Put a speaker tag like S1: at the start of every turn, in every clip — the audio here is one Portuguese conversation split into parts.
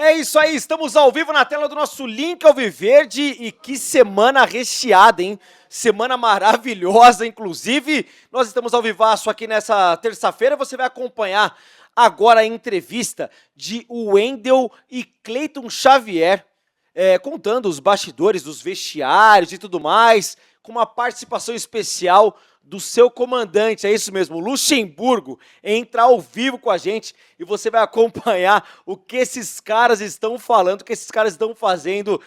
S1: É isso aí, estamos ao vivo na tela do nosso Link Alviverde e que semana recheada, hein? Semana maravilhosa, inclusive. Nós estamos ao vivaço aqui nessa terça-feira, você vai acompanhar agora a entrevista de Wendel e Cleiton Xavier, contando os bastidores dos vestiários e tudo mais, com uma participação especial do seu comandante, é isso mesmo, Luxemburgo, entra ao vivo com a gente e você vai acompanhar o que esses caras estão falando, o que esses caras estão fazendo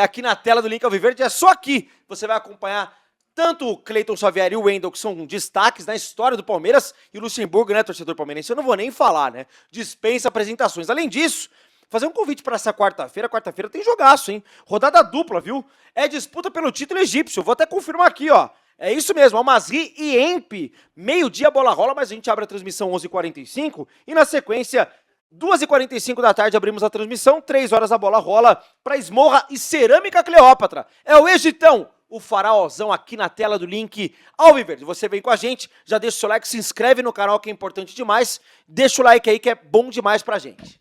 S1: aqui na tela do Link Alviverde. É só aqui você vai acompanhar tanto o Cleiton Xavier e o Wendel, que são destaques na história do Palmeiras, e o Luxemburgo, né, torcedor palmeirense, eu não vou nem falar, né, dispensa apresentações. Além disso, fazer um convite para essa quarta-feira. Quarta-feira tem jogaço, hein? Rodada dupla, viu? É disputa pelo título egípcio. Vou até confirmar aqui, ó. É isso mesmo, Al-Masry e EMP. Meio-dia a bola rola, mas a gente abre a transmissão 11h45. E na sequência, 2h45 da tarde, abrimos a transmissão. 3 horas a bola rola para Esmorra e Cerâmica Cleópatra. É o Egitão, o faraózão aqui na tela do Link Alviverde. Você vem com a gente, já deixa o seu like, se inscreve no canal que é importante demais. Deixa o like aí que é bom demais pra gente.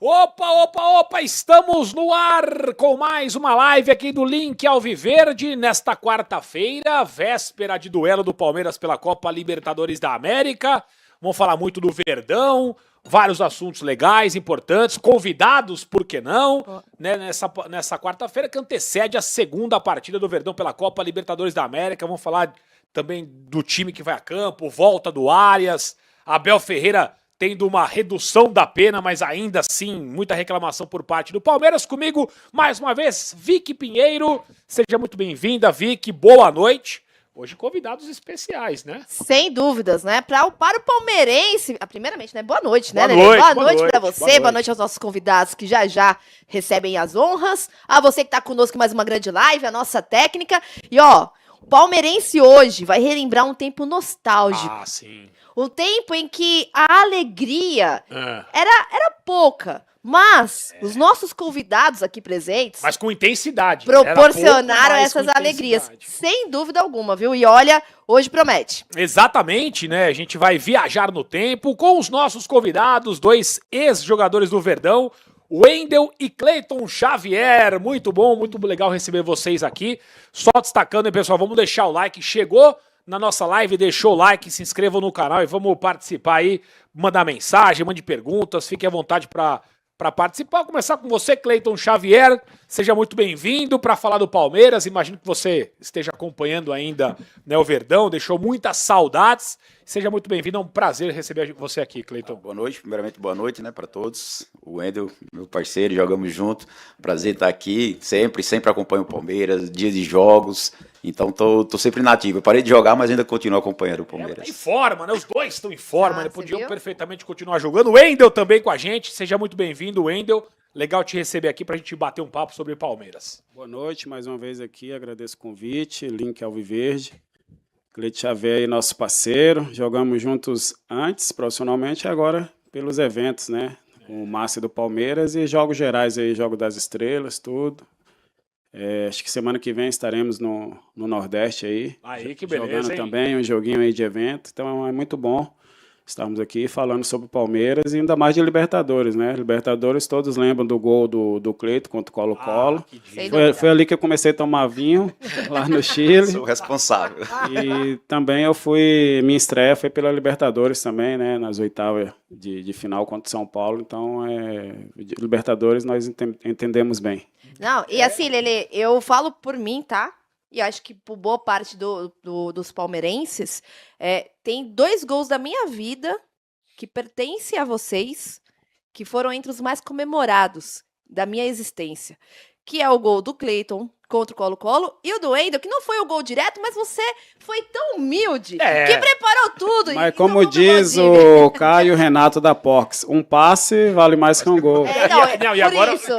S2: Opa, estamos no ar com mais uma live aqui do Link Alviverde nesta quarta-feira, véspera de duelo do Palmeiras pela Copa Libertadores da América. Vamos falar muito do Verdão, vários assuntos legais, importantes, convidados, por que não, né, nessa quarta-feira que antecede a segunda partida do Verdão pela Copa Libertadores da América. Vamos falar também do time que vai a campo, volta do Arias, Abel Ferreira tendo uma redução da pena, mas ainda assim, muita reclamação por parte do Palmeiras. Comigo, mais uma vez, Vicky Pinheiro. Seja muito bem-vinda, Vicky. Boa noite. Hoje, convidados especiais, né?
S3: Sem dúvidas, né? Para o palmeirense, primeiramente, né? Boa noite, né,
S2: Boa noite,
S3: boa noite para você, boa noite aos nossos convidados que já recebem as honras. A você que tá conosco em mais uma grande live, a nossa técnica. E, ó, o palmeirense hoje vai relembrar um tempo nostálgico.
S2: Ah, sim.
S3: Um tempo em que a alegria era pouca, mas os nossos convidados aqui presentes...
S2: Mas com intensidade.
S3: Proporcionaram essas alegrias, sem dúvida alguma, viu? E olha, hoje promete.
S2: Exatamente, né? A gente vai viajar no tempo com os nossos convidados, dois ex-jogadores do Verdão, Wendel e Cleiton Xavier. Muito bom, muito legal receber vocês aqui. Só destacando, hein, pessoal, vamos deixar o like. Chegou na nossa live, deixou o like, se inscrevam no canal e vamos participar aí, mandar mensagem, mande perguntas, fique à vontade para participar. Vou começar com você, Cleiton Xavier, seja muito bem-vindo para falar do Palmeiras. Imagino que você esteja acompanhando ainda, né, o Verdão, deixou muitas saudades. Seja muito bem-vindo, é um prazer receber você aqui, Cleiton.
S4: Boa noite, primeiramente boa noite, né, para todos. O Wendel, meu parceiro, jogamos junto. Prazer estar aqui, sempre acompanho o Palmeiras, dia de jogos. Então tô sempre nativo. Eu parei de jogar, mas ainda continuo acompanhando o Palmeiras.
S2: Tá em forma, né? Os dois estão em forma, né? Podiam perfeitamente continuar jogando. O Wendel também com a gente. Seja muito bem-vindo, Wendel. Legal te receber aqui pra gente bater um papo sobre Palmeiras.
S5: Boa noite, mais uma vez aqui. Agradeço o convite. Link Alviverde. Cleiton Xavier, nosso parceiro. Jogamos juntos antes, profissionalmente, e agora pelos eventos, né? Com o Márcio do Palmeiras e jogos gerais aí, Jogo das Estrelas, tudo. Acho que semana que vem estaremos no Nordeste aí.
S2: Aí, que beleza,
S5: jogando
S2: hein?
S5: também um joguinho aí de evento. Então é muito bom estarmos aqui falando sobre o Palmeiras e ainda mais de Libertadores, né? Libertadores, todos lembram do gol do Cleiton contra o Colo-Colo. Foi ali que eu comecei a tomar vinho, lá no Chile.
S4: Sou responsável.
S5: E também minha estreia foi pela Libertadores também, né? Nas oitavas de final contra o São Paulo. Então, Libertadores nós entendemos bem.
S3: Não, e assim, Lelê, eu falo por mim, tá? E acho que por boa parte dos palmeirenses, tem 2 gols da minha vida que pertencem a vocês, que foram entre os mais comemorados da minha existência. Que é o gol do Cleiton contra o Colo-Colo e o do Wendel, que não foi o gol direto, mas você foi tão humilde que preparou tudo.
S5: Mas como diz o Caio Renato da Porx, um passe vale mais que um gol.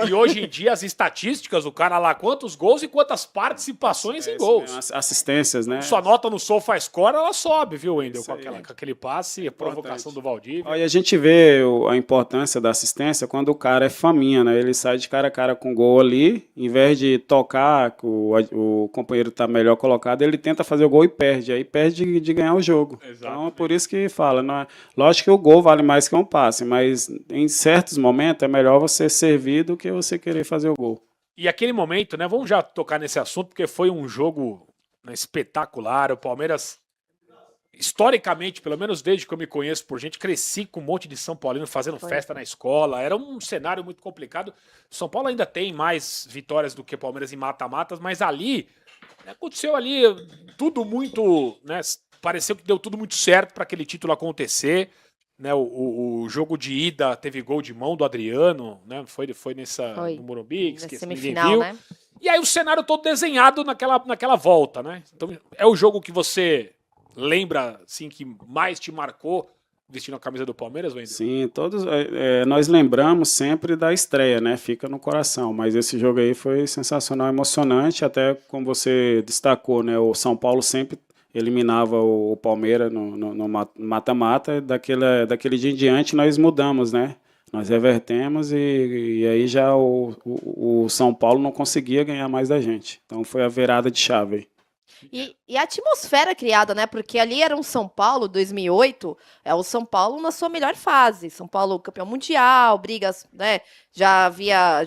S2: E hoje em dia as estatísticas, o cara lá, quantos gols e quantas participações em gols.
S5: Assistências, né?
S2: Sua nota no SofaScore, ela sobe, viu, Wendel? Com aquele passe, a provocação do Valdívia.
S5: E a gente vê a importância da assistência quando o cara é faminha, né? Ele sai de cara a cara com o gol ali, em vez de tocar ataca, o companheiro está melhor colocado, ele tenta fazer o gol e perde, aí perde de ganhar o jogo. Então é por isso que fala, não é, lógico que o gol vale mais que um passe, mas em certos momentos é melhor você servir do que você querer fazer o gol.
S2: E aquele momento, né? Vamos já tocar nesse assunto, porque foi um jogo, né, espetacular. O Palmeiras, historicamente, pelo menos desde que eu me conheço por gente, cresci com um monte de São Paulino fazendo festa na escola. Era um cenário muito complicado. São Paulo ainda tem mais vitórias do que o Palmeiras em mata-matas, mas ali, né, aconteceu ali tudo muito, né? Pareceu que deu tudo muito certo para aquele título acontecer. Né, o jogo de ida teve gol de mão do Adriano, né? Foi no Morumbi, que ninguém viu. Né? E aí o cenário todo desenhado naquela volta, né? Então é o jogo que você lembra, assim, que mais te marcou vestindo a camisa do Palmeiras, Wendel?
S5: Sim, todos nós lembramos sempre da estreia, né? Fica no coração. Mas esse jogo aí foi sensacional, emocionante, até como você destacou, né? O São Paulo sempre eliminava o Palmeiras no mata-mata, daquele dia em diante nós mudamos, né? Nós revertemos e aí já o São Paulo não conseguia ganhar mais da gente. Então foi a virada de chave.
S3: E a atmosfera criada, né? Porque ali era um São Paulo, 2008, é o São Paulo na sua melhor fase. São Paulo campeão mundial, brigas, né? Já havia...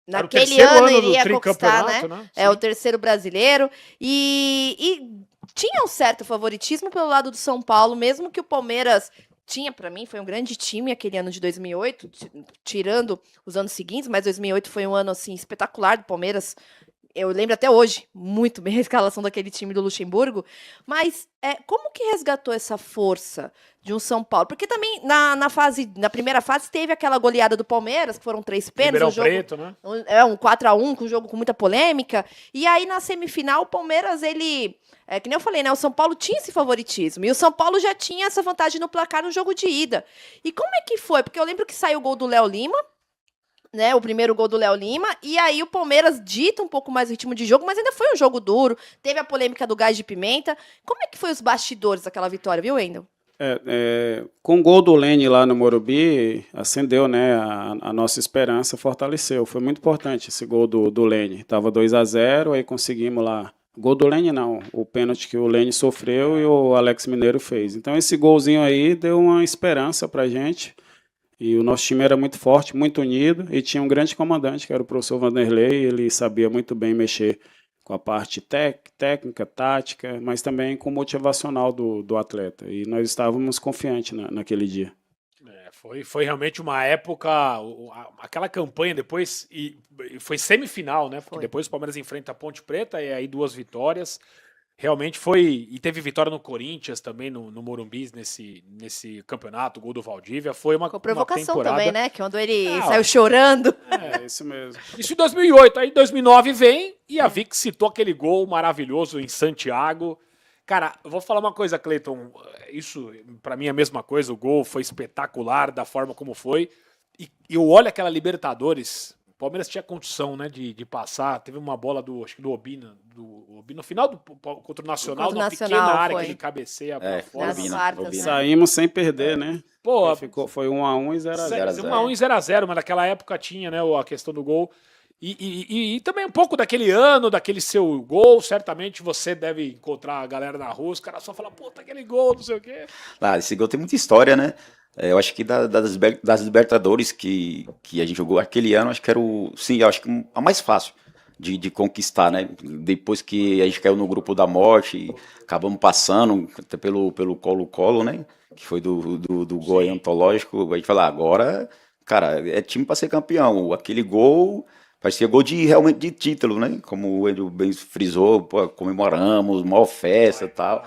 S3: naquele ano iria conquistar, né? É o terceiro brasileiro. E tinha um certo favoritismo pelo lado do São Paulo, mesmo que o Palmeiras tinha, para mim, foi um grande time aquele ano de 2008, tirando os anos seguintes, mas 2008 foi um ano assim espetacular do Palmeiras. Eu lembro até hoje muito bem a escalação daquele time do Luxemburgo, mas como que resgatou essa força de um São Paulo? Porque também na primeira fase teve aquela goleada do Palmeiras, que foram 3 pênaltis.
S2: Preto, né?
S3: Um 4-1, com um jogo com muita polêmica. E aí na semifinal o Palmeiras, ele... que nem eu falei, né? O São Paulo tinha esse favoritismo. E o São Paulo já tinha essa vantagem no placar no jogo de ida. E como é que foi? Porque eu lembro que saiu o gol do Léo Lima, né, o primeiro gol do Léo Lima, e aí o Palmeiras dita um pouco mais o ritmo de jogo, mas ainda foi um jogo duro, teve a polêmica do gás de pimenta. Como é que foi os bastidores daquela vitória, viu, Wendel?
S5: Com o gol do Lene lá no Morumbi, acendeu, né, a nossa esperança, fortaleceu. Foi muito importante esse gol do Lene. Estava 2-0, aí conseguimos lá. Gol do Lene não, o pênalti que o Lene sofreu e o Alex Mineiro fez. Então esse golzinho aí deu uma esperança pra gente. E o nosso time era muito forte, muito unido, e tinha um grande comandante, que era o professor Vanderlei. Ele sabia muito bem mexer com a parte técnica, tática, mas também com o motivacional do atleta. E nós estávamos confiantes naquele dia.
S2: Foi realmente uma época, aquela campanha depois, e foi semifinal, né? Porque depois o Palmeiras enfrenta a Ponte Preta, e aí 2 vitórias. Realmente foi, e teve vitória no Corinthians também, no Morumbi, nesse campeonato, o gol do Valdívia, foi uma
S3: provocação
S2: temporada...
S3: também, né, que quando ele saiu chorando.
S5: Isso mesmo.
S2: Isso em 2008, aí em 2009 vem, e a Vic citou aquele gol maravilhoso em Santiago. Cara, eu vou falar uma coisa, Cleiton, isso pra mim é a mesma coisa, o gol foi espetacular da forma como foi, e eu olho aquela Libertadores... O Palmeiras tinha condição, né, de passar. Teve uma bola acho que do Obina, no final contra o Nacional, numa pequena área que ele cabeceia pra fora.
S5: Obina. Saímos sem perder, né?
S2: Pô,
S5: foi 1-1 e 0-0.
S2: 1-1 e 0-0, mas naquela época tinha, né, a questão do gol. E também um pouco daquele ano, daquele seu gol, certamente você deve encontrar a galera na rua, os caras só falam, pô, tá aquele gol, não sei o quê.
S4: Esse gol tem muita história, né? Eu acho que das Libertadores que a gente jogou aquele ano, acho que era eu acho que a mais fácil de conquistar, né? Depois que a gente caiu no grupo da morte, acabamos passando até pelo Colo-Colo, né? Que foi do gol antológico. A gente falou, agora, cara, é time para ser campeão. Aquele gol parecia gol realmente de título, né? Como o Edu bem frisou, pô, comemoramos, maior festa e tal.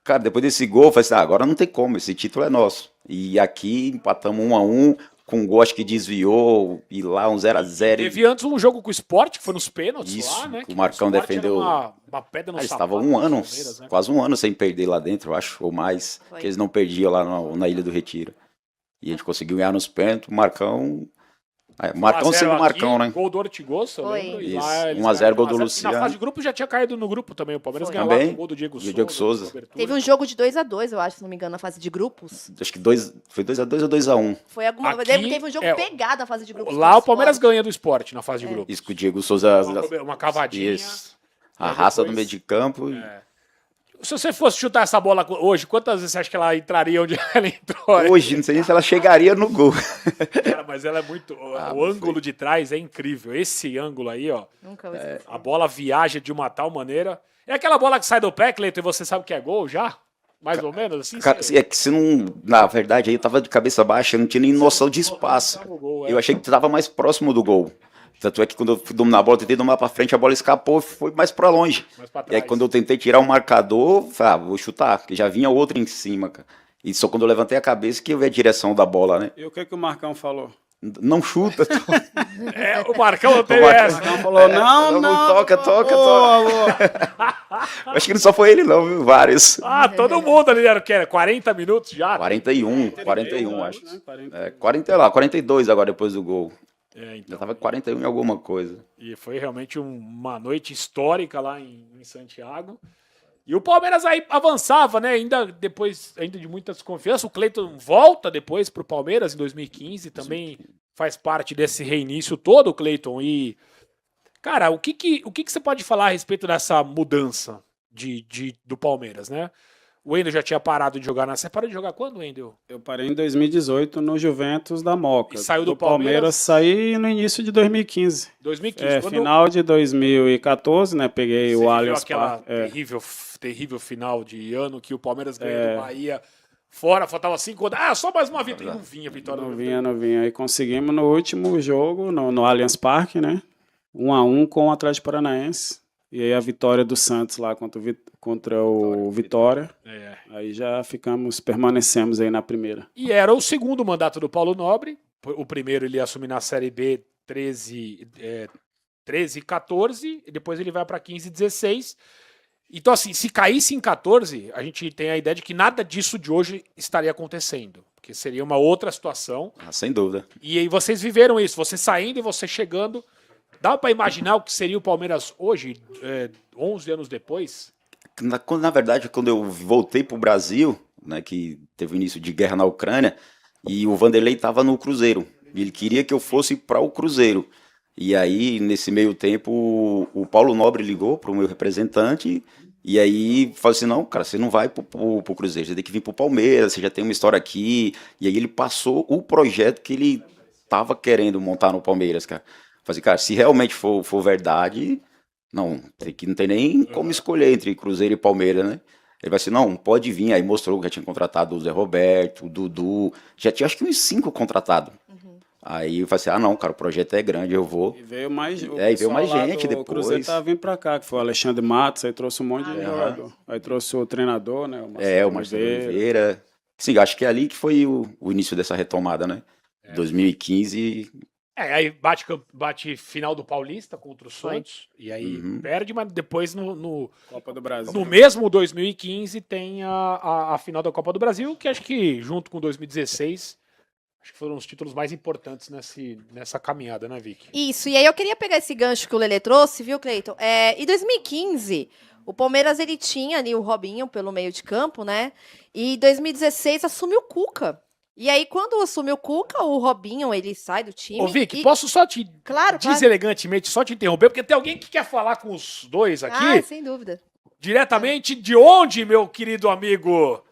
S4: Cara, depois desse gol, eu falei assim, agora não tem como, esse título é nosso. E aqui empatamos 1-1, com um gol acho que desviou, e lá 0-0.
S2: Teve antes um jogo com o Sport, que foi nos pênaltis.
S4: Isso,
S2: lá, né?
S4: O Marcão defendeu.
S2: Uma pedra no sapato.
S4: Estava né? Quase um ano sem perder lá dentro, eu acho, ou mais. Que eles não perdiam lá na Ilha do Retiro. E a gente conseguiu ganhar nos pênaltis. O Marcão Marcão
S2: 1 a 0
S4: sendo Marcão,
S2: aqui,
S4: né?
S2: Gol do Ortigosa, eu
S3: Foi.
S2: lembro. E
S4: Isso,
S2: lá eles
S4: 1 a 0
S2: ganharam
S4: gol do
S2: 1 a 0.
S4: Luciano.
S2: Na fase de grupo já tinha caído no grupo também. O Palmeiras
S3: Foi.
S2: ganhou lá com
S4: Também.
S2: o gol do Diego
S4: Do
S2: Souza.
S4: Diego Souza.
S2: cobertura.
S3: Teve um jogo de 2-2, eu acho, se não me engano, na fase de grupos.
S4: Acho que foi 2x2 ou 2x1.
S3: Foi alguma.
S2: Aqui,
S3: Teve um jogo
S2: é,
S3: pegado na fase de grupos.
S2: Lá
S3: com
S2: o Palmeiras
S3: Sport.
S2: ganha do Sport na fase de grupo.
S4: Isso que o Diego Souza...
S2: Uma cavadinha.
S4: Isso. A
S2: Aí
S4: raça
S2: depois-
S4: no meio de campo.
S2: Se você fosse chutar essa bola hoje, quantas vezes você acha que ela entraria onde ela entrou?
S4: Hoje, não sei nem se ela chegaria no gol.
S2: Cara, mas ela é muito... o ângulo de trás é incrível. Esse ângulo aí, ó.
S3: Nunca vou esquecer.
S2: A bola viaja de uma tal maneira. É aquela bola que sai do pé, Cleiton, e você sabe que é gol já? Mais ou menos assim?
S4: Cara, é que se não... Na verdade, aí eu tava de cabeça baixa, eu não tinha nem noção de espaço. Eu achei que tava mais próximo do gol. Tanto é que quando eu fui dominar a bola, eu tentei dominar pra frente, a bola escapou e foi mais pra longe.
S2: Mais pra
S4: E aí
S2: trás.
S4: quando eu tentei tirar o marcador, falei, vou chutar, porque já vinha outro em cima, cara. E só quando eu levantei a cabeça que eu vi a direção da bola, né?
S5: E o que o Marcão falou?
S4: Não chuta.
S2: O Marcão não teve
S4: Marcão-
S2: essa.
S5: Marcão falou, não.
S4: Toca.
S5: Alô.
S4: Acho que não só foi ele não, viu? Vários.
S2: Ah, todo mundo ali era o quê? 40 minutos já?
S4: 41, acho.
S5: Né? 40.
S4: 40 lá, 42 agora depois do gol.
S2: É, então.
S4: Já tava 41 em alguma coisa.
S2: E foi realmente uma noite histórica lá em Santiago. E o Palmeiras aí avançava, né? Ainda de muita desconfiança. O Cleiton volta depois pro Palmeiras em 2015. Também faz parte desse reinício todo, Cleiton. E, cara, o que você pode falar a respeito dessa mudança do Palmeiras, né? O Wendel já tinha parado de jogar Você parou de jogar quando, Wendel?
S5: Eu parei em 2018 no Juventus da Moca.
S2: E saiu do Palmeiras?
S5: Saí no início de 2015.
S2: 2015. Quando
S5: Final de 2014, né? Peguei
S2: você
S5: o
S2: viveu
S5: Allianz
S2: aquela
S5: Parque.
S2: terrível final de ano que o Palmeiras ganhou do Bahia fora, faltava 5 rodadas. Só mais uma vitória. Não vinha a vitória.
S5: Não vinha. Aí conseguimos no último jogo, no Allianz Parque, né? 1-1 com o Atlético Paranaense. E aí a vitória do Santos lá contra o Vitória.
S2: É.
S5: Aí já permanecemos aí na primeira.
S2: E era o segundo mandato do Paulo Nobre. O primeiro ele ia assumir na Série B 13 e 14, e depois ele vai para 15 e 16. Então, assim, se caísse em 14, a gente tem a ideia de que nada disso de hoje estaria acontecendo. Porque seria uma outra situação.
S4: Sem dúvida.
S2: E aí vocês viveram isso, você saindo e você chegando. Dá para imaginar o que seria o Palmeiras hoje, 11 anos depois?
S4: Na verdade, quando eu voltei pro Brasil, né, que teve o início de guerra na Ucrânia, e o Vanderlei estava no Cruzeiro. Ele queria que eu fosse para o Cruzeiro. E aí, nesse meio tempo, o Paulo Nobre ligou para o meu representante, e aí falou assim, não, cara, você não vai pro Cruzeiro, você tem que vir pro Palmeiras, você já tem uma história aqui. E aí ele passou o projeto que ele estava querendo montar no Palmeiras, cara. Falei, cara, se realmente for verdade, não tem nem como escolher entre Cruzeiro e Palmeiras, né? Ele vai assim, não, pode vir. Aí mostrou que já tinha contratado o Zé Roberto, o Dudu, já tinha acho que uns 5 contratados. Aí eu falei assim, não, cara, o projeto é grande, eu vou.
S5: E veio mais,
S4: e veio mais gente depois.
S5: O Cruzeiro tava vindo pra cá, que foi o Alexandre Matos, aí trouxe um monte de jogador. Aí trouxe o treinador, né?
S4: O Marcelo Oliveira. Sim, acho que é ali que foi o início dessa retomada, né? 2015.
S2: Aí bate final do Paulista contra o Santos, e aí perde, mas depois no
S5: Copa do Brasil.
S2: No mesmo 2015 tem a final da Copa do Brasil, que acho que junto com 2016, acho que foram os títulos mais importantes nessa caminhada, né, Vicky?
S3: Isso, e aí eu queria pegar esse gancho que o Lelê trouxe, viu, Cleiton? Em 2015, o Palmeiras ele tinha ali o Robinho pelo meio de campo, né? E em 2016 assumiu o Cuca. E aí, quando assumiu o Cuca, o Robinho, ele sai do time.
S2: Ô, Vicky, posso só te
S3: Claro.
S2: deselegantemente só te interromper, porque tem alguém que quer falar com os dois aqui.
S3: Ah, sem dúvida.
S2: Diretamente de onde, meu querido amigo?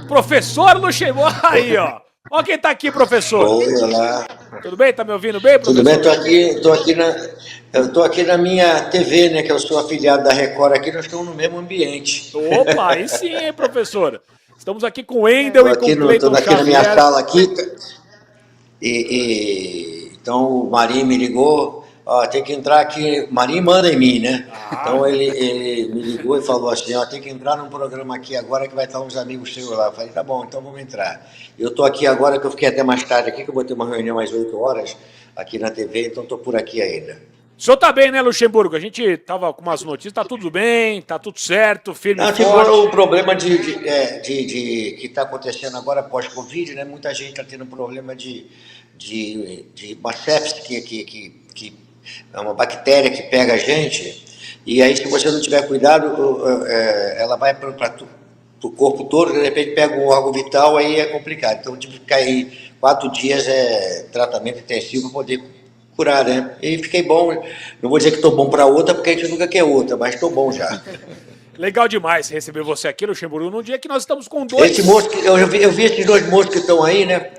S2: Professor Luxemburgo. Aí, ó. Ó quem tá aqui, professor.
S6: Oi, olá.
S2: Tudo bem? Tá me ouvindo bem, professor?
S6: Tudo bem? Eu tô aqui na minha TV, né, que eu sou afiliado da Record aqui, nós estamos no mesmo ambiente.
S2: Opa, aí sim, hein, professor? Estamos aqui com o Wendel e com o Cleiton
S6: Estou aqui na minha
S2: Xavier.
S6: sala aqui, então o Marinho me ligou, tem que entrar aqui, o Marinho manda em mim, né? Então ele me ligou e falou assim, tem que entrar num programa aqui agora que vai estar uns amigos seus lá. Eu falei, tá bom, então vamos entrar. Eu estou aqui agora, que eu fiquei até mais tarde aqui, que eu botei uma reunião às 8 horas aqui na TV, então estou por aqui ainda.
S2: O senhor tá bem, né, Luxemburgo? A gente tava com umas notícias, tá tudo bem, tá tudo certo, firme e
S6: Tipo,
S2: forte.
S6: o problema que está acontecendo agora pós-Covid, né? Muita gente está tendo problema de de uma sepse que é uma bactéria que pega a gente, e aí se você não tiver cuidado, ela vai para o corpo todo, de repente pega um órgão vital, aí é complicado. Então eu tive que ficar aí 4 dias tratamento intensivo para poder curar, né? E fiquei bom, não vou dizer que estou bom para outra, porque a gente nunca quer outra, mas estou bom já.
S2: Legal demais receber você aqui, Luxemburgo, num dia que nós estamos com 2...
S6: Esse moço, eu vi esses 2 moços que estão aí, né?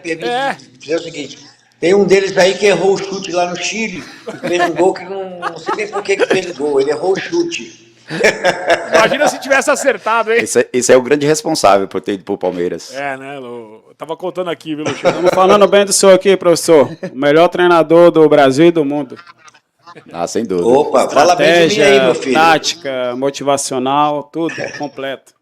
S6: Fizeram o seguinte, tem um deles aí que errou o chute lá no Chile, fez um gol que não sei nem por que fez o gol, ele errou o chute.
S2: Imagina se tivesse acertado, hein?
S4: Esse é o grande responsável por ter ido pro Palmeiras.
S2: Né, Lu? Eu tava contando aqui, viu, Luxemburgo?
S5: Estamos falando bem do senhor aqui, professor. O melhor treinador do Brasil e do mundo.
S4: Sem dúvida.
S6: Opa, fala bem de mim aí, meu filho.
S5: Tática, motivacional, tudo completo.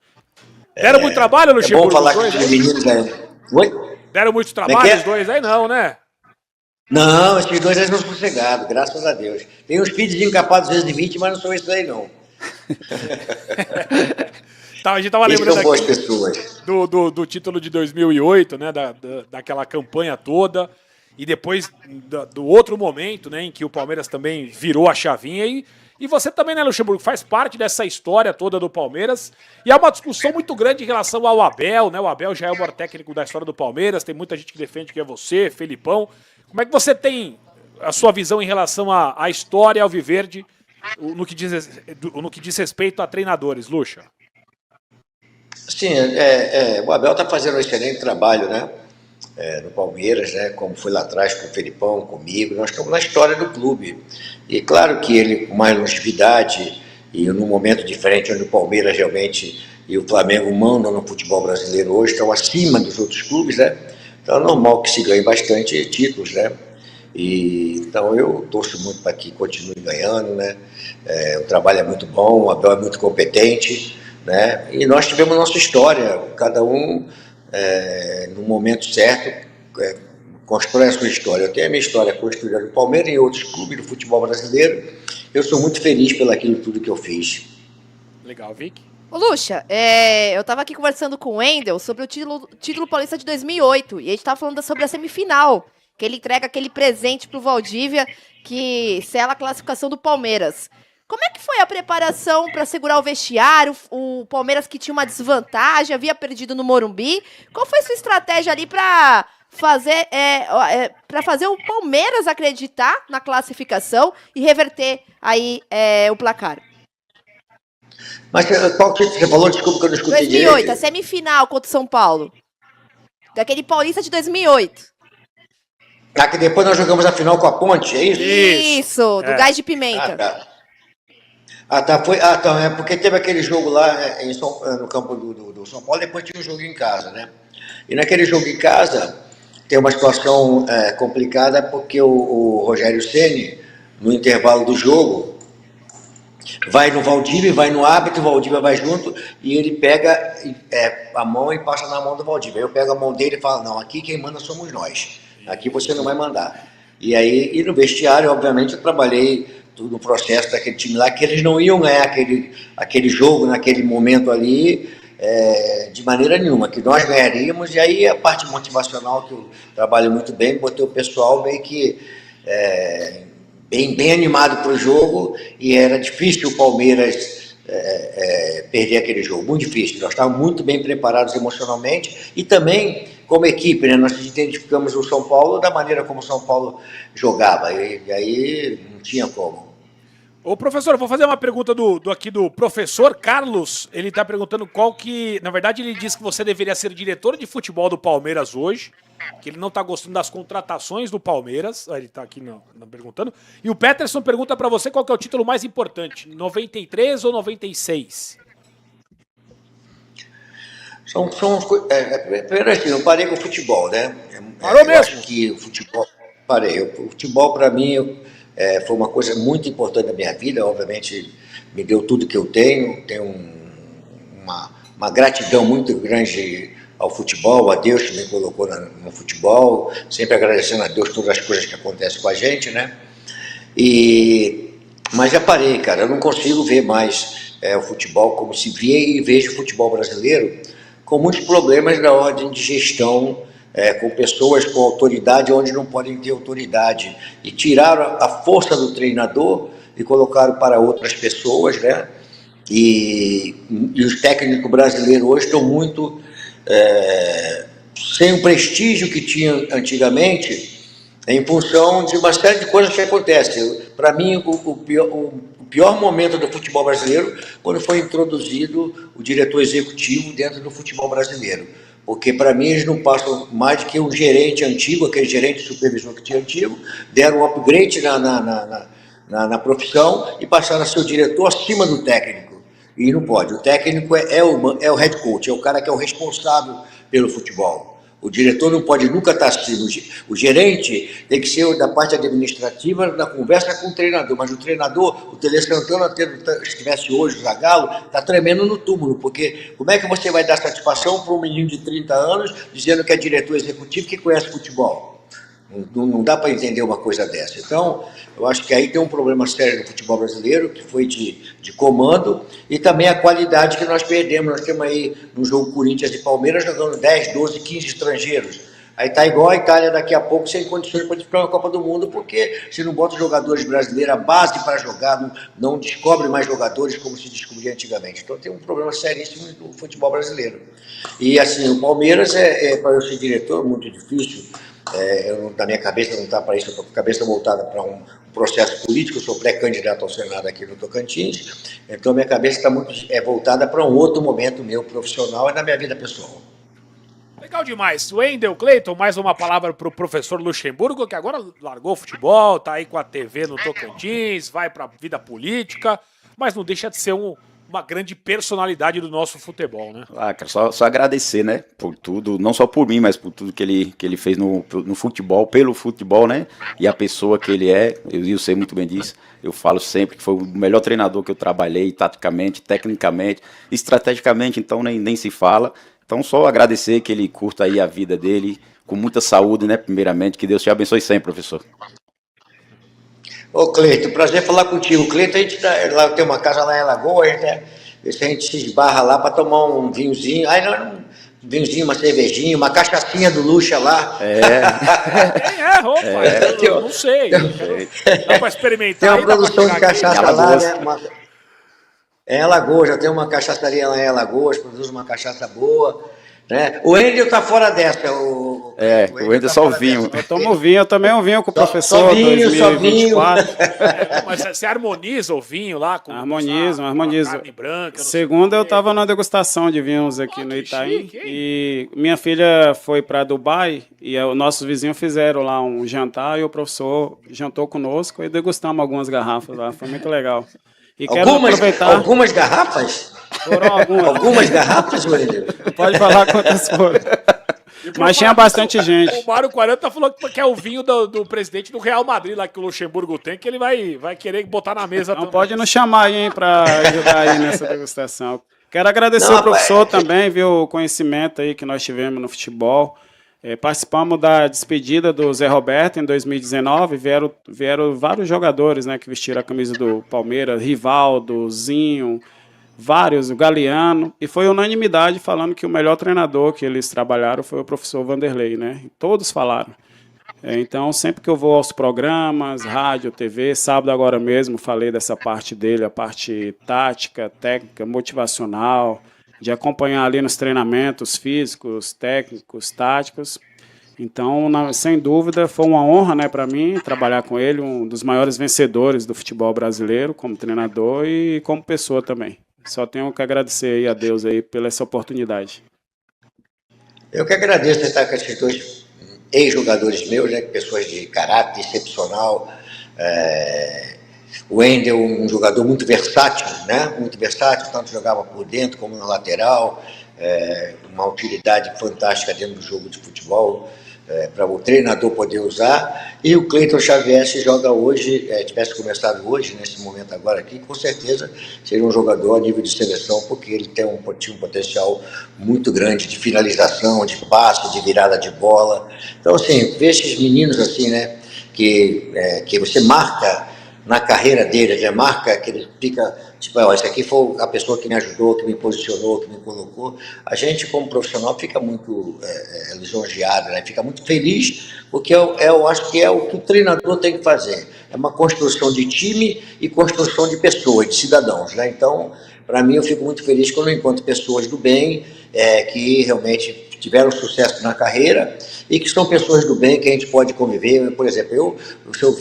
S2: Deram muito trabalho,
S6: É
S2: Luxemburgo?
S6: bom falar com
S2: os
S6: os
S2: dois,
S6: meninos aí. Oi?
S2: Deram muito
S6: Como é
S2: trabalho
S6: que é?
S2: os dois aí, não, né?
S6: Não, esses 2 aí são sossegados, graças a Deus. Tem uns filhos encapados às vezes de 20, mas não são esses aí, não.
S2: Tá, a gente tava
S6: Eles
S2: lembrando
S6: são boas
S2: aqui
S6: pessoas.
S2: do título de 2008, né? Daquela campanha toda. E depois do outro momento, né? Em que o Palmeiras também virou a chavinha. E você também, né, Luxemburgo, faz parte dessa história toda do Palmeiras. E há uma discussão muito grande em relação ao Abel, né? O Abel já é o maior técnico da história do Palmeiras. Tem muita gente que defende que é você, Felipão. Como é que você tem a sua visão em relação à história alviverde no que diz respeito a treinadores, Luxa?
S6: Sim, o Abel está fazendo um excelente trabalho, né? No Palmeiras, né? Como foi lá atrás com o Felipão, comigo. Nós estamos na história do clube. E claro que ele, com mais longevidade e num momento diferente, onde o Palmeiras realmente e o Flamengo mandam no futebol brasileiro hoje, estão acima dos outros clubes, né? Então é normal que se ganhe bastante títulos, né? Então eu torço muito para que continue ganhando, né? O trabalho é muito bom, o Abel é muito competente, né? E nós tivemos nossa história, cada um no momento certo constrói a sua história. Eu tenho a minha história construída no Palmeiras e em outros clubes do futebol brasileiro. Eu sou muito feliz pelo aquilo tudo que eu fiz.
S2: Legal, Vic.
S3: Ô, Luxa, eu tava aqui conversando com o Wendel sobre o título paulista de 2008, e a gente tava falando sobre a semifinal, que ele entrega aquele presente pro Valdívia que sela a classificação do Palmeiras. Como é que foi a preparação para segurar o vestiário? O Palmeiras que tinha uma desvantagem, havia perdido no Morumbi. Qual foi a sua estratégia ali para fazer o Palmeiras acreditar na classificação e reverter aí o placar?
S6: Mas qual título você falou? Desculpa que eu não escutei
S3: 2008,
S6: direito.
S3: a semifinal contra o São Paulo. Daquele Paulista de 2008.
S6: Que depois nós jogamos a final com a Ponte, é isso?
S3: Isso, do Gás de Pimenta.
S6: É porque teve aquele jogo lá no campo do São Paulo, depois tinha um jogo em casa, né? E naquele jogo em casa tem uma situação complicada, porque o Rogério Ceni, no intervalo do jogo, vai no Valdívia, vai no árbitro, o Valdívia vai junto, e ele pega a mão e passa na mão do Valdívia. Eu pego a mão dele e falo, não, aqui quem manda somos nós, aqui você não vai mandar. E no vestiário, obviamente, eu trabalhei no processo daquele time lá, que eles não iam ganhar aquele jogo naquele momento ali, de maneira nenhuma, que nós ganharíamos. E aí a parte motivacional, que eu trabalho muito bem, botei o pessoal meio que bem animado para o jogo, e era difícil o Palmeiras perder aquele jogo, muito difícil. Nós estávamos muito bem preparados emocionalmente e também como equipe, né? Nós identificamos o São Paulo da maneira como o São Paulo jogava, e aí não tinha como.
S2: Ô, professor, eu vou fazer uma pergunta aqui do professor Carlos. Ele está perguntando na verdade, ele diz que você deveria ser diretor de futebol do Palmeiras hoje, que ele não está gostando das contratações do Palmeiras. Ele está aqui perguntando. E o Peterson pergunta para você qual que é o título mais importante, 93 ou 96?
S6: Primeiro assim, eu parei com o futebol, né?
S2: Parou mesmo?
S6: Acho que o futebol... Parei. O futebol, para mim, foi uma coisa muito importante na minha vida. Obviamente, me deu tudo que eu tenho. Tenho uma gratidão muito grande ao futebol, a Deus que me colocou no futebol. Sempre agradecendo a Deus todas as coisas que acontecem com a gente, né? Mas já parei, cara. Eu não consigo ver mais o futebol como se via, e vejo o futebol brasileiro com muitos problemas na ordem de gestão com pessoas com autoridade onde não podem ter autoridade. E tiraram a força do treinador e colocaram para outras pessoas, né? E os técnicos brasileiros hoje estão muito sem o prestígio que tinham antigamente, em função de uma série de coisas que acontecem. Para mim, o pior momento do futebol brasileiro quando foi introduzido o diretor executivo dentro do futebol brasileiro. Porque, para mim, eles não passam mais do que um gerente antigo, aquele gerente de supervisão que tinha antigo, deram um upgrade na profissão e passaram a ser o diretor acima do técnico. E não pode. O técnico é o head coach, é o cara que é o responsável pelo futebol. O diretor não pode nunca estar acima. O gerente tem que ser da parte administrativa, na conversa com o treinador. Mas o treinador, o Tele Santana, se estivesse hoje, o Zagallo, está tremendo no túmulo. Porque como é que você vai dar satisfação para um menino de 30 anos dizendo que é diretor executivo que conhece futebol? Não dá para entender uma coisa dessa. Então, eu acho que aí tem um problema sério no futebol brasileiro, que foi de comando, e também a qualidade que nós perdemos. Nós temos aí, no jogo Corinthians e Palmeiras, jogando 10, 12, 15 estrangeiros. Aí tá igual a Itália daqui a pouco, sem condições para disputar uma Copa do Mundo, porque se não bota os jogadores brasileiros, a base para jogar, não descobre mais jogadores como se descobria antigamente. Então tem um problema seríssimo no futebol brasileiro. E assim, o Palmeiras para eu ser diretor, muito difícil. Na minha cabeça não está para isso, eu estou com a cabeça voltada para um processo político, eu sou pré-candidato ao Senado aqui no Tocantins, então minha cabeça está muito voltada para um outro momento meu profissional e na minha vida pessoal.
S2: Legal demais. Wendel, Cleiton, mais uma palavra para o professor Luxemburgo, que agora largou o futebol, tá aí com a TV no Tocantins, vai para a vida política, mas não deixa de ser uma grande personalidade do nosso futebol, né?
S4: Ah, cara, só agradecer, né, por tudo, não só por mim, mas por tudo que ele fez no futebol, pelo futebol, né, e a pessoa que ele é, eu sei muito bem disso, eu falo sempre que foi o melhor treinador que eu trabalhei, taticamente, tecnicamente, estrategicamente, então nem se fala, então só agradecer que ele curta aí a vida dele, com muita saúde, né, primeiramente, que Deus te abençoe sempre, professor.
S6: Ô Cleiton, prazer falar contigo. Cleiton, a gente lá tem uma casa lá em Alagoas, né? Se a gente se esbarra lá para tomar um vinhozinho. Aí não, um vinhozinho, uma cervejinha, uma cachaçinha do Luxa lá.
S2: Eu não sei. Dá para experimentar.
S6: Tem uma produção de cachaça lá, né? Em Alagoas, já tem uma cachaçaria lá em Alagoas, produz uma cachaça boa. Né? O Wendel tá fora dessa.
S4: O Wendel só o vinho.
S5: Eu tomo vinho, eu também um vinho com o professor.
S6: Só vinho.
S2: Mas você harmoniza o vinho lá? Com
S5: harmonizo.
S2: Carne branca.
S5: Segunda eu estava na degustação de vinhos aqui no Itaim. Chique, e minha filha foi para Dubai e os nossos vizinhos fizeram lá um jantar e o professor jantou conosco e degustamos algumas garrafas lá. Foi muito legal. E
S6: algumas garrafas?
S5: Foram
S6: algumas garrafas, Wendel?
S5: Pode falar quantas foram. Mas tinha bastante gente.
S2: O Mário 40 falou que é o vinho do presidente do Real Madrid, lá que o Luxemburgo tem, que ele vai querer botar na mesa.
S5: Não, pode nos chamar aí, para ajudar aí nessa degustação. Quero agradecer ao professor também, viu, o conhecimento aí que nós tivemos no futebol. Participamos da despedida do Zé Roberto em 2019, vieram vários jogadores, né, que vestiram a camisa do Palmeiras, Rivaldo, Zinho, vários, o Galeano, e foi unanimidade falando que o melhor treinador que eles trabalharam foi o professor Vanderlei, né? E todos falaram. Então, sempre que eu vou aos programas, rádio, TV, sábado agora mesmo, falei dessa parte dele, a parte tática, técnica, motivacional, de acompanhar ali nos treinamentos físicos, técnicos, táticos. Então, sem dúvida, foi uma honra, né, para mim trabalhar com ele, um dos maiores vencedores do futebol brasileiro como treinador e como pessoa também. Só tenho que agradecer aí a Deus aí pela essa oportunidade.
S6: Eu que agradeço estar com esses dois ex-jogadores meus, né, pessoas de caráter excepcional. O Wendel, um jogador muito versátil, né, muito versátil, tanto jogava por dentro como na lateral, uma utilidade fantástica dentro do jogo de futebol, para o treinador poder usar. E o Cleiton Xavier, se joga hoje, tivesse começado hoje, nesse momento agora aqui, com certeza seria um jogador a nível de seleção, porque ele tinha um potencial muito grande de finalização, de passe, de virada de bola. Então, assim, ver esses meninos assim, né, que você marca na carreira dele, ele marca, que ele fica, tipo, ó, esse aqui foi a pessoa que me ajudou, que me posicionou, que me colocou. A gente, como profissional, fica muito lisonjeado, né? Fica muito feliz, porque eu acho que é o que o treinador tem que fazer. É uma construção de time e construção de pessoas, de cidadãos, né? Então, para mim, eu fico muito feliz quando eu encontro pessoas do bem, que realmente tiveram sucesso na carreira e que são pessoas do bem que a gente pode conviver. Por exemplo, o seu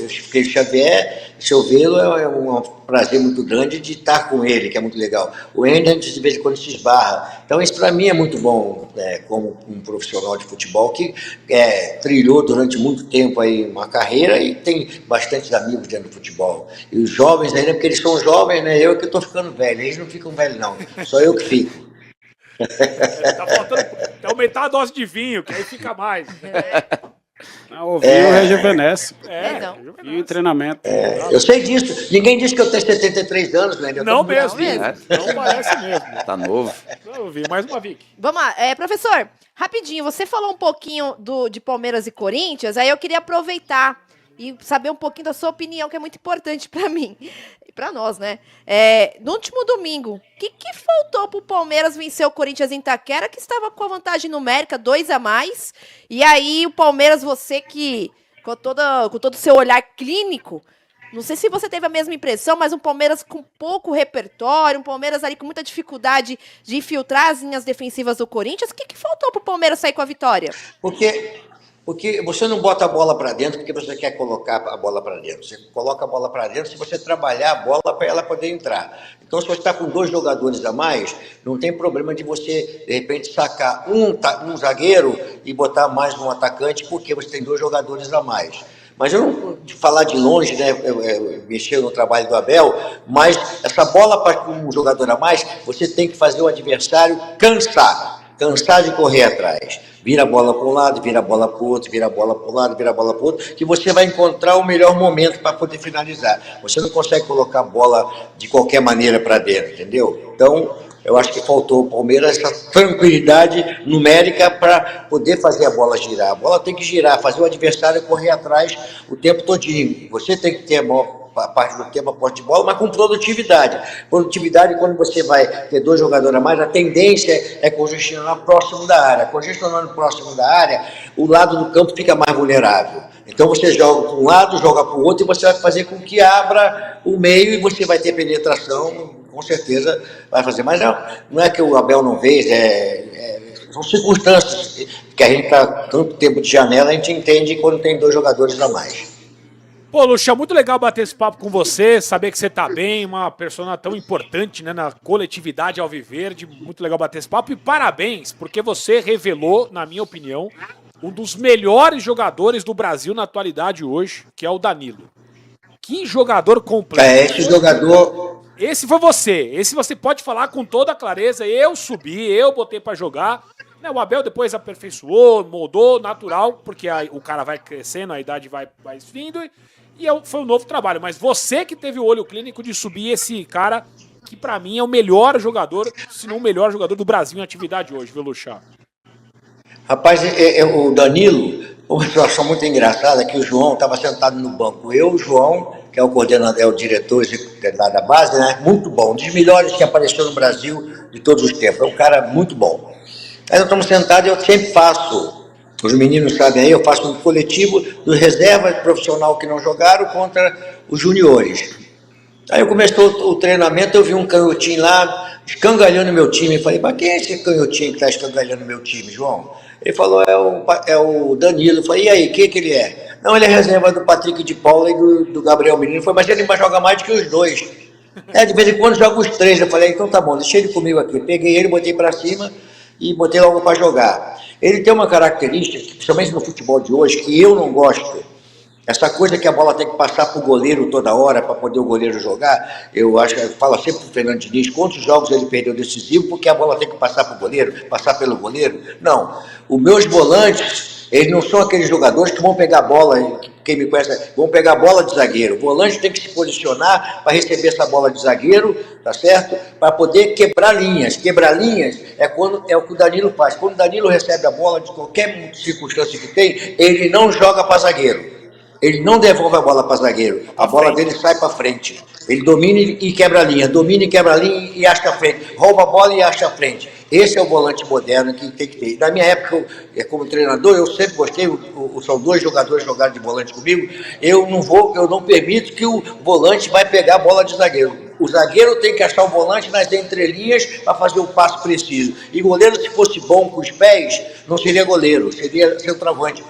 S6: Xavier, se eu vê-lo, é um prazer muito grande de estar com ele, que é muito legal. O Ender, de vez em quando, se esbarra. Então, isso para mim é muito bom, como um profissional de futebol que trilhou durante muito tempo aí uma carreira e tem bastantes amigos dentro do futebol. E os jovens ainda, porque eles são jovens, né? Eu que estou ficando velho, eles não ficam velhos não, só eu que fico.
S2: Tá faltando aumentar a dose de vinho, que aí fica mais.
S5: O vinho rejuvenesce.
S3: Não.
S5: E o treinamento.
S6: Eu sei disso. Ninguém disse que eu tenho 73 anos, né? Eu
S2: Não
S6: tô
S2: mesmo.
S6: vivo.
S2: Não parece mesmo.
S4: Tá novo.
S2: Eu vi mais uma Vic.
S3: Vamos lá, professor, rapidinho, você falou um pouquinho de Palmeiras e Corinthians, aí eu queria aproveitar e saber um pouquinho da sua opinião, que é muito importante pra mim e pra nós, né? No último domingo, o que faltou pro Palmeiras vencer o Corinthians em Itaquera, que estava com a vantagem numérica, 2-2, e aí o Palmeiras, você que, com todo o seu olhar clínico, não sei se você teve a mesma impressão, mas um Palmeiras com pouco repertório, um Palmeiras ali com muita dificuldade de infiltrar as linhas defensivas do Corinthians. O que faltou pro Palmeiras sair com a vitória?
S6: Porque você não bota a bola para dentro porque você quer colocar a bola para dentro. Você coloca a bola para dentro se você trabalhar a bola para ela poder entrar. Então, se você está com 2 jogadores a mais, não tem problema de você, de repente, sacar um zagueiro e botar mais um atacante, porque você tem 2 jogadores a mais. Mas eu não de falar de longe, né? Eu mexi no trabalho do Abel, mas essa bola para um jogador a mais, você tem que fazer o adversário cansar de correr atrás. Vira a bola para um lado, vira a bola para o outro, vira a bola para um lado, vira a bola para o outro, que você vai encontrar o melhor momento para poder finalizar. Você não consegue colocar a bola de qualquer maneira para dentro, entendeu? Então, eu acho que faltou ao Palmeiras essa tranquilidade numérica para poder fazer a bola girar. A bola tem que girar, fazer o adversário correr atrás o tempo todinho. Você tem que ter a maior parte do tempo a posse de bola, mas com produtividade. Produtividade, quando você vai ter 2 jogadores a mais, a tendência é congestionar próximo da área. Congestionando próximo da área, o lado do campo fica mais vulnerável. Então você joga para um lado, joga para o outro, e você vai fazer com que abra o meio e você vai ter penetração, com certeza vai fazer. Mas não é que o Abel não fez, são circunstâncias que a gente está tanto tempo de janela, a gente entende quando tem 2 jogadores a mais.
S2: Pô, Lucha, muito legal bater esse papo com você, saber que você tá bem, uma persona tão importante, né, na coletividade alviverde, muito legal bater esse papo, e parabéns, porque você revelou, na minha opinião, um dos melhores jogadores do Brasil na atualidade hoje, que é o Danilo. Que jogador completo.
S6: Esse jogador...
S2: Esse foi você, esse você pode falar com toda a clareza, eu subi, eu botei pra jogar, né, o Abel depois aperfeiçoou, moldou, natural, porque o cara vai crescendo, a idade vai vindo, e foi um novo trabalho. Mas você que teve o olho clínico de subir esse cara, que pra mim é o melhor jogador, se não o melhor jogador do Brasil em atividade hoje, viu, Lucha?
S6: Rapaz, o Danilo, uma situação muito engraçada, que o João estava sentado no banco. O João, que é o coordenador, o diretor da base, né? Muito bom, um dos melhores que apareceu no Brasil de todos os tempos. É um cara muito bom. Aí nós estamos sentados e eu sempre faço, os meninos sabem aí, eu faço um coletivo do reserva profissional que não jogaram contra os juniores. Aí começou o treinamento, eu vi um canhotinho lá, escangalhando meu time. Eu falei, mas quem é esse canhotinho que está escangalhando meu time, João? Ele falou, é o Danilo. Eu falei, e aí, quem que ele é? Não, ele é reserva do Patrick de Paula e do Gabriel Menino. Eu falei, mas ele vai jogar mais do que os 2. De vez em quando joga os 3. Eu falei, então tá bom, deixa ele comigo aqui. Peguei ele, botei para cima e botei logo para jogar. Ele tem uma característica, principalmente no futebol de hoje, que eu não gosto. Essa coisa que a bola tem que passar para o goleiro toda hora para poder o goleiro jogar, eu falo sempre para o Fernando Diniz, quantos jogos ele perdeu decisivo porque a bola tem que passar para o goleiro, passar pelo goleiro. Não, os meus volantes, eles não são aqueles jogadores que vão pegar a bola, quem me conhece, vão pegar a bola de zagueiro. O volante tem que se posicionar para receber essa bola de zagueiro, tá certo? Para poder quebrar linhas. Quebrar linhas é o que o Danilo faz. Quando o Danilo recebe a bola, de qualquer circunstância que tem, ele não joga para zagueiro. Ele não devolve a bola para zagueiro. A bola dele sai para frente. Ele domina e quebra a linha. Domina e quebra a linha e acha a frente. Rouba a bola e acha a frente. Esse é o volante moderno que tem que ter. Na minha época, como treinador, eu sempre gostei, são 2 jogadores jogaram de volante comigo, eu não permito que o volante vai pegar a bola de zagueiro. O zagueiro tem que achar o volante nas entrelinhas para fazer o passo preciso. E goleiro, se fosse bom com os pés, não seria goleiro, seria centroavante.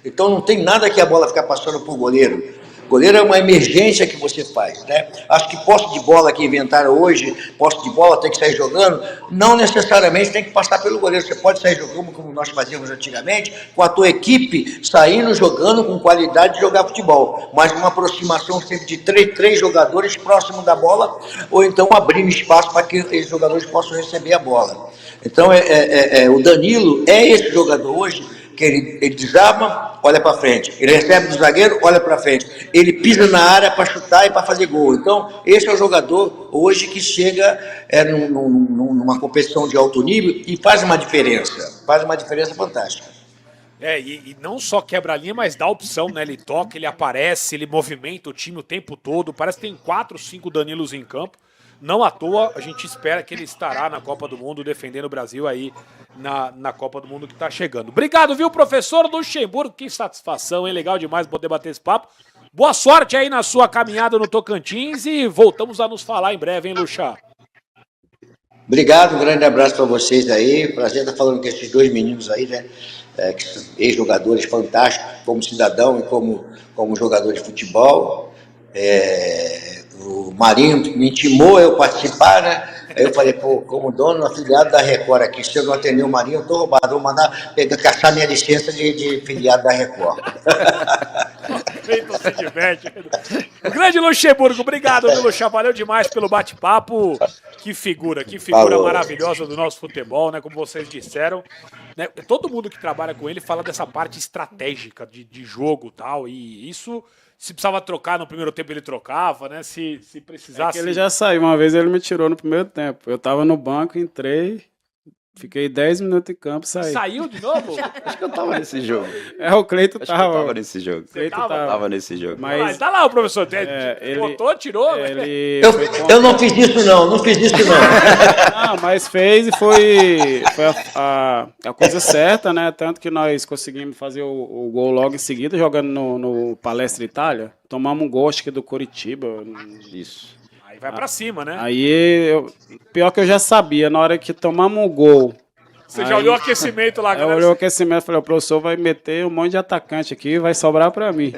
S6: Então não tem nada que a bola ficar passando por goleiro. Goleiro é uma emergência que você faz, né? Acho que posse de bola que inventaram hoje, posse de bola tem que sair jogando, não necessariamente tem que passar pelo goleiro. Você pode sair jogando como nós fazíamos antigamente, com a tua equipe saindo jogando com qualidade de jogar futebol, mas uma aproximação sempre de três jogadores próximo da bola, ou então abrindo espaço para que os jogadores possam receber a bola. Então o Danilo é esse jogador hoje, que ele desarma, olha para frente. Ele recebe do zagueiro, olha para frente. Ele pisa na área para chutar e para fazer gol. Então, esse é o jogador hoje que chega numa competição de alto nível e faz uma diferença. Faz uma diferença fantástica.
S2: E não só quebra a linha, mas dá opção, né? Ele toca, ele aparece, ele movimenta o time o tempo todo. Parece que tem 4, 5 Danilos em campo. Não à toa, a gente espera que ele estará na Copa do Mundo, defendendo o Brasil aí na Copa do Mundo que tá chegando. Obrigado, viu, professor Luxemburgo? Que satisfação, hein? Legal demais poder bater esse papo. Boa sorte aí na sua caminhada no Tocantins e voltamos a nos falar em breve, hein, Luxa?
S6: Obrigado, um grande abraço para vocês aí. Prazer estar falando com esses 2 meninos aí, né? Que são ex-jogadores fantásticos, como cidadão e como jogador de futebol. O Marinho me intimou a eu participar, né? Aí eu falei, pô, como dono, afiliado da Record aqui, se eu não atender o Marinho, eu tô roubado, vou mandar caçar minha licença de filiado da Record.
S2: Se diverte. O grande Luxemburgo, obrigado, viu, Luxa? Valeu demais pelo bate-papo. Que figura
S6: Falou.
S2: maravilhosa do nosso futebol, né? Como vocês disseram. Né? Todo mundo que trabalha com ele fala dessa parte estratégica de jogo e tal, e isso... Se precisava trocar no primeiro tempo, ele trocava, né? Se precisasse...
S5: Ele já saiu. Uma vez ele me tirou no primeiro tempo. Eu tava no banco, entrei, fiquei 10 minutos em campo e saí.
S2: Saiu de novo?
S4: Acho que eu tava nesse jogo.
S5: O Cleito
S4: Acho que eu
S5: tava.
S4: tava nesse jogo.
S5: Cleito
S4: Tava nesse jogo.
S2: Mas tá lá o professor.
S5: ele-
S2: Botou, tirou.
S5: Ele
S6: Eu não fiz isso não fiz isso não.
S5: Não, mas fez e foi a coisa certa, né? Tanto que nós conseguimos fazer o gol logo em seguida, jogando no Palestra Itália. Tomamos um gol, acho que do Coritiba.
S4: Isso.
S2: Aí vai pra cima, né?
S5: Pior que eu já sabia, na hora que tomamos o gol.
S2: Você já olhou o aquecimento lá,
S5: Eu
S2: galera?
S5: olhei o aquecimento e falei, o professor vai meter um monte de atacante aqui, vai sobrar pra mim.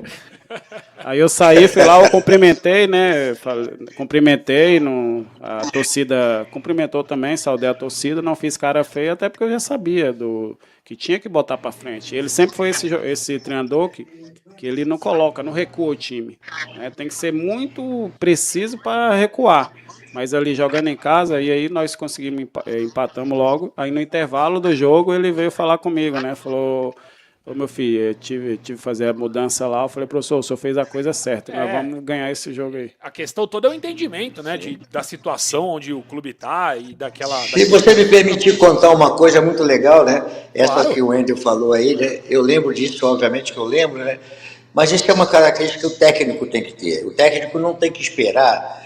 S5: Aí eu saí, fui lá, eu cumprimentei, né? Cumprimentei, a torcida cumprimentou também, saudei a torcida, não fiz cara feia, até porque eu já sabia que tinha que botar pra frente. Ele sempre foi esse treinador que ele não coloca, não recua o time. Né? Tem que ser muito preciso para recuar. Mas ali jogando em casa, e aí nós conseguimos, empatamos logo. Aí no intervalo do jogo ele veio falar comigo, né? Falou, ô meu filho, eu tive que fazer a mudança lá. Eu falei, professor, o senhor fez a coisa certa, nós vamos ganhar esse jogo aí.
S2: A questão toda é o entendimento, né? Da situação onde o clube tá e daquela...
S6: Se você me permitir contar uma coisa muito legal, né? Essa
S2: Claro.
S6: que o Wendel falou aí, né? Eu lembro disso, obviamente que eu lembro, né? Mas isso é uma característica que o técnico tem que ter. O técnico não tem que esperar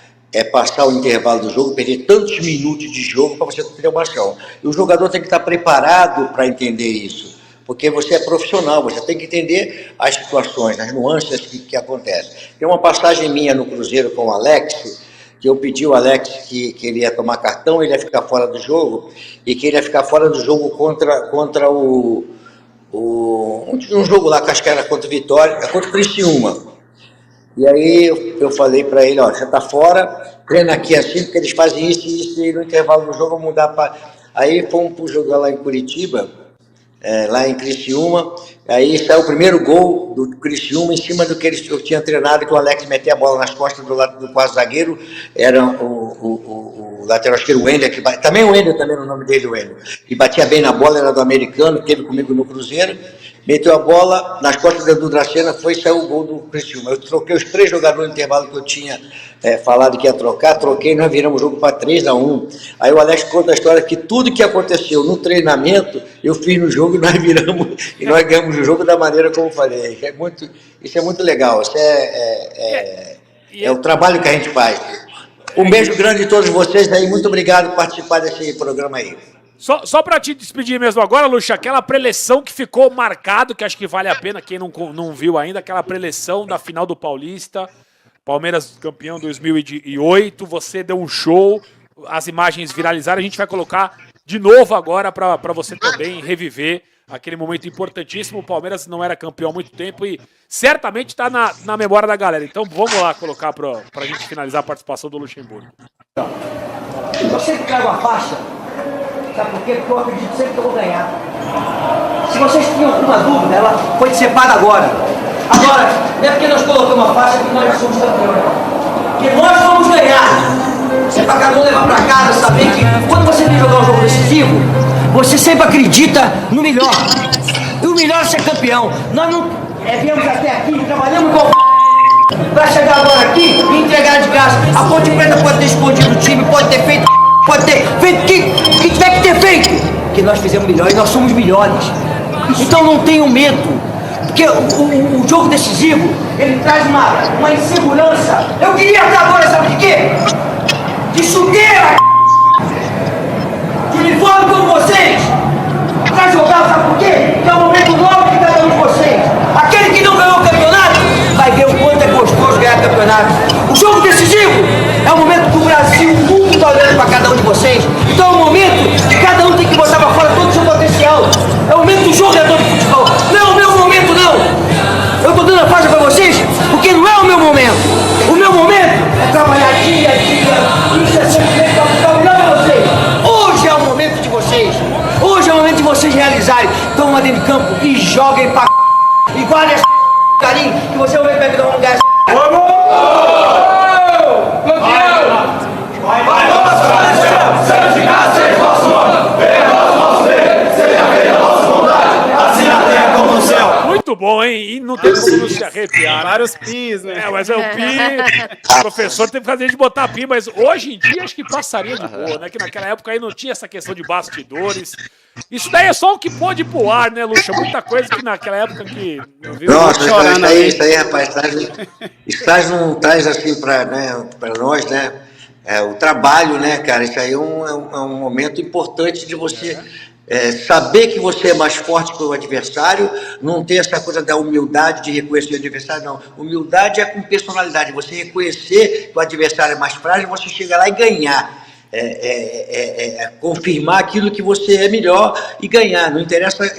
S6: passar o intervalo do jogo, perder tantos minutos de jogo para você ter uma ação. E o jogador tem que estar preparado para entender isso, porque você é profissional, você tem que entender as situações, as nuances que acontecem. Tem uma passagem minha no Cruzeiro com o Alex, que eu pedi ao Alex que ele ia tomar cartão, ele ia ficar fora do jogo, e que ele ia ficar fora do jogo contra um jogo lá, que acho que era contra o Vitória, contra o Criciúma. E aí eu falei para ele, ó, você tá fora, treina aqui assim, porque eles fazem isso e isso, e no intervalo do jogo vão mudar para... Aí fomos pro jogo lá em Curitiba, lá em Criciúma, aí saiu o primeiro gol do Criciúma em cima do que eu tinha treinado, que o Alex metia a bola nas costas do lado do quase zagueiro, era o lateral esquerdo, o Wendel, também o Wendel, também no nome dele, o Wendel, que batia bem na bola, era do americano, teve comigo no Cruzeiro, meteu a bola nas costas do Edu Dracena, foi e saiu o gol do Criciúma. Eu troquei os 3 jogadores no intervalo que eu tinha falado que ia trocar, troquei, nós viramos o jogo para 3-1. Aí o Alex conta a história que tudo que aconteceu no treinamento, eu fiz no jogo e nós viramos, e nós ganhamos o jogo da maneira como eu falei. Isso é muito legal, isso é o trabalho que a gente faz. Um beijo grande a todos vocês aí, muito obrigado por participar desse programa aí.
S2: Só pra te despedir mesmo agora, Lucha, aquela preleção que ficou marcado, que acho que vale a pena, quem não viu ainda, aquela preleção da final do Paulista, Palmeiras campeão 2008, você deu um show, as imagens viralizaram, a gente vai colocar de novo agora pra você também reviver aquele momento importantíssimo. O Palmeiras não era campeão há muito tempo e certamente tá na memória da galera. Então vamos lá colocar pra gente finalizar a participação do Luxemburgo.
S7: Eu sempre trago a faixa, sabe por quê? Porque eu acredito sempre que eu vou ganhar. Se vocês tinham alguma dúvida, ela foi dissipada agora. Agora, não é porque nós colocamos a faixa que nós já somos campeões. Porque nós vamos ganhar. Você para cada um levar para casa, saber que quando você vem jogar um jogo decisivo, você sempre acredita no melhor. E o melhor é ser campeão. Nós não viemos até aqui, trabalhamos com para chegar agora aqui e entregar de graça. A Ponte Preta pode ter escondido o time, pode ter feito o que tiver que ter feito. Porque nós fizemos melhor e nós somos melhores. Então não tenham medo. Porque o jogo decisivo, ele traz uma insegurança. Eu queria estar agora, sabe de quê? De chuteira, de uniforme como vocês. Pra jogar, sabe por quê? Que é o momento novo de cada um de vocês. Aquele que não ganhou o campeonato, vai ver o quanto é gostoso ganhar campeonato. O jogo decisivo é o momento que o Brasil, o mundo está olhando para cada um de vocês. Então é o momento que cada um tem que botar para fora todo o seu potencial. É o momento do jogador de futebol. Não é o meu momento, não. Eu estou dando a faixa para vocês porque não é o meu momento. O meu momento é trabalhar dia a dia. Isso é sempre para melhor para vocês. Hoje é o momento de vocês. Hoje é o momento de vocês realizarem. Então lá dentro de campo e joguem pra e guardem essa carinho que você vai ver que não ganhar essa.
S2: Muito bom, hein? E não tem como se arrepiar.
S5: Vários pis, né?
S2: Mas é o pi. O professor teve que fazer a gente botar pi, mas hoje em dia acho que passaria de boa, né? Que naquela época aí não tinha essa questão de bastidores. Isso daí é só o que pode ir pro ar, né, Lucha? Muita coisa que naquela época que.
S6: Nossa, isso aí, rapaz, traz assim pra nós, né? O trabalho, né, cara? Isso aí é um momento importante de você. Saber que você é mais forte que o adversário, não ter essa coisa da humildade de reconhecer o adversário, não. Humildade é com personalidade, você reconhecer que o adversário é mais frágil, você chega lá e ganhar. Confirmar aquilo que você é melhor e ganhar. Não interessa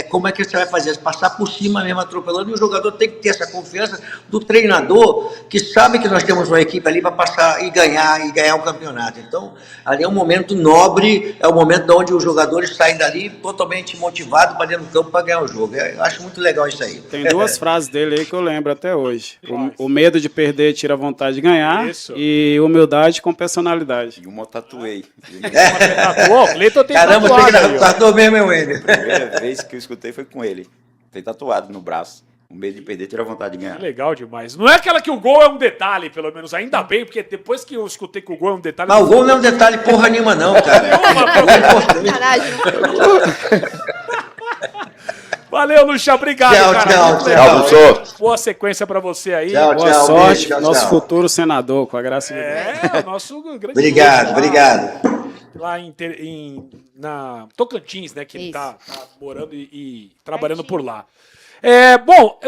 S6: como é que você vai fazer, passar por cima mesmo atropelando, e o jogador tem que ter essa confiança do treinador, que sabe que nós temos uma equipe ali para passar e ganhar o campeonato. Então, ali é um momento nobre, é um momento onde os jogadores saem dali totalmente motivados para dentro do campo para ganhar o jogo. Eu acho muito legal isso aí.
S5: Tem duas frases dele aí que eu lembro até hoje. O medo de perder tira a vontade de ganhar. Isso. E humildade com personalidade.
S4: E uma eu tatuei.
S6: Caramba, você que tatuou mesmo, meu Wender.
S4: Primeira vez que eu escutei foi com ele. Tem tatuado no braço. O medo de perder tira a vontade de ganhar.
S2: Legal demais. Não é aquela que o gol é um detalhe, pelo menos. Ainda bem, porque depois que eu escutei que o gol é um detalhe...
S6: Mas o gol não é um detalhe porra nenhuma, não, cara.
S2: Valeu, Lucha. Obrigado, cara.
S4: Tchau.
S2: Boa sequência pra você aí.
S5: Boa sorte. Nosso futuro senador, com a graça de Deus.
S2: O nosso grande...
S6: Obrigado.
S2: Lá na Tocantins, né? Que ele tá morando e trabalhando por lá. Bom,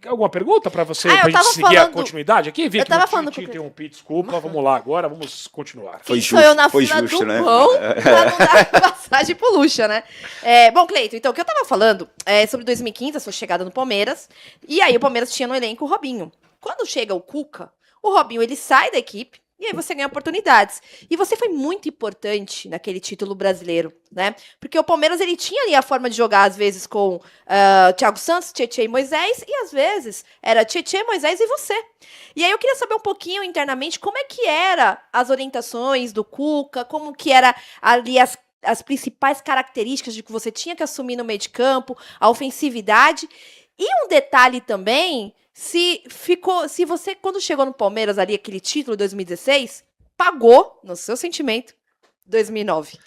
S2: alguma pergunta pra você, pra gente seguir a continuidade aqui, Vitor?
S3: Eu tava falando
S2: te interrompi, desculpa. Vamos lá agora, vamos continuar.
S3: Foi justo, né? Pão pra não dar passagem pro Lucha, né? Bom, Cleiton, então, o que eu tava falando é sobre 2015, a sua chegada no Palmeiras, e aí o Palmeiras tinha no elenco o Robinho. Quando chega o Cuca, o Robinho, ele sai da equipe, e aí você ganha oportunidades. E você foi muito importante naquele título brasileiro, né? Porque o Palmeiras, ele tinha ali a forma de jogar, às vezes, com Thiago Santos, Tietê e Moisés, e às vezes era Tietê, Moisés e você. E aí eu queria saber um pouquinho internamente como é que era as orientações do Cuca, como que era ali as as principais características de que você tinha que assumir no meio de campo, a ofensividade. E um detalhe também, se você, quando chegou no Palmeiras ali, aquele título 2016, pagou, no seu sentimento, 2009.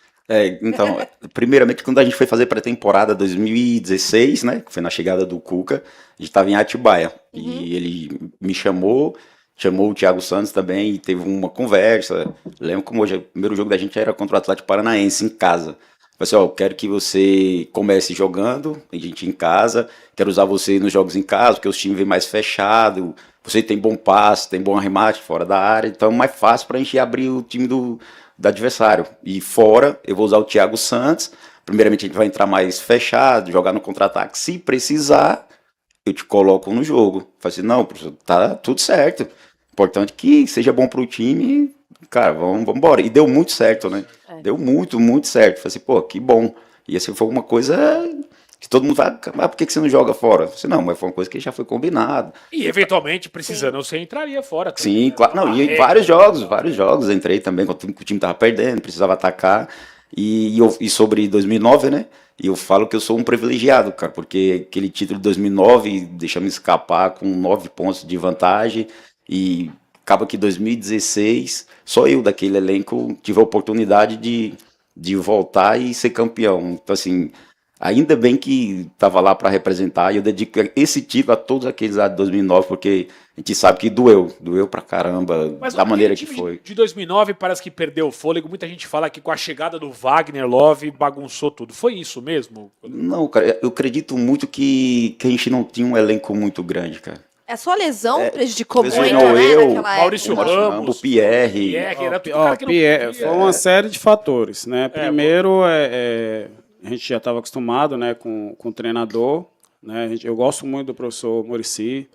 S4: Então, primeiramente, quando a gente foi fazer pré-temporada 2016, né, que foi na chegada do Cuca, a gente estava em Atibaia, e ele me chamou o Thiago Santos também, e teve uma conversa. Lembro como hoje, o primeiro jogo da gente era contra o Atlético Paranaense, em casa. Falei assim, eu quero que você comece jogando, a gente em casa, quero usar você nos jogos em casa, porque os times vêm mais fechados, você tem bom passe, tem bom arremate fora da área, então é mais fácil pra gente abrir o time do adversário. E fora, eu vou usar o Thiago Santos. Primeiramente, a gente vai entrar mais fechado, jogar no contra-ataque. Se precisar, eu te coloco no jogo. Falei assim, não, professor, tá tudo certo. Importante que seja bom pro time. Cara, vamos embora. E deu muito certo, né? Deu muito, muito certo. Falei assim, pô, que bom. E assim, foi uma coisa que todo mundo fala, mas por que você não joga fora? Eu falei assim, não, mas foi uma coisa que já foi combinado.
S2: E eventualmente, precisando, você entraria fora. Também,
S4: Sim,
S2: né?
S4: claro. Não, e em vários jogos. Entrei também quando o time tava perdendo, precisava atacar. E sobre 2009, né? E eu falo que eu sou um privilegiado, cara, porque aquele título de 2009 deixa me escapar com 9 pontos de vantagem. E acaba que 2016, só eu daquele elenco tive a oportunidade de voltar e ser campeão. Então, assim, ainda bem que estava lá para representar, e eu dedico esse título a todos aqueles lá de 2009, porque a gente sabe que doeu pra caramba,
S2: Mas
S4: da maneira que
S2: time
S4: foi.
S2: de 2009 parece que perdeu o fôlego. Muita gente fala que com a chegada do Wagner Love bagunçou tudo. Foi isso mesmo?
S4: Não, cara, eu acredito muito que a gente não tinha um elenco muito grande, cara.
S3: A sua lesão prejudicou muito,
S4: lesionou
S3: né,
S4: eu,
S3: naquela
S2: Maurício
S3: época.
S2: Ramos,
S4: o Pierre.
S2: era tudo cara que não
S5: Pierre,
S2: podia.
S5: foi uma série de fatores, né? Primeiro, a gente já estava acostumado, né, com o treinador, né? Eu gosto muito do professor Muricy,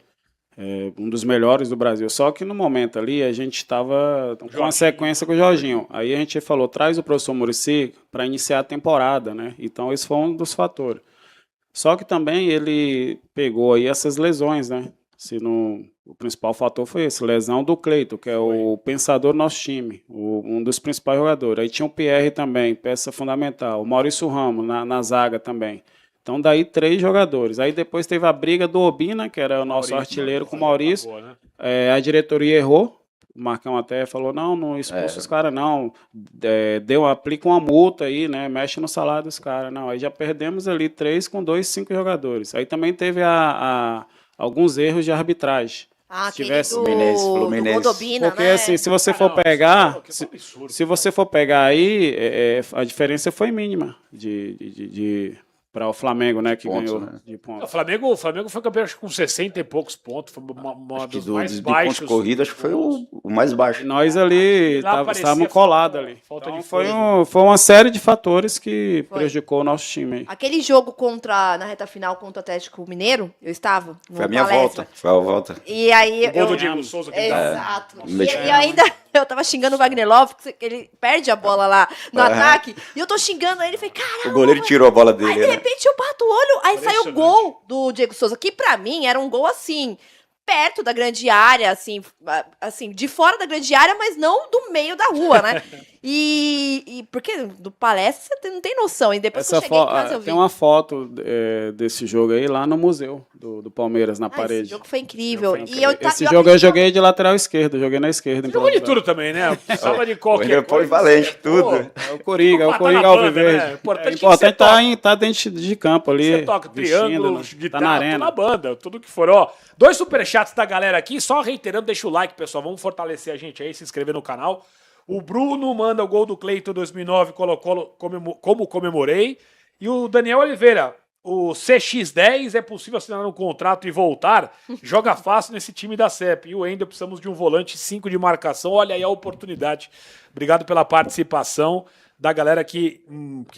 S5: um dos melhores do Brasil. Só que no momento ali a gente estava com uma sequência com o Jorginho. Aí a gente falou, traz o professor Muricy para iniciar a temporada, né? Então esse foi um dos fatores. Só que também ele pegou aí essas lesões, né? O principal fator foi esse, lesão do Cleiton, que é o pensador do nosso time, um dos principais jogadores. Aí tinha o Pierre também, peça fundamental. O Maurício Ramos na zaga também. Então daí 3 jogadores. Aí depois teve a briga do Obina, que era o nosso artilheiro com o Maurício. A diretoria errou. O Marcão até falou, não expulsa os caras não. Aplica uma multa aí, né? Mexe no salário dos caras. Não, aí já perdemos ali 3 com 2, 5 jogadores. Aí também teve alguns erros de arbitragem. Se tivesse
S3: Fluminense. Do Rodobina,
S5: porque
S3: né?
S5: assim, se você for pegar, se você for pegar aí, a diferença foi mínima para o Flamengo, né, que
S4: pontos,
S5: ganhou
S4: né?
S5: de pontos.
S2: O Flamengo foi campeão acho que com 60 e poucos pontos, foi uma dos mais
S4: de
S2: baixos.
S4: pontos corridos, acho que foi o mais baixo.
S5: Nós ali
S2: Lá parecia
S5: estávamos colados ali.
S2: falta
S5: Então
S2: de
S5: foi
S2: força.
S5: uma série de fatores que prejudicou o nosso time aí.
S3: Aquele jogo na reta final contra o Atlético Mineiro, eu estava no
S4: Foi a minha
S3: palestra.
S4: volta. Foi a volta.
S3: E aí
S2: O gol do Diego Souza que
S3: Exato. E
S4: Meio-
S3: eu ainda eu tava xingando o Wagner Love, que ele perde a bola lá no ataque, e eu tô xingando ele, falei, caramba.
S4: O goleiro tirou a bola
S3: Aí,
S4: dele,
S3: de
S4: né?
S3: repente, eu bato o olho, aí sai o gol do Diego Souza, que pra mim era um gol assim, perto da grande área, assim, de fora da grande área, mas não do meio da rua, né? E porque do palestra você não tem noção, e depois que eu cheguei em casa eu vi.
S5: Tem uma foto desse jogo aí lá no museu do Palmeiras, na
S3: Esse
S5: parede.
S3: jogo foi incrível.
S5: Esse jogo eu joguei de lateral esquerdo, joguei na esquerda.
S2: Jogou de tudo também, né? Precisava de
S4: Ele
S2: qualquer
S4: é
S2: coisa.
S4: polivalente, tudo.
S5: É o Coringa,
S2: Tá na
S5: ao
S2: banda,
S5: viver.
S2: né? Importante
S5: É
S2: que
S5: importante
S2: você toca.
S5: estar dentro de campo ali.
S2: Você toca
S5: vestindo,
S2: triângulo,
S5: né?
S2: guitarra,
S5: Tá na
S2: tudo
S5: arena.
S2: na banda, tudo que for. Ó, 2 superchats da galera aqui, só reiterando, deixa o like, pessoal. Vamos fortalecer a gente aí, se inscrever no canal. O Bruno manda o gol do Cleiton 2009, colocou como comemorei. E o Daniel Oliveira, o CX10 é possível assinar um contrato e voltar? Joga fácil nesse time da CEP. E o Ender, precisamos de um volante 5 de marcação. Olha aí a oportunidade. Obrigado pela participação da galera que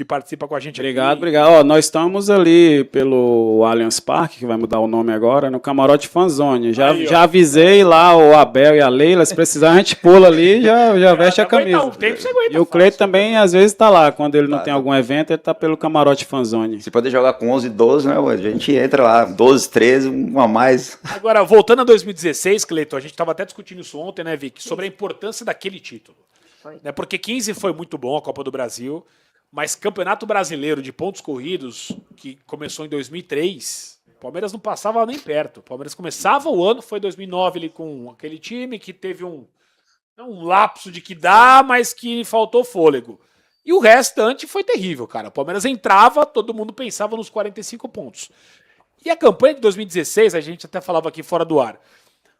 S2: participa com a gente
S5: Obrigado,
S2: aqui.
S5: obrigado. Ó, nós estamos ali pelo Allianz Parque, que vai mudar o nome agora, no Camarote Fanzone. Já avisei lá o Abel e a Leila, se precisar a gente pula ali e já veste a camisa.
S2: Um tempo você aguenta
S5: E o Cleiton também, às vezes, está lá. Quando ele não tem algum evento, ele está pelo Camarote Fanzone.
S4: Se poder jogar com 11, 12, né? A gente entra lá, 12, 13, um a mais.
S2: Agora, voltando a 2016, Cleiton, a gente estava até discutindo isso ontem, né, Vicky, sobre a importância daquele título. Né, porque 15 foi muito bom, a Copa do Brasil, Mas Campeonato Brasileiro de pontos corridos, que começou em 2003, o Palmeiras não passava nem perto. O Palmeiras começava o ano, foi 2009 ali com aquele time que teve um lapso de que dá, mas que faltou fôlego. E o restante foi terrível, cara. O Palmeiras entrava, todo mundo pensava nos 45 pontos. E a campanha de 2016, a gente até falava aqui fora do ar,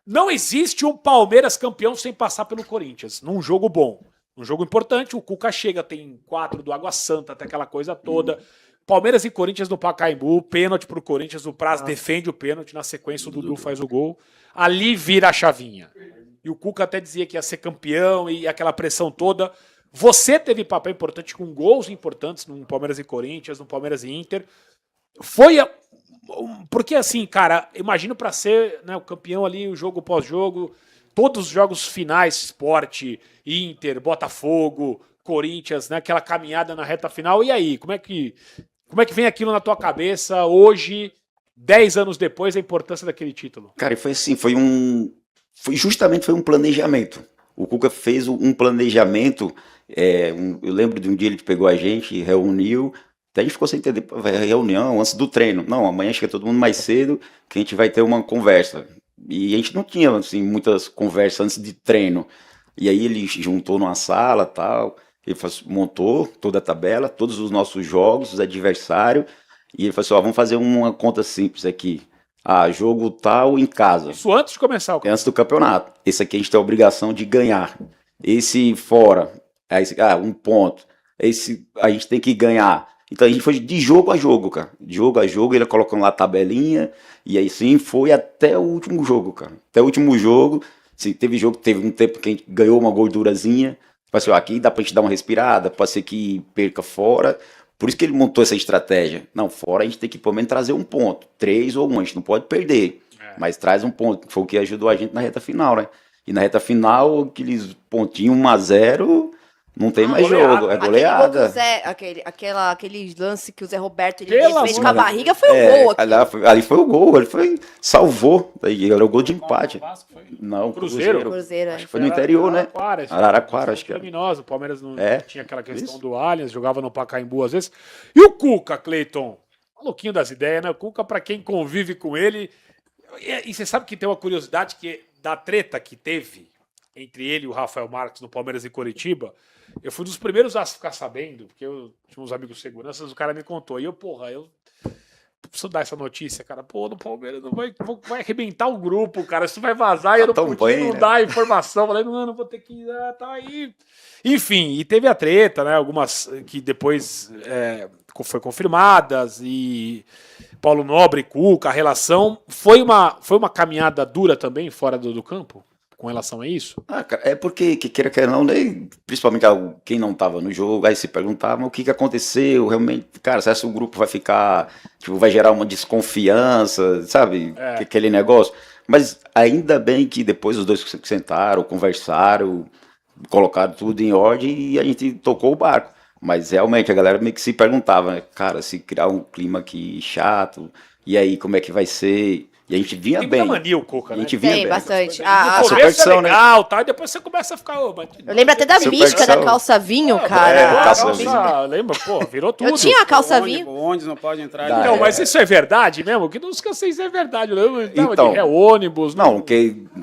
S2: não existe um Palmeiras campeão sem passar pelo Corinthians, num jogo bom. Um jogo importante, o Cuca chega, tem 4 do Água Santa, até aquela coisa toda. Palmeiras e Corinthians no Pacaembu, pênalti pro Corinthians, o Praz defende o pênalti, na sequência o Dudu faz o gol. Ali vira a chavinha. E o Cuca até dizia que ia ser campeão e aquela pressão toda. Você teve papel importante com gols importantes no Palmeiras e Corinthians, no Palmeiras e Inter. Porque assim, cara, imagino pra ser, né, o campeão ali, o jogo pós-jogo, todos os jogos finais, Sport, Inter, Botafogo, Corinthians, né, aquela caminhada na reta final. E aí, como é que vem aquilo na tua cabeça hoje, 10 anos depois, a importância daquele título?
S4: Cara, e foi assim, foi um planejamento. O Cuca fez um planejamento, eu lembro de um dia ele pegou a gente, reuniu, até a gente ficou sem entender, reunião antes do treino. Não, amanhã chega todo mundo mais cedo, que a gente vai ter uma conversa. E a gente não tinha, assim, muitas conversas antes de treino. E aí ele juntou numa sala, tal, ele montou toda a tabela, todos os nossos jogos, os adversários, e ele falou assim, vamos fazer uma conta simples aqui. Jogo tal em casa.
S2: Isso antes de começar o campeonato.
S4: Antes do campeonato. Esse aqui a gente tem a obrigação de ganhar. Esse fora, um ponto. Esse a gente tem que ganhar. Então a gente foi de jogo a jogo, cara. De jogo a jogo, ele colocando lá a tabelinha, e aí sim foi até o último jogo, cara. Até o último jogo, assim, teve um tempo que a gente ganhou uma gordurazinha. Assim, aqui dá pra gente dar uma respirada, pode ser que perca fora. Por isso que ele montou essa estratégia. Não, fora a gente tem que pelo menos trazer um ponto. 3 ou 1, a gente não pode perder. Mas traz um ponto. Foi o que ajudou a gente na reta final, né? E na reta final, aqueles pontinhos 1-0, não tem mais
S2: goleada.
S4: jogo. É goleada.
S3: Aquele lance que o Zé Roberto
S2: Pelo
S3: fez
S2: amor
S3: com a
S2: de
S3: barriga foi o gol aqui.
S4: Ali foi o gol. Ele salvou. Aí era o gol de empate.
S2: Vasco foi?
S4: Não,
S2: Cruzeiro?
S3: Cruzeiro,
S4: Acho que foi no interior, né? Araraquara, acho que era.
S2: Criminoso. O Palmeiras não tinha aquela questão
S4: Isso.
S2: do Allianz, jogava no Pacaembu às vezes. E o Cuca, Cleiton? Maluquinho das ideias, né? O Cuca, pra quem convive com ele... E você sabe que tem uma curiosidade que da treta que teve entre ele e o Rafael Marques no Palmeiras e Coritiba, eu fui dos primeiros a ficar sabendo, porque eu tinha uns amigos seguranças, o cara me contou. E eu preciso dar essa notícia, cara. Pô, no Palmeiras não vai arrebentar o grupo, cara. Isso vai vazar e eu não podia dar a informação. Falei, não vou ter que ir, tá aí. Enfim, e teve a treta, né? Algumas que depois foi confirmadas, e Paulo Nobre, Cuca, a relação. Foi uma caminhada dura também fora do campo? Com relação a isso?
S4: Cara, é porque, queira que não, né, principalmente quem não estava no jogo, aí se perguntava o que aconteceu, realmente, cara, se o grupo vai ficar, vai gerar uma desconfiança, sabe, aquele negócio. Mas ainda bem que depois os dois sentaram, conversaram, colocaram tudo em ordem e a gente tocou o barco. Mas realmente a galera meio que se perguntava, né, cara, se criar um clima aqui chato, e aí como é que vai ser... E a gente vinha
S2: tem
S4: bem.
S2: Tem mania o Cuca, né?
S4: A gente vinha
S3: tem
S4: bem.
S3: bastante.
S2: A
S4: superstição, né?
S2: legal, tá? E depois você começa a ficar...
S3: Eu lembro até da mística da calça vinho, cara.
S4: calça
S2: lembra? Pô, virou tudo.
S3: Eu tinha a calça vinho.
S5: O ônibus não pode entrar.
S2: Então, mas isso é verdade mesmo? Que não sei se é verdade.
S4: Então,
S2: de ônibus.
S4: Não,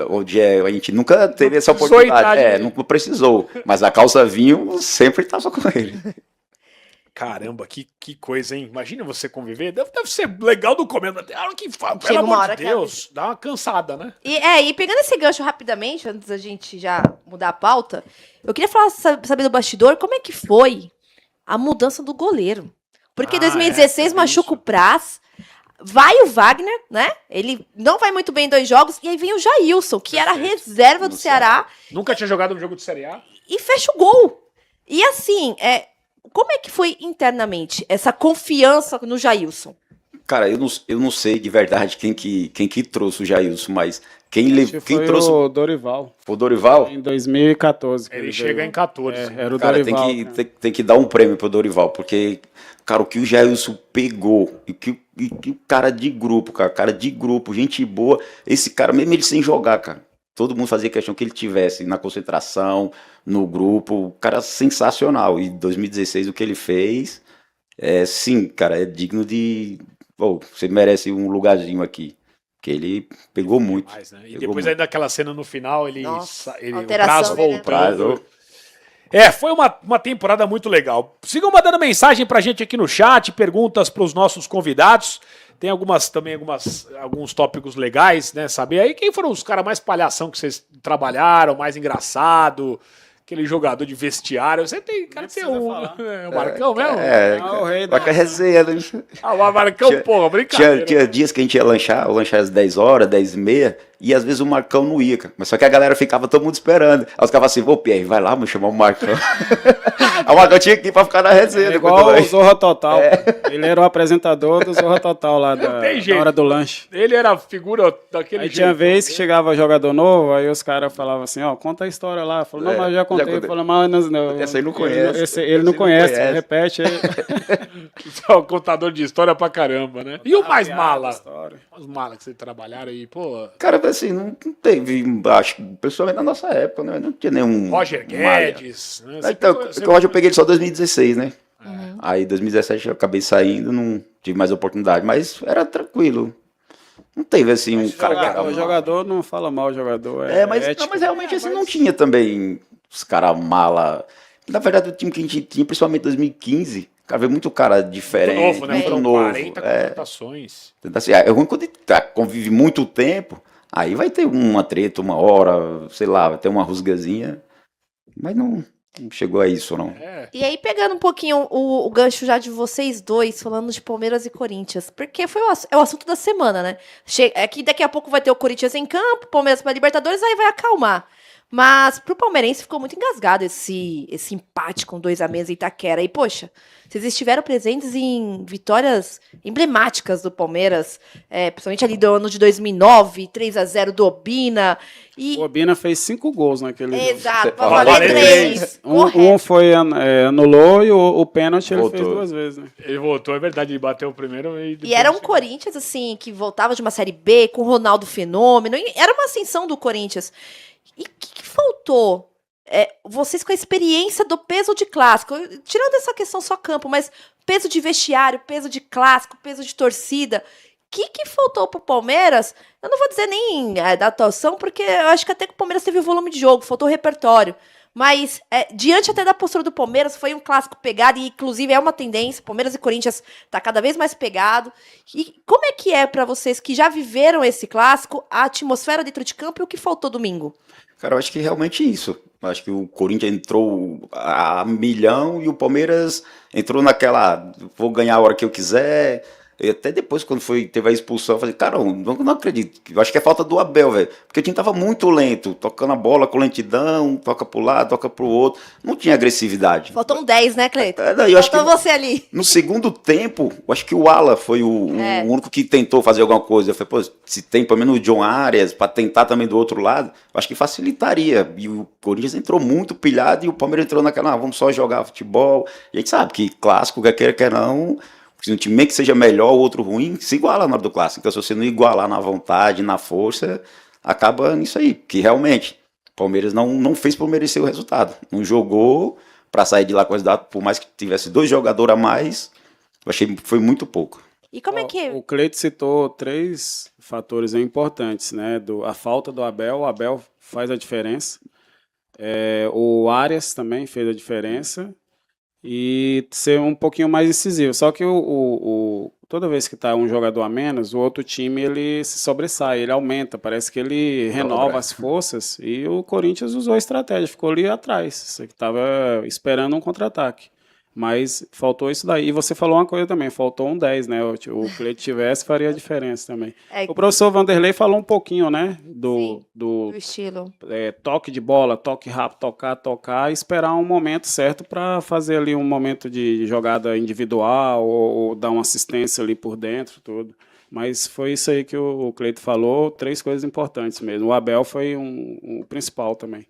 S4: onde a gente nunca teve essa oportunidade. Não precisou. Mas a calça vinho sempre tava com ele.
S2: Caramba, que coisa, hein? Imagina você conviver. Deve ser legal do começo. Pelo
S3: Chega uma
S2: amor
S3: hora
S2: de
S3: que
S2: Deus, dá uma cansada, né?
S3: E pegando esse gancho rapidamente, antes da gente já mudar a pauta, eu queria saber do bastidor como é que foi a mudança do goleiro. Porque em 2016 machuca o Praz, vai o Wagner, né? Ele não vai muito bem em 2 jogos, e aí vem o Jailson, que era reserva do Ceará.
S2: Nunca tinha jogado um jogo de Série A.
S3: E fecha o gol. E assim, como é que foi internamente essa confiança no Jailson?
S4: Cara, eu não sei de verdade quem que trouxe o Jailson, mas quem
S5: foi
S4: trouxe
S5: o Dorival.
S4: Foi o Dorival?
S5: Em 2014.
S2: Ele chega em 14.
S5: Era o
S4: Cara,
S5: Dorival.
S4: tem que dar um prêmio pro Dorival, porque, cara, o que o Jailson pegou, e que o cara de grupo, gente boa, esse cara, mesmo ele sem jogar, cara, todo mundo fazia questão que ele tivesse na concentração, no grupo, o cara sensacional. E 2016 o que ele fez, sim, cara, é digno de... Pô, você merece um lugarzinho aqui. Porque ele pegou muito.
S2: Demais, né? E
S4: Pegou
S2: depois
S4: muito.
S2: ainda aquela cena no final,
S3: Nossa,
S2: o
S3: alteração
S2: Praz
S3: dele, né?
S2: voltando. Foi uma temporada muito legal. Sigam mandando mensagem pra gente aqui no chat, perguntas pros nossos convidados. Tem alguns tópicos legais, né? Saber aí quem foram os caras mais palhação que vocês trabalharam, mais engraçado, aquele jogador de vestiário. Você tem, cara, tem o Marcão mesmo?
S5: O rei da...
S4: Vai com a resenha, né?
S2: O Marcão, porra, brincadeira.
S4: Tinha dias que a gente ia lanchar, eu lanchava às 10 horas, 10 e meia, e às vezes o Marcão não ia, cara. Mas só que a galera ficava todo mundo esperando. Aí os caras assim, ô Pierre, vai lá, vamos chamar o Marcão. Aí o Marcão tinha que ir pra ficar na resenha.
S5: É igual o Zorra Total. Ele era o apresentador do Zorra Total lá da hora do lanche.
S2: Ele era a figura daquele
S5: Aí
S2: jeito.
S5: tinha vez que chegava jogador novo, aí os caras falavam assim, ó, conta a história lá. Eu falei, não, mas eu já contei. Eu falei, mas não,
S4: Esse aí não conhece.
S5: Ele não conhece, repete aí.
S2: O contador de história pra caramba, né? E o mais mala?
S5: História.
S2: Os malas que vocês trabalharam aí, pô...
S4: Cara, assim, não teve, acho que pessoalmente na nossa época, né? Não tinha nenhum...
S2: Roger Guedes... Né?
S4: Então, porque o Roger eu peguei ele só em 2016, né? Aí 2017 eu acabei saindo, não tive mais oportunidade, mas era tranquilo. Não teve assim um cara que era
S5: O jogador não fala mal, o jogador
S4: mas realmente assim não tinha também os caras mala. Na verdade, o time que a gente tinha, principalmente em 2015, cara, veio muito cara diferente,
S2: Muito novo, né?
S4: muito
S2: Foram
S4: novo.
S2: 40 contratações.
S4: Então, assim, é ruim quando convive muito tempo, aí vai ter uma treta, uma hora, sei lá, vai ter uma rusgazinha, mas não chegou a isso, não.
S3: E aí, pegando um pouquinho o gancho já de vocês dois, falando de Palmeiras e Corinthians, porque é o assunto da semana, né? É que daqui a pouco vai ter o Corinthians em campo, Palmeiras para Libertadores, aí vai acalmar. Mas pro palmeirense ficou muito engasgado esse empate com 2-0 em Itaquera. E, poxa, vocês estiveram presentes em vitórias emblemáticas do Palmeiras, principalmente ali do ano de 2009, 3-0 do Obina.
S5: O Obina fez 5 gols naquele jogo.
S3: Exato, pra
S4: Olha,
S3: valer 3.
S5: Um foi anulou e o pênalti ele fez 2 vezes, né?
S2: Ele voltou, é verdade, ele bateu o primeiro e...
S3: E era um Corinthians, assim, que voltava de uma Série B, com o Ronaldo Fenômeno. Era uma ascensão do Corinthians. E o que faltou? Vocês com a experiência do peso de clássico, tirando essa questão só campo, mas peso de vestiário, peso de clássico, peso de torcida, o que faltou pro Palmeiras? Eu não vou dizer nem da atuação, porque eu acho que até que o Palmeiras teve o volume de jogo, faltou o repertório. Mas, diante até da postura do Palmeiras, foi um clássico pegado, e inclusive é uma tendência, Palmeiras e Corinthians tá cada vez mais pegado. E como é que é pra vocês que já viveram esse clássico, a atmosfera dentro de campo e o que faltou domingo?
S4: Cara, eu acho que realmente isso. Eu acho que o Corinthians entrou a milhão e o Palmeiras entrou naquela, vou ganhar a hora que eu quiser. E até depois, quando teve a expulsão, eu falei, cara, eu não acredito. Eu acho que é falta do Abel, velho. Porque o time tava muito lento, tocando a bola com lentidão, toca pro lado, toca pro outro. Não tinha agressividade.
S3: Faltou um 10, né, Cleiton?
S4: Eu acho
S3: Faltou
S4: que
S3: você ali.
S4: no segundo tempo, eu acho que o Ala foi o único que tentou fazer alguma coisa. Eu falei, pô, se tem pelo menos o John Arias pra tentar também do outro lado, eu acho que facilitaria. E o Corinthians entrou muito pilhado e o Palmeiras entrou naquela, vamos só jogar futebol. E a gente sabe que clássico, quer não, se um time que seja melhor ou outro ruim, se iguala na hora do clássico. Então, se você não igualar na vontade, na força, acaba nisso aí. Que realmente, o Palmeiras não fez por merecer o resultado. Não jogou para sair de lá com o resultado, por mais que tivesse 2 jogadores a mais, eu achei que foi muito pouco.
S3: E como é que...
S5: O Cleiton citou 3 fatores importantes, né? A falta do Abel, o Abel faz a diferença. O Arias também fez a diferença. E ser um pouquinho mais incisivo. Só que toda vez que está um jogador a menos, o outro time ele se sobressai, ele aumenta, parece que ele renova as forças. E o Corinthians usou a estratégia, ficou ali atrás, você que estava esperando um contra-ataque. Mas faltou isso daí. E você falou uma coisa também, faltou um 10, né? O Cleiton tivesse, faria a diferença também. O professor Vanderlei falou um pouquinho, né? Do
S3: estilo.
S5: Toque de bola, toque rápido, tocar, e esperar um momento certo para fazer ali um momento de jogada individual ou dar uma assistência ali por dentro, tudo. Mas foi isso aí que o Cleiton falou, 3 coisas importantes mesmo. O Abel foi o principal também.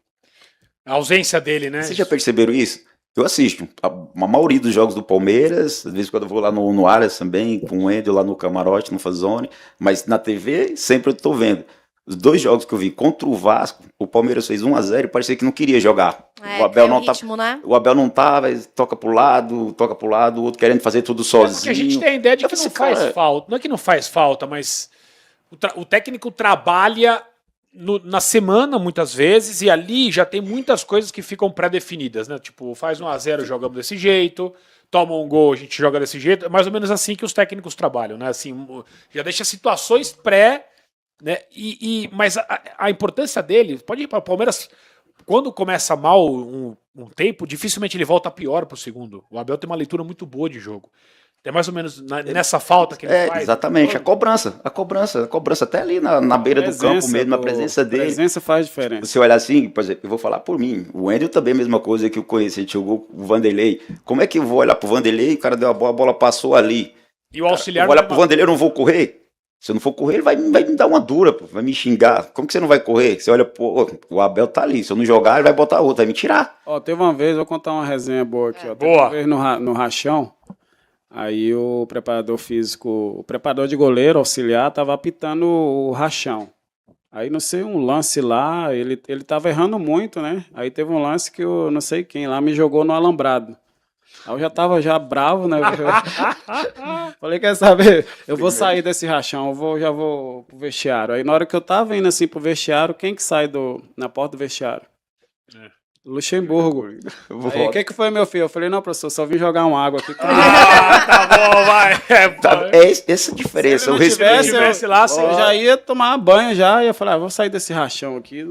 S2: A ausência dele, né?
S4: Vocês já perceberam isso? Eu assisto a maioria dos jogos do Palmeiras, às vezes quando eu vou lá no Arias também, com o Wendel lá no camarote, no Fazone, mas na TV sempre eu tô vendo. Os 2 jogos que eu vi contra o Vasco, o Palmeiras fez 1-0 e parecia que não queria jogar.
S3: É,
S4: O Abel
S3: caiu o
S4: não tá,
S3: ritmo, né?
S4: o Abel não tava, ele toca pro lado, o outro querendo fazer tudo sozinho.
S2: Porque a gente tem a ideia de que
S4: Eu
S2: não
S4: falei,
S2: faz
S4: cara,
S2: falta. Não é que não faz falta, mas o técnico trabalha na semana, muitas vezes, e ali já tem muitas coisas que ficam pré-definidas, né? Tipo, faz 1-0, jogamos desse jeito, toma um gol, a gente joga desse jeito. É mais ou menos assim que os técnicos trabalham, né? Assim, já deixa situações pré, né? Mas a importância dele, pode ir para o Palmeiras, quando começa mal um tempo, dificilmente ele volta pior pro segundo. O Abel tem uma leitura muito boa de jogo. É mais ou menos nessa falta que ele faz.
S4: Exatamente, a cobrança até ali na beira do campo mesmo, a presença dele.
S5: A presença faz diferença.
S4: Se olhar assim, por exemplo, eu vou falar por mim, o Wendel também é a mesma coisa que eu conheci, a gente jogou o Vanderlei. Como é que eu vou olhar pro Vanderlei, o cara deu a bola passou ali.
S2: E o auxiliar.
S4: Eu vou olhar pro Vanderlei, eu não vou correr? Se eu não for correr, ele vai me dar uma dura, pô, vai me xingar. Como que você não vai correr? Você olha, pô, o Abel tá ali, se eu não jogar, ele vai botar outro, vai me tirar.
S5: Ó, teve uma vez, vou contar uma resenha boa aqui, ó. Teve
S2: Boa.
S5: uma vez no Rachão, aí o preparador físico, o preparador de goleiro, auxiliar, tava apitando o Rachão. Aí, não sei, um lance lá, ele tava errando muito, né? Aí teve um lance que eu não sei quem lá me jogou no alambrado. Aí eu já tava bravo, né? Falei, quer saber? Eu vou sair desse rachão, já vou pro vestiário. Aí na hora que eu tava indo assim pro vestiário, quem que sai na porta do vestiário? Luxemburgo. Aí, o que foi, meu filho? Eu falei, não, professor, só vim jogar uma água aqui.
S2: Tá bom, vai.
S4: Essa a diferença.
S2: Se ele
S4: Eu
S2: não
S4: respeito.
S2: tivesse lá,
S5: Eu já ia tomar banho já, ia falar, vou sair desse rachão aqui.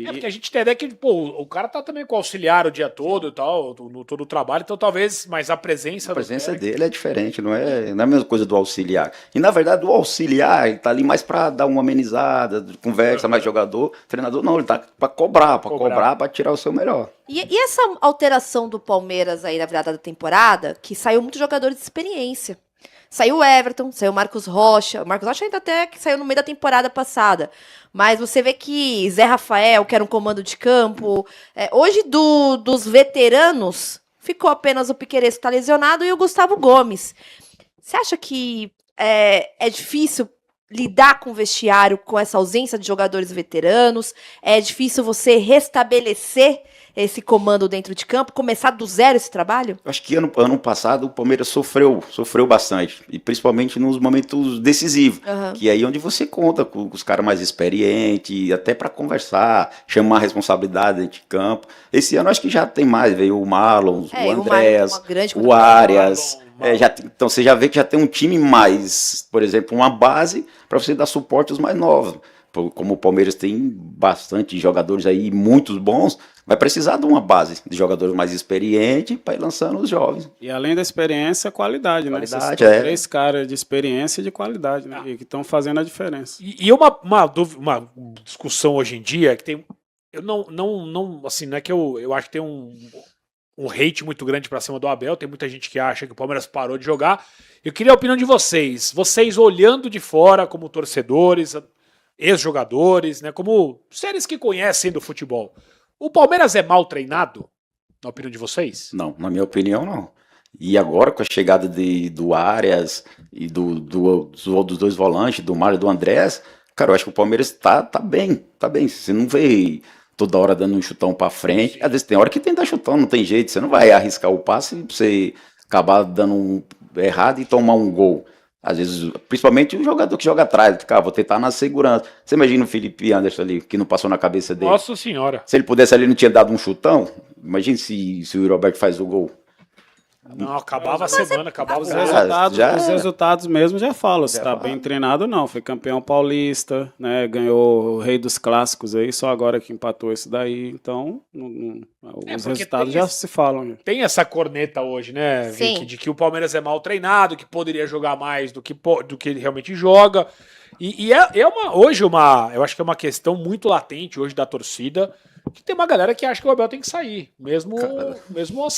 S2: É porque a gente tem a ideia que, pô, o cara tá também com o auxiliar o dia todo e tal, no todo o trabalho, então talvez, mas a presença
S4: A presença
S2: do técnico-
S4: dele é diferente, não é a mesma coisa do auxiliar. E na verdade o auxiliar ele tá ali mais para dar uma amenizada, conversa mais jogador. O treinador não, ele tá para cobrar, para tirar o seu melhor.
S3: E essa alteração do Palmeiras aí na virada da temporada, que saiu muitos jogadores de experiência. Saiu o Everton, saiu o Marcos Rocha. O Marcos Rocha ainda até que saiu no meio da temporada passada. Mas você vê que Zé Rafael, que era um comando de campo. Hoje, dos veteranos, ficou apenas o Piquerez que tá lesionado e o Gustavo Gomes. Você acha que é difícil lidar com o vestiário com essa ausência de jogadores veteranos? É difícil você restabelecer esse comando dentro de campo, começar do zero esse trabalho?
S4: Eu acho que ano passado o Palmeiras sofreu bastante, e principalmente nos momentos decisivos, que é aí onde você conta com os caras mais experientes, até para conversar, chamar a responsabilidade dentro de campo. Esse ano acho que já tem mais, veio o Marlon, o Andrés, o Arias. Então você já vê que já tem um time mais, por exemplo, uma base para você dar suporte aos mais novos. Como o Palmeiras tem bastante jogadores aí, muitos bons, vai precisar de uma base de jogadores mais experientes para ir lançando os jovens.
S5: E além da experiência, qualidade, né?
S4: Qualidade,
S5: Vocês têm 3 caras de experiência e de qualidade, né? E que estão fazendo a diferença.
S2: E uma discussão hoje em dia que tem. Eu não assim, não é que eu acho que tem um hate muito grande pra cima do Abel. Tem muita gente que acha que o Palmeiras parou de jogar. Eu queria a opinião de vocês. Vocês olhando de fora como torcedores, ex-jogadores, né, como seres que conhecem do futebol. O Palmeiras é mal treinado, na opinião de vocês?
S4: Não, na minha opinião, não. E agora, com a chegada do Arias e dos 2 volantes, do Mário e do Andrés, cara, eu acho que o Palmeiras tá bem. Você não vê toda hora dando um chutão pra frente. Às vezes tem hora que tem que dar chutão, não tem jeito. Você não vai arriscar o passe pra você acabar dando um errado e tomar um gol. Às vezes, principalmente o jogador que joga atrás, que, cara, vou tentar na segurança. Você imagina o Felipe Anderson ali, que não passou na cabeça dele.
S2: Nossa senhora.
S4: Se ele pudesse ali, não tinha dado um chutão. Imagina se o Roberto faz o gol.
S2: Não, acabava a semana, acabava os
S5: Os
S2: resultados.
S5: resultados mesmo já falam, se tá bem treinado ou não. Foi campeão paulista, né? Ganhou o rei dos clássicos aí, só agora que empatou esse daí. Então, os resultados já se falam. Né?
S2: Tem essa corneta hoje, né, Vicky,
S3: Sim.
S2: de que o Palmeiras é mal treinado, que poderia jogar mais do que ele realmente joga. E hoje eu acho que é uma questão muito latente hoje da torcida, que tem uma galera que acha que o Abel tem que sair, mesmo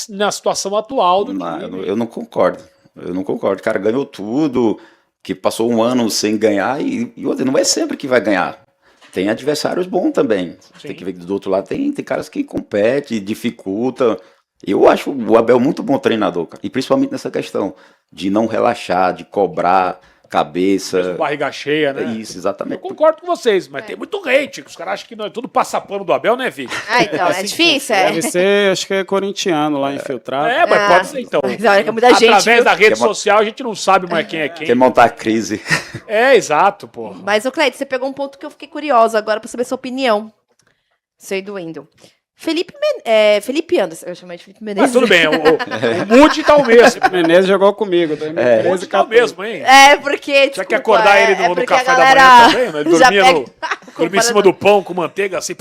S2: na situação atual do time.
S4: Eu não concordo. O cara ganhou tudo, que passou um ano sem ganhar e outra, não é sempre que vai ganhar. Tem adversários bons também.
S2: Sim.
S4: Tem que ver que do outro lado tem caras que competem, dificultam. Eu acho o Abel muito bom treinador, cara. E principalmente nessa questão de não relaxar, de cobrar. cabeça.
S2: Barriga cheia, né?
S4: É isso, exatamente.
S2: Eu concordo com vocês, mas tem muito hate, que os caras acham que não é tudo passapano do Abel, né, Vic?
S3: Ah, então, é difícil, é.
S5: Deve ser, acho que é corintiano lá, infiltrado.
S2: Mas pode ser então.
S3: Mas olha que é muita gente,
S2: Através
S3: viu?
S2: da rede social a gente não sabe mais quem é quem.
S4: Quer montar a crise.
S2: É, exato, pô.
S3: Mas, ô Cleide, você pegou um ponto que eu fiquei curiosa agora pra saber sua opinião. Sei do Wendel. Felipe Anderson, eu chamei de Felipe Menezes.
S2: Mas tudo bem, o mood tá o mesmo.
S5: Menezes jogou comigo.
S2: O mood tá o mesmo, hein?
S3: Porque.
S2: Tinha
S3: Desculpa,
S2: que acordar ele no
S3: porque
S2: café
S3: a
S2: da manhã
S3: galera
S2: também, né? Ele
S3: já
S2: dormia, dormia em cima do pão com manteiga, assim.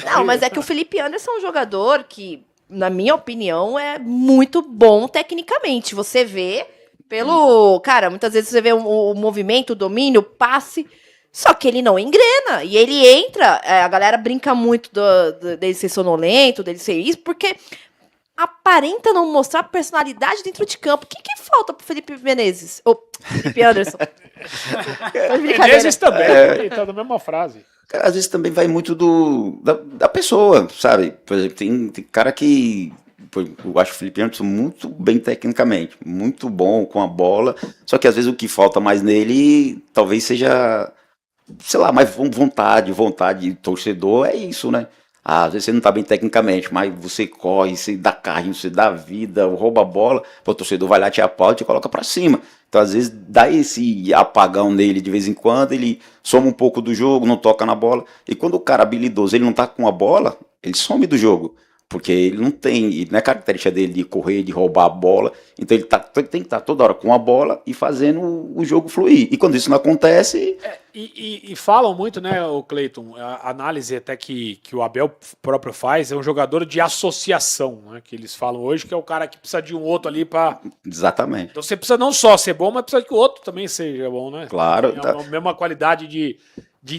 S3: Não, mas é que o Felipe Anderson é um jogador que, na minha opinião, é muito bom tecnicamente. Você vê pelo. Cara, muitas vezes você vê o movimento, o domínio, o passe. Só que ele não engrena. E ele entra. A galera brinca muito dele ser sonolento, dele ser isso, porque aparenta não mostrar personalidade dentro de campo. O que falta pro Felipe Menezes? Ou Felipe Anderson? Foi brincadeira.
S2: Menezes também, tá na mesma frase.
S4: Cara, às vezes também vai muito da pessoa, sabe? Por exemplo, tem cara que. Eu acho o Felipe Anderson muito bem tecnicamente, muito bom com a bola. Só que às vezes o que falta mais nele talvez seja, sei lá, mais vontade de torcedor, é isso, né? Às vezes você não tá bem tecnicamente, mas você corre, você dá carrinho, você dá vida, rouba a bola, o torcedor vai lá, te aplaude e te coloca pra cima. Então às vezes dá esse apagão nele de vez em quando, ele soma um pouco do jogo, não toca na bola. E quando o cara habilidoso, ele não tá com a bola, ele some do jogo. Porque ele não é característica dele de correr, de roubar a bola. Então ele tem que estar toda hora com a bola e fazendo o jogo fluir. E quando isso não acontece...
S2: E falam muito, né, o Cleiton, a análise até que o Abel próprio faz, é um jogador de associação, né, que eles falam hoje, que é o cara que precisa de um outro ali para...
S4: Exatamente.
S2: Então você precisa não só ser bom, mas precisa que o outro também seja bom, né?
S4: Claro.
S2: É a mesma qualidade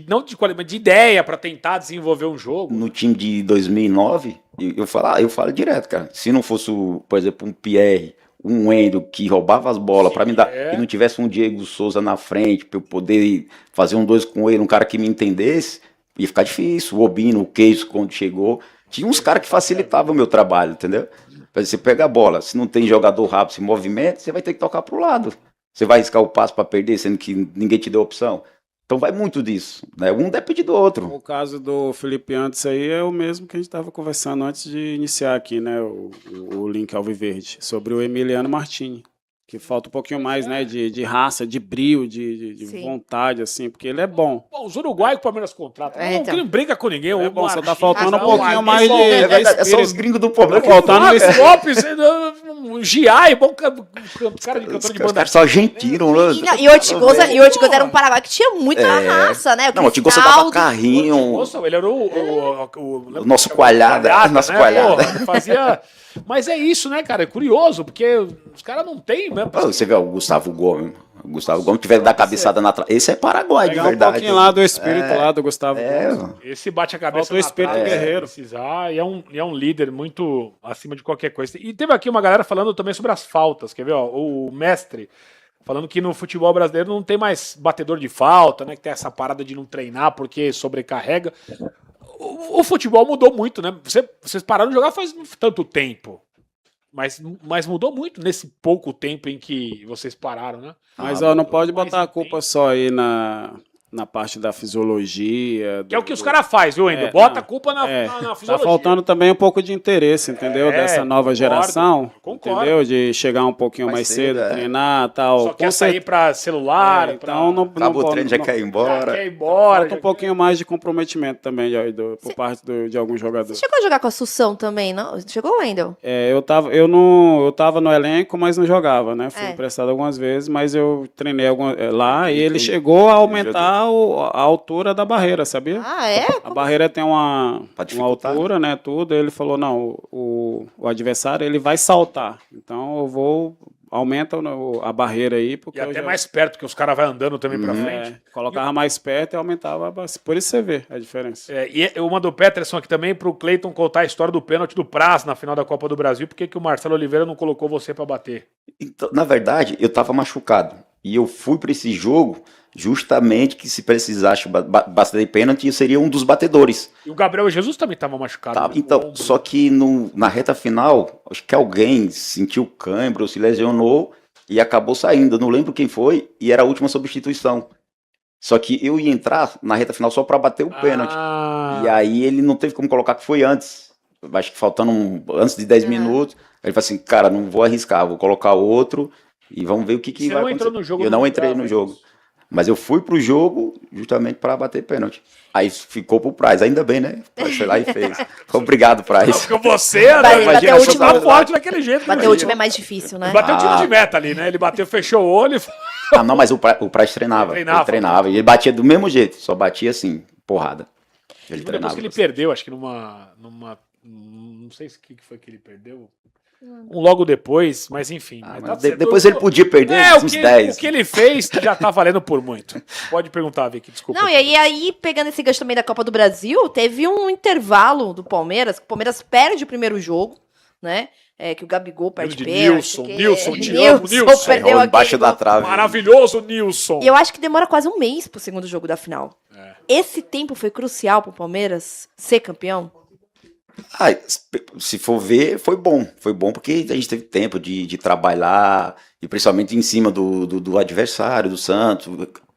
S2: não de qualidade, de ideia para tentar desenvolver um jogo.
S4: No time de 2009, eu falo direto, cara. Se não fosse, por exemplo, um Pierre, um Wendel que roubava as bolas para me dar, e não tivesse um Diego Souza na frente para eu poder fazer um 2 com ele, um cara que me entendesse, ia ficar difícil. O Obino, o Queijo, quando chegou, tinha uns caras que facilitavam o meu trabalho, entendeu? Você pega a bola, se não tem jogador rápido, se movimenta, você vai ter que tocar pro lado. Você vai riscar o passo para perder, sendo que ninguém te deu opção. Então vai muito disso, né? Um depende do outro.
S5: O caso do Felipe antes aí é o mesmo que a gente estava conversando antes de iniciar aqui, né? O link Alviverde, sobre o Emiliano Martini. Que falta um pouquinho mais, né? De raça, de brio, de vontade, assim, porque ele é bom.
S2: Bom, os uruguaios que o Palmeiras contratam.
S3: Então.
S2: Não brinca com ninguém.
S5: É
S2: o
S5: bom, só tá
S2: Martins,
S5: faltando um
S2: não,
S5: pouquinho
S2: Martins,
S5: mais de...
S4: É verdade, é só os gringos do Palmeiras.
S5: Faltando
S2: Mas Lopes, um Giai, bom cara de cantor de
S4: Os
S2: banda.
S4: caras só argentinos, né?
S3: E o Ortigosa era um Paraguai que tinha muita raça, né?
S4: Não, o Ortigosa dava carrinho.
S2: Nossa, ele era
S4: O nosso coalhada, nosso coalhada.
S2: Porra, fazia... Mas é isso, né, cara? É curioso, porque os caras não têm mesmo.
S4: Você vê o Gustavo Gomes. O Gustavo Gomes tiver que dar cabeçada na trave. Esse é Paraguai, de
S5: Pegar um
S4: verdade.
S5: pouquinho lá do espírito lá do Gustavo.
S2: Esse bate a cabeça
S5: Falta o espírito
S2: trave,
S5: guerreiro.
S2: precisar, e é um líder muito acima de qualquer coisa. E teve aqui uma galera falando também sobre as faltas, quer ver? Ó, o mestre falando que no futebol brasileiro não tem mais batedor de falta, né? Que tem essa parada de não treinar porque sobrecarrega. O futebol mudou muito, né? Vocês pararam de jogar faz tanto tempo. Mas mudou muito nesse pouco tempo em que vocês pararam, né?
S5: Mas não pode botar a culpa só aí na parte da fisiologia.
S2: Que é o que os caras fazem, viu, Wendel? Bota a culpa na fisiologia.
S5: Tá faltando também um pouco de interesse, entendeu? Dessa nova geração.
S2: Concordo.
S5: Entendeu? De chegar um pouquinho mais cedo, treinar e tal.
S2: Só quer sair pra celular.
S5: Então não
S4: Acabou o
S5: pode-
S4: treino, já
S5: não-
S4: quer ir embora.
S2: Quer ir embora.
S5: Falta um pouquinho mais de comprometimento também por parte de alguns jogadores.
S3: Você chegou a jogar com a Assunção também, não? Chegou, Wendel?
S5: Eu tava no elenco, mas não jogava, né? Fui
S3: É.
S5: emprestado algumas vezes, mas eu treinei lá e ele chegou a aumentar a altura da barreira, sabia?
S3: Ah, é?
S5: A barreira tem uma
S4: dificultar,
S5: altura, né? Tudo. Ele falou, não, o adversário ele vai saltar. Então eu vou... Aumenta a barreira aí. Porque
S2: E
S5: eu
S2: até
S5: já-
S2: mais perto, que os caras vão andando também pra frente.
S5: colocava mais perto e aumentava a barreira. Por isso você vê a diferença.
S2: E uma do Peterson aqui também, pro Cleiton contar a história do pênalti do Praz na final da Copa do Brasil. Por que o Marcelo Oliveira não colocou você pra bater?
S4: Então, na verdade, eu tava machucado. E eu fui para esse jogo justamente que se precisasse bater de pênalti, eu seria um dos batedores.
S2: E o Gabriel Jesus também tava machucado.
S4: Tá,
S2: né?
S4: então, só que na reta final, acho que alguém sentiu cãibra ou se lesionou e acabou saindo. Eu não lembro quem foi, e era a última substituição. Só que eu ia entrar na reta final só para bater o pênalti. E aí ele não teve como colocar que foi antes. Acho que faltando antes de 10 minutos. Ele falou assim, cara, não vou arriscar, vou colocar outro e vamos ver o que
S2: Você
S4: vai
S2: não
S4: acontecer.
S2: entrou no jogo,
S4: Eu não entrei no jogo. Mas eu fui pro jogo justamente para bater pênalti. Aí ficou pro Praz, ainda bem, né? O Praz foi lá e fez. Obrigado, Praz.
S2: Porque você,
S3: Bateu
S2: imagina,
S3: a
S2: você
S3: última-
S2: tá forte daquele jeito.
S3: Bater o último é mais difícil, né?
S2: Ele bateu o tiro de meta ali, né? Ele bateu, fechou o olho.
S4: Ah, não, mas o Praz treinava.
S2: Ele
S4: Ele treinava. E ele batia do mesmo jeito, só batia assim, porrada. Ele
S2: Depois
S4: treinava.
S2: que ele perdeu, acho que numa não sei o que foi que ele perdeu. Logo depois, mas enfim.
S4: Ah,
S2: mas
S4: mas
S2: tá certo.
S4: depois ele podia perder uns 10.
S2: O que ele fez já tá valendo por muito. Pode perguntar, Vicky, desculpa.
S3: Não, e aí, pegando esse gancho também da Copa do Brasil, teve um intervalo do Palmeiras, que o Palmeiras perde o primeiro jogo, né? Que o Gabigol perde
S2: de
S3: pênalti.
S2: Nilson, te amo, Nilson.
S3: Perdeu
S4: Embaixo
S3: aquele
S4: da trave.
S2: Maravilhoso, Nilson.
S3: E eu acho que demora quase um mês pro segundo jogo da final. Esse tempo foi crucial pro Palmeiras ser campeão?
S4: Ah, se for ver, foi bom. Foi bom porque a gente teve tempo de trabalhar, e principalmente em cima do adversário, do Santos,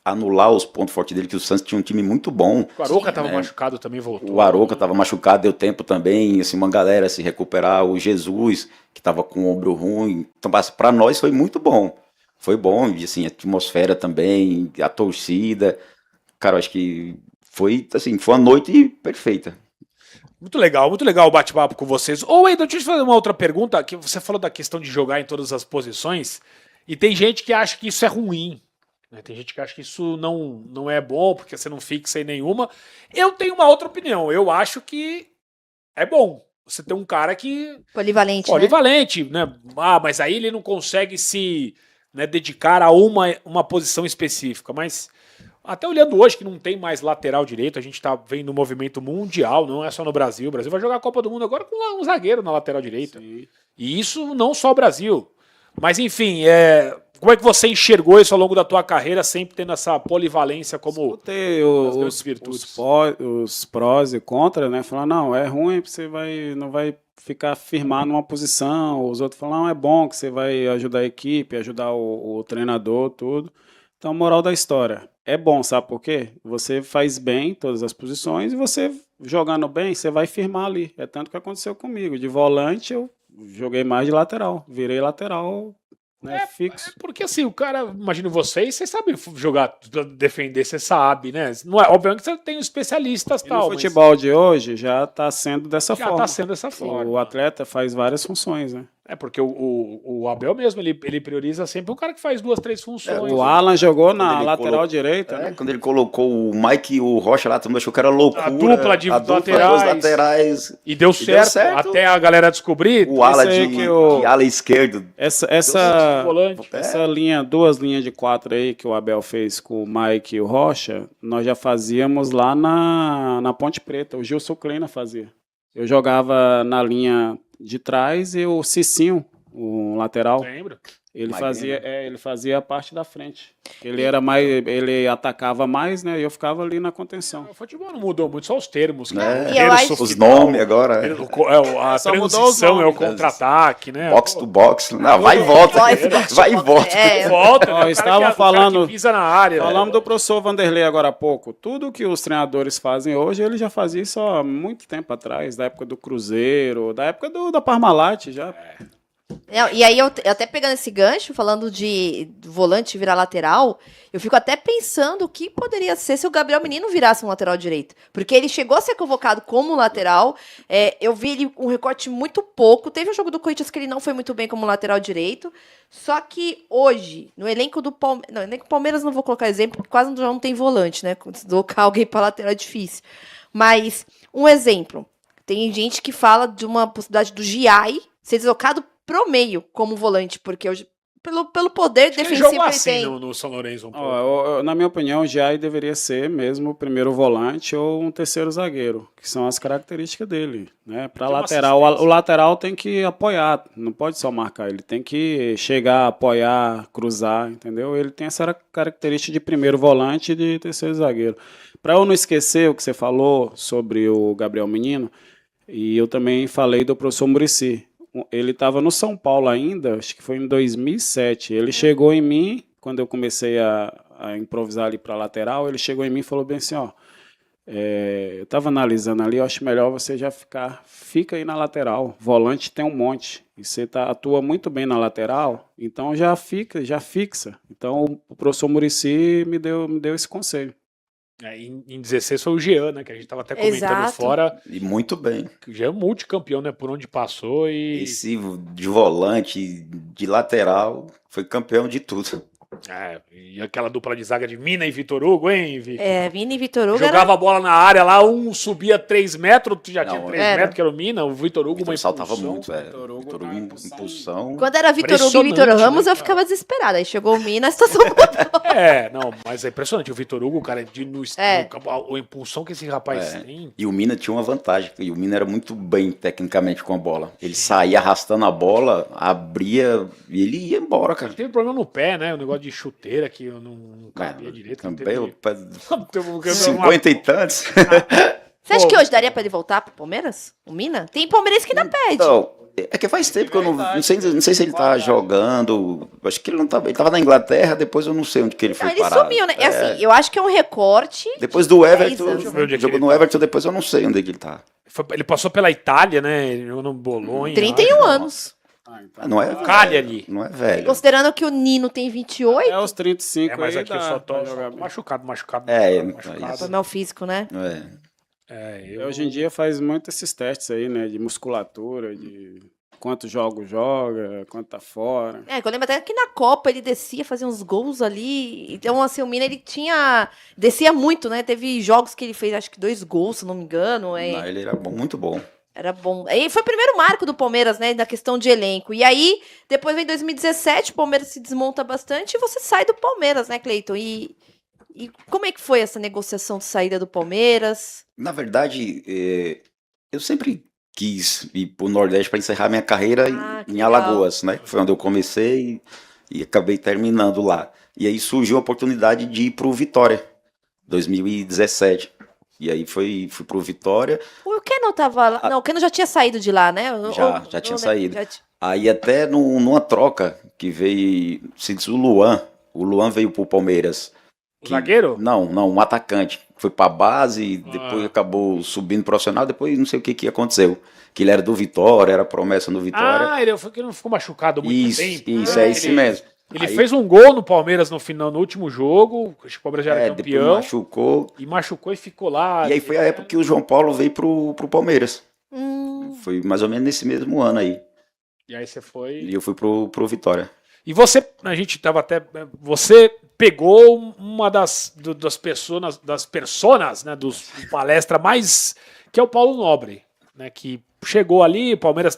S4: anular os pontos fortes dele, que o Santos tinha um time muito bom.
S2: O Arouca tava machucado também, voltou.
S4: O Arouca estava machucado, deu tempo também, assim, uma galera se recuperar. O Jesus, que estava com o ombro ruim. Então, para nós foi muito bom. Foi bom, e assim, a atmosfera também, a torcida. Cara, eu acho que foi, assim, foi uma noite perfeita.
S2: Muito legal o bate-papo com vocês. Ô, Wendel, deixa eu te fazer uma outra pergunta, que você falou da questão de jogar em todas as posições, e tem gente que acha que isso é ruim, né? Tem gente que acha que isso não é bom, porque você não fixa em nenhuma. Eu tenho uma outra opinião, eu acho que é bom você ter um cara que...
S3: Polivalente,
S2: Polivalente, né? Ah, mas aí ele não consegue se, né, dedicar a uma posição específica, mas... Até olhando hoje que não tem mais lateral direito, a gente tá vendo um movimento mundial, não é só no Brasil. O Brasil vai jogar a Copa do Mundo agora com um zagueiro na lateral direita.
S5: Sim.
S2: E isso não só o Brasil. Mas enfim, como é que você enxergou isso ao longo da tua carreira, sempre tendo essa polivalência como
S5: Escutei
S2: as grandes virtudes?
S5: os prós e contras, né? Falar, não, é ruim, você não vai ficar firmado numa posição. Os outros falam, não, é bom que você vai ajudar a equipe, ajudar o treinador, tudo. Então, moral da história, é bom, sabe por quê? Você faz bem todas as posições e você, jogando bem, você vai firmar ali. É tanto que aconteceu comigo. De volante, eu joguei mais de lateral. Virei lateral, né, fixo.
S2: Porque assim, o cara, imagino vocês sabem jogar, defender, você sabe, né? Não é, obviamente que você tem especialistas e
S5: E
S2: tal.
S5: no futebol de hoje já está sendo dessa
S2: já
S5: forma.
S2: tá sendo dessa forma.
S5: O atleta faz várias funções, né?
S2: É porque o Abel mesmo, ele prioriza sempre um cara que faz 2, 3 funções.
S5: O Alan jogou na
S4: ele
S5: lateral
S4: colocou-
S5: direita, né?
S4: Quando ele colocou o Mike e o Rocha lá, todo mundo achou que era loucura.
S2: A dupla de laterais.
S4: dos laterais.
S2: E deu certo, até a galera descobrir.
S4: O ala
S5: Isso aí
S4: de,
S5: que o-
S4: de ala esquerdo.
S2: Volante.
S5: Essa linha, 2 linhas de 4 aí que o Abel fez com o Mike e o Rocha, nós já fazíamos lá na Ponte Preta. O Gilson Kleina fazia. Eu jogava na linha de trás e o Cicinho, o lateral,
S2: Lembro.
S5: ele
S4: Mike
S5: fazia a parte da frente. Ele atacava mais, né? E eu ficava ali na contenção.
S2: O futebol não mudou muito, só os termos.
S4: Né?
S3: E eu acho-
S4: Os nomes agora.
S2: A
S5: Só mudou os
S2: transição, é o
S5: nomes.
S2: contra-ataque, né?
S4: Box to box. Não, vai e volta. Vai e volta.
S2: Volta,
S5: Ó,
S2: né? O
S5: estavam
S2: cara que
S5: falando-
S2: pisa na área.
S5: Falamos do professor Vanderlei agora há pouco. Tudo que os treinadores fazem hoje, ele já fazia isso há muito tempo atrás, da época do Cruzeiro, da época da Parmalat já.
S3: Não, e aí, eu até pegando esse gancho, falando de volante virar lateral, eu fico até pensando o que poderia ser se o Gabriel Menino virasse um lateral direito. Porque ele chegou a ser convocado como lateral, eu vi ele um recorte muito pouco. Teve um jogo do Corinthians que ele não foi muito bem como lateral direito. Só que hoje, no elenco do Palmeiras... Não, elenco do Palmeiras não vou colocar exemplo, porque quase já não tem volante, né? Se colocar alguém para lateral é difícil. Mas, um exemplo. Tem gente que fala de uma possibilidade do Giai ser deslocado pro meio como volante, porque pelo poder
S2: Ele
S3: defensivo
S2: jogou
S3: que ele
S2: assim
S3: tem.
S2: no São Lourenço um pouco.
S5: Na minha opinião, o Giai deveria ser mesmo o primeiro volante ou um terceiro zagueiro, que são as características dele, né? Para
S2: Tem uma
S5: lateral,
S2: assistência.
S5: o lateral tem que apoiar, não pode só marcar, ele tem que chegar, apoiar, cruzar, entendeu? Ele tem essa característica de primeiro volante e de terceiro zagueiro. Para eu não esquecer o que você falou sobre o Gabriel Menino, e eu também falei do professor Muricy. ele estava no São Paulo ainda, acho que foi em 2007. Ele chegou em mim, quando eu comecei a improvisar ali para lateral, ele chegou em mim e falou bem assim, ó, eu estava analisando ali, eu acho melhor você já fica aí na lateral, volante tem um monte, e você atua muito bem na lateral, então já fixa. Então o professor Muricy me deu esse conselho.
S2: Em 16 foi o Jean, né? Que a gente tava até comentando
S3: Exato.
S2: fora.
S4: E muito bem.
S2: Que o Jean é multicampeão, né? Por onde passou e.
S4: Esse de volante, de lateral, foi campeão de tudo.
S2: E aquela dupla de zaga de Mina e Vitor Hugo, hein, Vitor?
S3: Vini e Vitor Hugo
S2: Jogava a bola na área lá, um subia 3 metros, outro já tinha
S4: Não,
S2: 3
S3: era.
S2: metros, que era o Mina, o Vitor Hugo, uma
S4: Vitor saltava
S2: impulsão.
S4: muito, velho.
S5: Vitor Hugo
S4: Vitor
S5: na
S4: Hugo,
S5: impulsão.
S4: impulsão.
S3: Quando era Vitor Hugo e Vitor
S2: Impressionante,
S3: Ramos,
S2: né,
S3: eu ficava desesperada. Aí chegou o Mina, a situação mudou.
S2: Não, mas é impressionante. O Vitor Hugo, cara, a impulsão que esse rapaz tem.
S4: E o Mina tinha uma vantagem, e o Mina era muito bem tecnicamente com a bola. Ele saía arrastando a bola, abria e ele ia embora, cara.
S2: Teve problema no pé, né? O negócio de chuteira que eu não cabia direito. não
S4: Também,
S2: teve-
S4: 50 e tantos.
S3: Você acha que hoje daria pra ele voltar pro Palmeiras? O Mina? Tem palmeirense que ainda pede.
S4: Então, é que faz tempo que eu não sei se ele tá jogando. Acho que ele não tava. Ele tava na Inglaterra, depois eu não sei onde que ele foi
S3: Ele
S4: parar.
S3: sumiu, né? Assim, eu acho que é um recorte.
S4: Depois do Everton,
S3: anos.
S2: Deixa eu ver onde é que
S4: jogou
S2: ele
S4: no
S2: tá.
S4: Everton, depois eu não sei onde é que ele tá.
S2: Ele passou pela Itália, né? Ele jogou no Bolonha.
S3: 31 anos.
S4: Não é
S2: Cagliari.
S4: Não é velho.
S3: Considerando que o Nino tem 28.
S5: Até os 35
S2: Mas
S5: aí
S2: aqui eu
S5: dá
S2: só tô
S5: pra jogar bem.
S2: machucado.
S4: isso.
S3: Problema físico, né?
S5: Hoje em dia faz muito esses testes aí, né? De musculatura, de quantos jogos joga, quanto tá fora.
S3: Eu lembro até que na Copa ele descia, fazia uns gols ali. Então, assim, o Mina, ele descia muito, né? Teve jogos que ele fez, acho que 2 gols, se não me engano.
S4: Não, ele era bom, muito bom.
S3: Era bom. Aí foi o primeiro marco do Palmeiras, né? Da questão de elenco. E aí, depois vem 2017, o Palmeiras se desmonta bastante e você sai do Palmeiras, né, Cleiton? E como é que foi essa negociação de saída do Palmeiras?
S4: Na verdade, eu sempre quis ir pro Nordeste para encerrar minha carreira
S3: que
S4: em
S3: legal.
S4: Alagoas, né? Foi onde eu comecei e acabei terminando lá. E aí surgiu a oportunidade de ir pro Vitória, 2017. E aí fui pro Vitória.
S3: O Keno tava lá. Não, o Keno já tinha saído de lá, né?
S4: Já tinha saído. Aí até numa troca que veio, se diz o Luan veio pro Palmeiras.
S2: O zagueiro?
S4: Não, um atacante. Foi pra base, depois acabou subindo profissional, depois não sei o que aconteceu. Que ele era do Vitória, era promessa no Vitória.
S2: Ele foi que não ficou machucado muito tempo.
S4: Isso, é esse mesmo.
S2: Ele
S4: Aí-
S2: fez um gol no Palmeiras no último jogo, acho que o Palmeiras já era
S4: depois
S2: campeão,
S4: machucou.
S2: e machucou e ficou lá.
S4: E aí foi a época que o João Paulo veio pro Palmeiras.
S3: Hum.
S4: Foi mais ou menos nesse mesmo ano aí.
S2: E aí você foi...
S4: E eu fui pro Vitória.
S2: E você, a gente tava até... Você pegou uma das personas, né, do palestra mais... Que é o Paulo Nobre, né, que chegou ali, o Palmeiras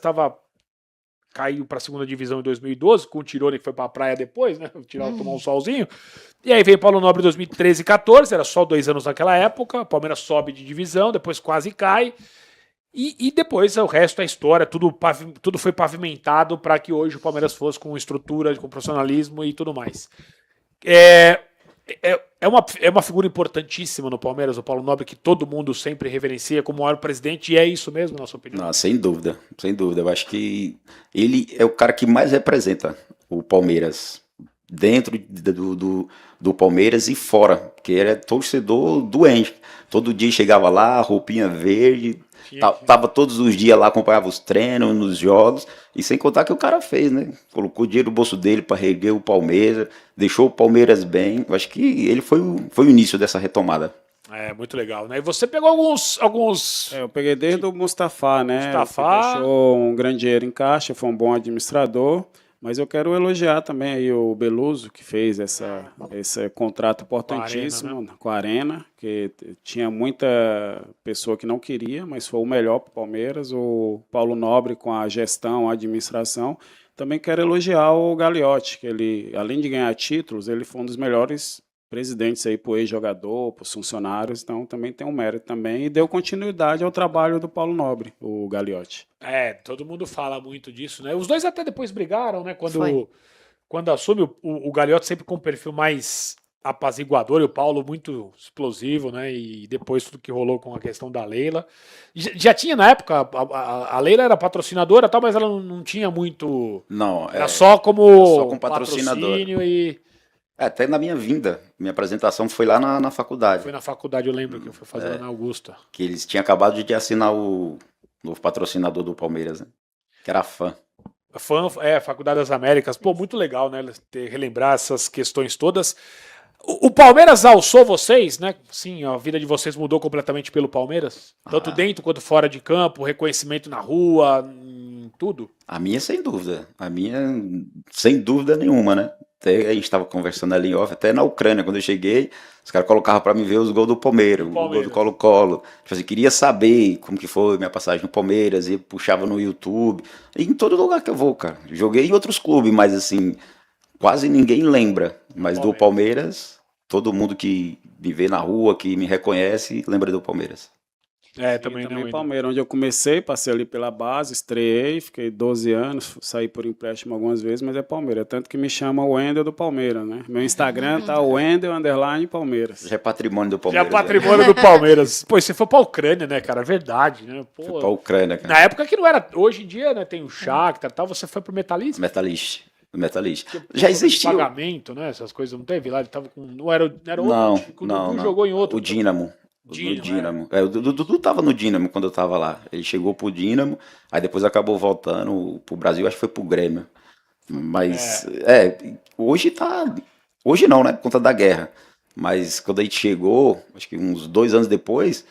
S2: caiu para a segunda divisão em 2012, com o Tirone que foi para a praia depois, né? O Tirone tomou um solzinho. E aí veio o Paulo Nobre em 2013 e 14, era só 2 anos naquela época. O Palmeiras sobe de divisão, depois quase cai. E depois o resto é história, tudo foi pavimentado para que hoje o Palmeiras fosse com estrutura, com profissionalismo e tudo mais. É uma figura importantíssima no Palmeiras, o Paulo Nobre, que todo mundo sempre reverencia como o maior presidente, e é isso mesmo, na sua opinião?
S4: Não, sem dúvida, sem dúvida. Eu acho que ele é o cara que mais representa o Palmeiras, dentro do Palmeiras e fora, porque ele é torcedor doente. Todo dia chegava lá, roupinha verde, tava todos os dias lá, acompanhava os treinos, nos jogos, e sem contar que o cara fez, né? Colocou dinheiro no bolso dele para reerguer o Palmeiras, deixou o Palmeiras bem. Eu acho que ele foi o início dessa retomada.
S2: É, muito legal, né? E você pegou alguns...
S5: Eu peguei desde o Mustafa, né?
S2: Mustafa.
S5: Que deixou um grande dinheiro em caixa, foi um bom administrador. Mas eu quero elogiar também aí o Beluso, que fez esse contrato importantíssimo com a Arena, que tinha muita pessoa que não queria, mas foi o melhor para o Palmeiras. O Paulo Nobre com a gestão, a administração. Também quero elogiar o Gagliotti, que ele, além de ganhar títulos, ele foi um dos melhores presidentes aí para o ex-jogador, para os funcionários, então também tem um mérito também, e deu continuidade ao trabalho do Paulo Nobre, o Gagliotti.
S2: Todo mundo fala muito disso, né? Os dois até depois brigaram, né?
S3: Foi.
S2: Quando assume o Gagliotti sempre com um perfil mais apaziguador, e o Paulo muito explosivo, né? E depois tudo que rolou com a questão da Leila. Já tinha na época, a Leila era patrocinadora e tal, mas ela não tinha muito.
S4: Não,
S2: Era só como,
S4: só como patrocinadora.
S2: patrocínio e.
S4: Até na minha vinda, minha apresentação foi lá na faculdade,
S2: Foi na faculdade, eu lembro que eu fui fazer lá na Augusta.
S4: que eles tinham acabado de assinar o novo patrocinador do Palmeiras, né? Que era fã.
S2: Faculdade das Américas. Pô, muito legal, né? Relembrar essas questões todas. O Palmeiras alçou vocês, né? Sim, a vida de vocês mudou completamente pelo Palmeiras. Tanto dentro quanto fora de campo, reconhecimento na rua, em tudo.
S4: A minha, sem dúvida. A minha, sem dúvida nenhuma, né? Até a gente estava conversando ali em off, até na Ucrânia, quando eu cheguei, os caras colocavam para mim ver os gols do Palmeiras, o gol do Colo-Colo. Tipo assim, queria saber como que foi minha passagem no Palmeiras, e puxava no YouTube. E em todo lugar que eu vou, cara. Joguei em outros clubes, mas assim, quase ninguém lembra. Mas do Palmeiras, todo mundo que me vê na rua, que me reconhece, lembra do Palmeiras.
S2: Também não. Ainda.
S5: Palmeiras, onde eu comecei, passei ali pela base, estreiei, fiquei 12 anos, saí por empréstimo algumas vezes, mas é Palmeiras. Tanto que me chama o Wendel do Palmeiras, né? Meu Instagram tá Wendel_Palmeiras.
S4: Já é patrimônio do
S2: Já
S4: Palmeiras.
S2: patrimônio do Palmeiras. Pô, você foi pra Ucrânia, né, cara? Verdade, né? Pô,
S4: Fui pra Ucrânia, cara.
S2: na época que não era. Hoje em dia, né? Tem o Shakhtar e tal. Você foi pro Metalista?
S4: Metalist. Já existiu.
S2: Pagamento, né? Essas coisas não teve lá. Ele tava com. Não era outro.
S4: Não,
S2: O
S4: não,
S2: Dudu
S4: não.
S2: jogou em outro.
S4: O Dínamo.
S2: Dínamo,
S4: No Dínamo. O Dudu tava no Dínamo quando eu tava lá. Ele chegou pro Dínamo, aí depois acabou voltando pro Brasil, acho que foi pro Grêmio. Mas, hoje tá... Hoje não, né? Por conta da guerra. Mas quando a gente chegou, acho que uns 2 anos depois,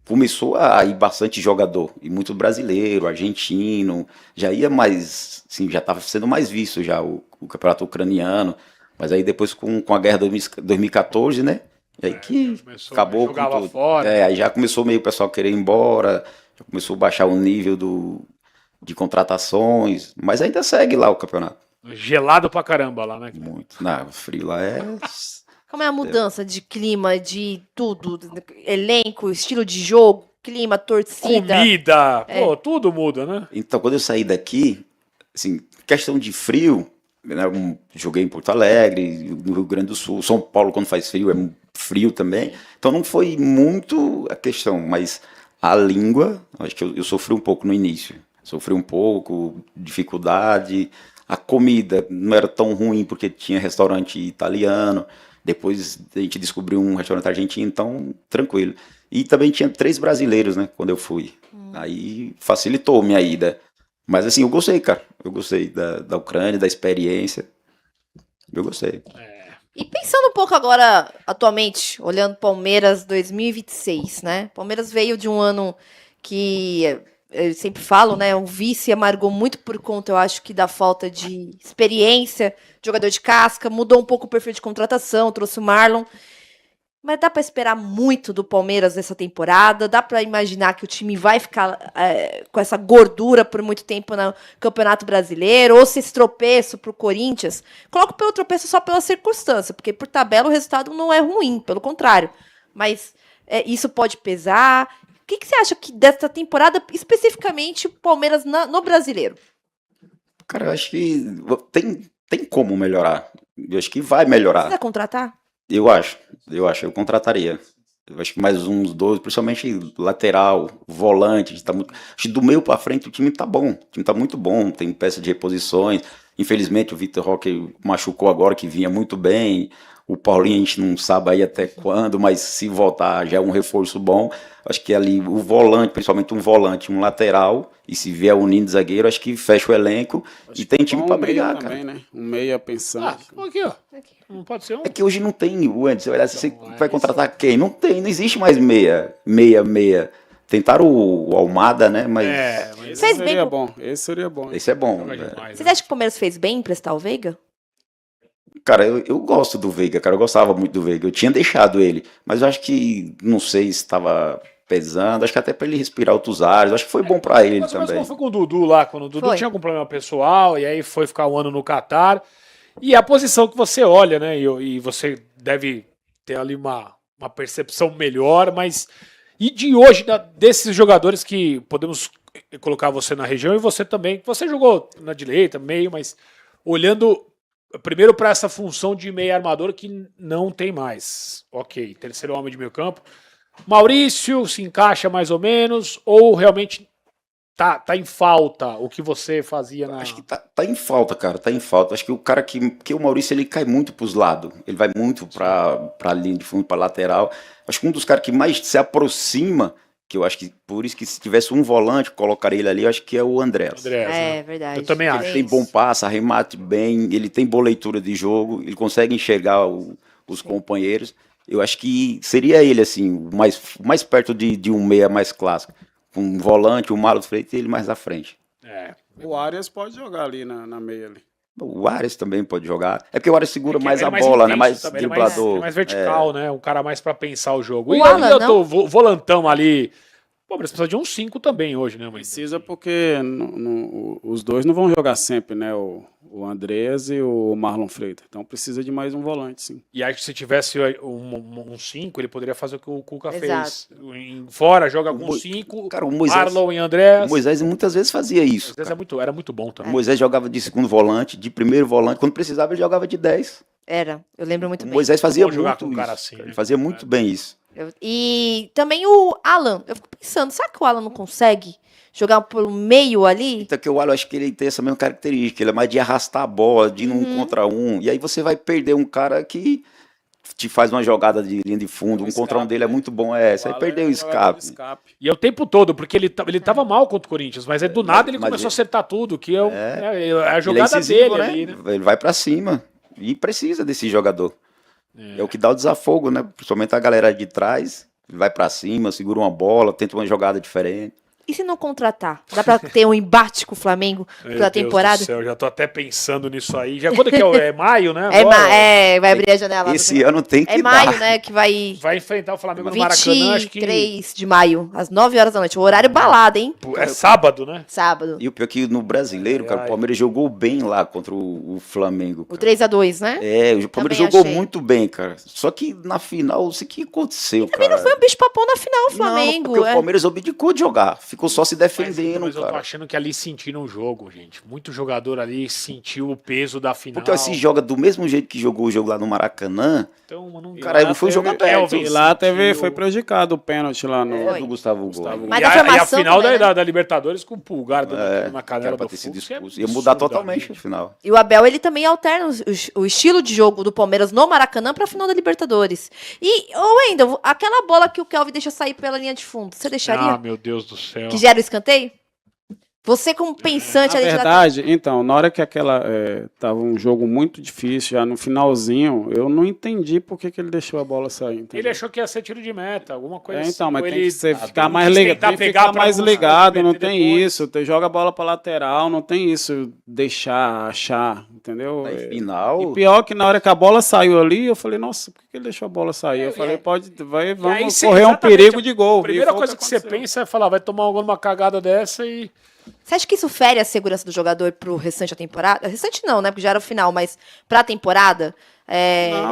S4: começou a ir bastante jogador. E muito brasileiro, argentino. Já ia mais... Assim, já tava sendo mais visto já o campeonato ucraniano. Mas aí depois com a guerra de 2014, né? E aí que acabou com
S2: jogava
S4: tudo.
S2: fora.
S4: Aí já começou meio o pessoal querer ir embora, já começou a baixar o nível de contratações, mas ainda segue lá o campeonato.
S2: Gelado pra caramba lá, né?
S4: Muito. Não, o frio lá é...
S3: Como é a mudança de clima, de tudo? Elenco, estilo de jogo, clima, torcida.
S2: Comida, pô, tudo muda, né?
S4: Então, quando eu saí daqui, assim, questão de frio, né, eu joguei em Porto Alegre, no Rio Grande do Sul, São Paulo quando faz frio é frio também, então não foi muito a questão, mas a língua, acho que eu sofri um pouco no início, dificuldade, a comida não era tão ruim porque tinha restaurante italiano, depois a gente descobriu um restaurante argentino, então tranquilo, e também tinha 3 brasileiros, né, quando eu fui, aí facilitou minha ida. Mas assim, eu gostei, cara. Eu gostei da Ucrânia, da experiência. Eu gostei.
S3: E pensando um pouco agora, atualmente, olhando Palmeiras 2026, né? Palmeiras veio de um ano que, eu sempre falo, né? O vice amargou muito por conta, eu acho que da falta de experiência, jogador de casca, mudou um pouco o perfil de contratação, trouxe o Marlon. Mas dá para esperar muito do Palmeiras nessa temporada? Dá para imaginar que o time vai ficar com essa gordura por muito tempo no Campeonato Brasileiro? Ou se esse tropeço para o Corinthians? Coloco pelo tropeço só pela circunstância, porque por tabela o resultado não é ruim, pelo contrário. Mas isso pode pesar. O que você acha que dessa temporada, especificamente, o Palmeiras no Brasileiro?
S4: Cara, eu acho que tem como melhorar. Eu acho que vai melhorar.
S3: Precisa contratar?
S4: Eu acho, eu contrataria. Eu acho que mais uns 2, principalmente lateral, volante. Acho que do meio pra frente o time tá bom. O time tá muito bom, tem peça de reposições. Infelizmente o Vitor Roque machucou agora, que vinha muito bem. O Paulinho a gente não sabe aí até quando, mas se voltar já é um reforço bom. Acho que ali o volante, principalmente um volante, um lateral, e se vier unindo zagueiro, acho que fecha o elenco e tem time pra brigar, cara.
S5: Também, né? Um meia pensando.
S2: Aqui, ó. Não pode ser um.
S4: É que hoje não tem o antes. Você vai contratar quem? Não tem, não existe mais meia. Tentaram o Almada, né? Mas
S5: Esse
S3: Fez
S5: seria
S3: bem
S5: bom. Esse seria bom.
S4: esse é bom.
S2: Joga
S4: Né?
S2: demais,
S3: Vocês
S2: né?
S3: acham que o Palmeiras fez bem em emprestar o Veiga?
S4: Cara, eu gosto do Veiga, cara. Eu gostava muito do Veiga. Eu tinha deixado ele, mas eu acho que, não sei se estava pesando. Acho que até para ele respirar outros ares. Acho que foi bom para ele
S2: Mas
S4: também.
S2: como foi com o Dudu lá, quando o Dudu
S3: Foi.
S2: tinha algum problema pessoal, e aí foi ficar um ano no Catar. E é a posição que você olha, né? E você deve ter ali uma percepção melhor, mas. E de hoje, desses jogadores que podemos colocar você na região e você também, você jogou na direita, meio, mas olhando primeiro para essa função de meio armador que não tem mais. Ok, terceiro homem de meio campo. Maurício se encaixa mais ou menos, ou realmente tá em falta o que você fazia na...
S4: Acho que tá em falta, cara, tá em falta. Acho que o cara que o Maurício, ele cai muito pros lados, ele vai muito pra linha de fundo, pra lateral. Acho que um dos caras que mais se aproxima, que eu acho que, por isso que se tivesse um volante, colocaria ele ali, eu acho que é o Andrés.
S2: né?
S3: Verdade.
S2: Eu também acho.
S4: Ele tem bom passe, arremate bem, ele tem boa leitura de jogo, ele consegue enxergar os companheiros. Eu acho que seria ele, assim, o mais perto de um meia mais clássico. Um volante, um Marlon Freitas e ele mais à frente.
S5: O Arias pode jogar ali na meia ali.
S4: O Arias também pode jogar. É porque o Arias segura
S2: que
S4: mais
S2: ele
S4: a
S2: é mais
S4: bola, né?
S2: intenso
S4: Mais
S2: também,
S4: driblador.
S2: ele é mais vertical, né? Um cara mais pra pensar o jogo.
S3: O
S2: E
S3: Alan,
S2: eu
S3: não?
S2: tô volantão ali. Pô, mas precisa de um 5 também hoje, né, mãe?
S5: Precisa porque os dois não vão jogar sempre, né? O Andrés e o Marlon Freitas. Então precisa de mais um volante, sim.
S2: E acho que se tivesse um 5, ele poderia fazer o que o Cuca
S3: Exato.
S2: fez. Fora, joga
S4: O
S2: com
S4: Mo-
S2: 5,
S4: Cara, o Moisés,
S2: Marlon e Andrés.
S4: o Moisés muitas vezes fazia isso.
S2: Às vezes
S4: Cara.
S2: era muito bom
S4: O
S2: também.
S4: Moisés jogava de segundo volante, de primeiro volante. Quando precisava, ele jogava de 10.
S3: Eu lembro muito
S4: O
S3: bem.
S4: Moisés fazia
S2: Bom jogar
S4: muito
S2: com um
S4: isso.
S2: cara assim,
S4: Ele
S2: né?
S4: fazia muito bem isso.
S3: E também o Alan. Eu fico pensando, será que o Alan não consegue jogar pelo meio ali?
S4: Então, que o Alan, eu acho que ele tem essa mesma característica. Ele é mais de arrastar a bola, de ir num contra um. E aí você vai perder um cara que te faz uma jogada de linha de fundo. Um contra um dele é muito bom. Você vai perder o escape.
S2: E é o tempo todo, porque ele tava mal contra o Corinthians, mas aí do nada ele
S4: mas
S2: começou a
S4: ele-
S2: acertar tudo, que é a
S4: Ele
S2: jogada
S4: incisivo,
S2: dele ali, né?
S4: Ele vai pra cima. E precisa desse jogador. É o que dá o desafogo, né? Principalmente a galera de trás. Ele vai pra cima, segura uma bola, tenta uma jogada diferente.
S3: E se não contratar? Dá pra ter um embate com o Flamengo
S2: Meu
S3: pela
S2: Deus
S3: temporada?
S2: do céu, já tô até pensando nisso aí. Já quando que é maio, né?
S3: É,
S2: Agora?
S3: vai abrir a janela.
S4: Esse ano tem que
S3: É maio,
S4: dar.
S3: né? Que vai.
S2: Vai enfrentar o Flamengo no Maracanã, acho que
S3: 23 de maio, às 9 horas da noite. O horário balada, hein?
S2: é sábado, né?
S3: Sábado.
S4: E o pior é que no brasileiro, cara, o Palmeiras jogou bem lá contra o Flamengo.
S3: O
S4: Cara.
S3: 3x2, né?
S4: O Palmeiras
S3: Também
S4: jogou
S3: achei.
S4: muito bem, cara. Só que na final, não sei o que aconteceu,
S3: Também
S4: cara.
S3: não foi um bicho papão na final, o
S4: Não,
S3: Flamengo.
S4: porque o Palmeiras abdicou de jogar. Ficou só se defendendo,
S2: Mas eu tô
S4: cara.
S2: achando que ali sentiram o jogo, gente. Muito jogador ali sentiu o peso da final.
S4: Porque se joga do mesmo jeito que jogou o jogo lá no Maracanã,
S2: Então, não
S4: cara, não foi um jogo aberto.
S5: E lá foi prejudicado o pênalti lá no.
S3: Foi.
S4: do Gustavo Gol.
S3: Mas
S2: e
S3: a
S2: a
S3: formação
S2: final
S3: também, né?
S2: da Libertadores com o Pulgar dando na canela
S4: Era pra
S2: do
S4: ter sido
S2: Fux, é
S4: expulso. Ia mudar
S2: absurdo
S4: totalmente
S2: ali.
S4: no final.
S3: E o Abel, ele também alterna o estilo de jogo do Palmeiras no Maracanã pra final da Libertadores. E, Wendel, aquela bola que o Kelvin deixa sair pela linha de fundo, você deixaria?
S2: Ah, meu Deus do céu.
S3: Que gera o escanteio? Você como pensante
S5: Na
S3: ali de
S5: verdade, então, na hora que tava um jogo muito difícil, já no finalzinho, eu não entendi por que ele deixou a bola sair. Entendeu?
S2: Ele achou que ia ser tiro de meta, alguma coisa
S5: Então, mas
S2: Ou
S5: tem
S2: ele-
S5: que ser, ficar
S2: tem
S5: mais
S2: que
S5: ligado,
S2: tentar
S5: tem que
S2: pegar
S5: ficar
S2: pra
S5: mais
S2: não
S5: ligado, não
S2: meter
S5: tem
S2: depois.
S5: isso. Joga a bola pra lateral, não tem isso, deixar, achar, entendeu?
S4: Na
S5: E
S4: final,
S5: pior que na hora que a bola saiu ali, eu falei, nossa, por que ele deixou a bola sair? Eu falei,
S2: aí
S5: vamos
S2: você-
S5: correr um
S2: exatamente,
S5: perigo de gol.
S2: A primeira
S5: E foi o
S2: coisa que você
S5: aconteceu.
S2: pensa é falar, vai tomar alguma cagada dessa e...
S3: Você acha que isso fere a segurança do jogador pro restante da temporada? Restante não, né? Porque já era o final, mas pra temporada?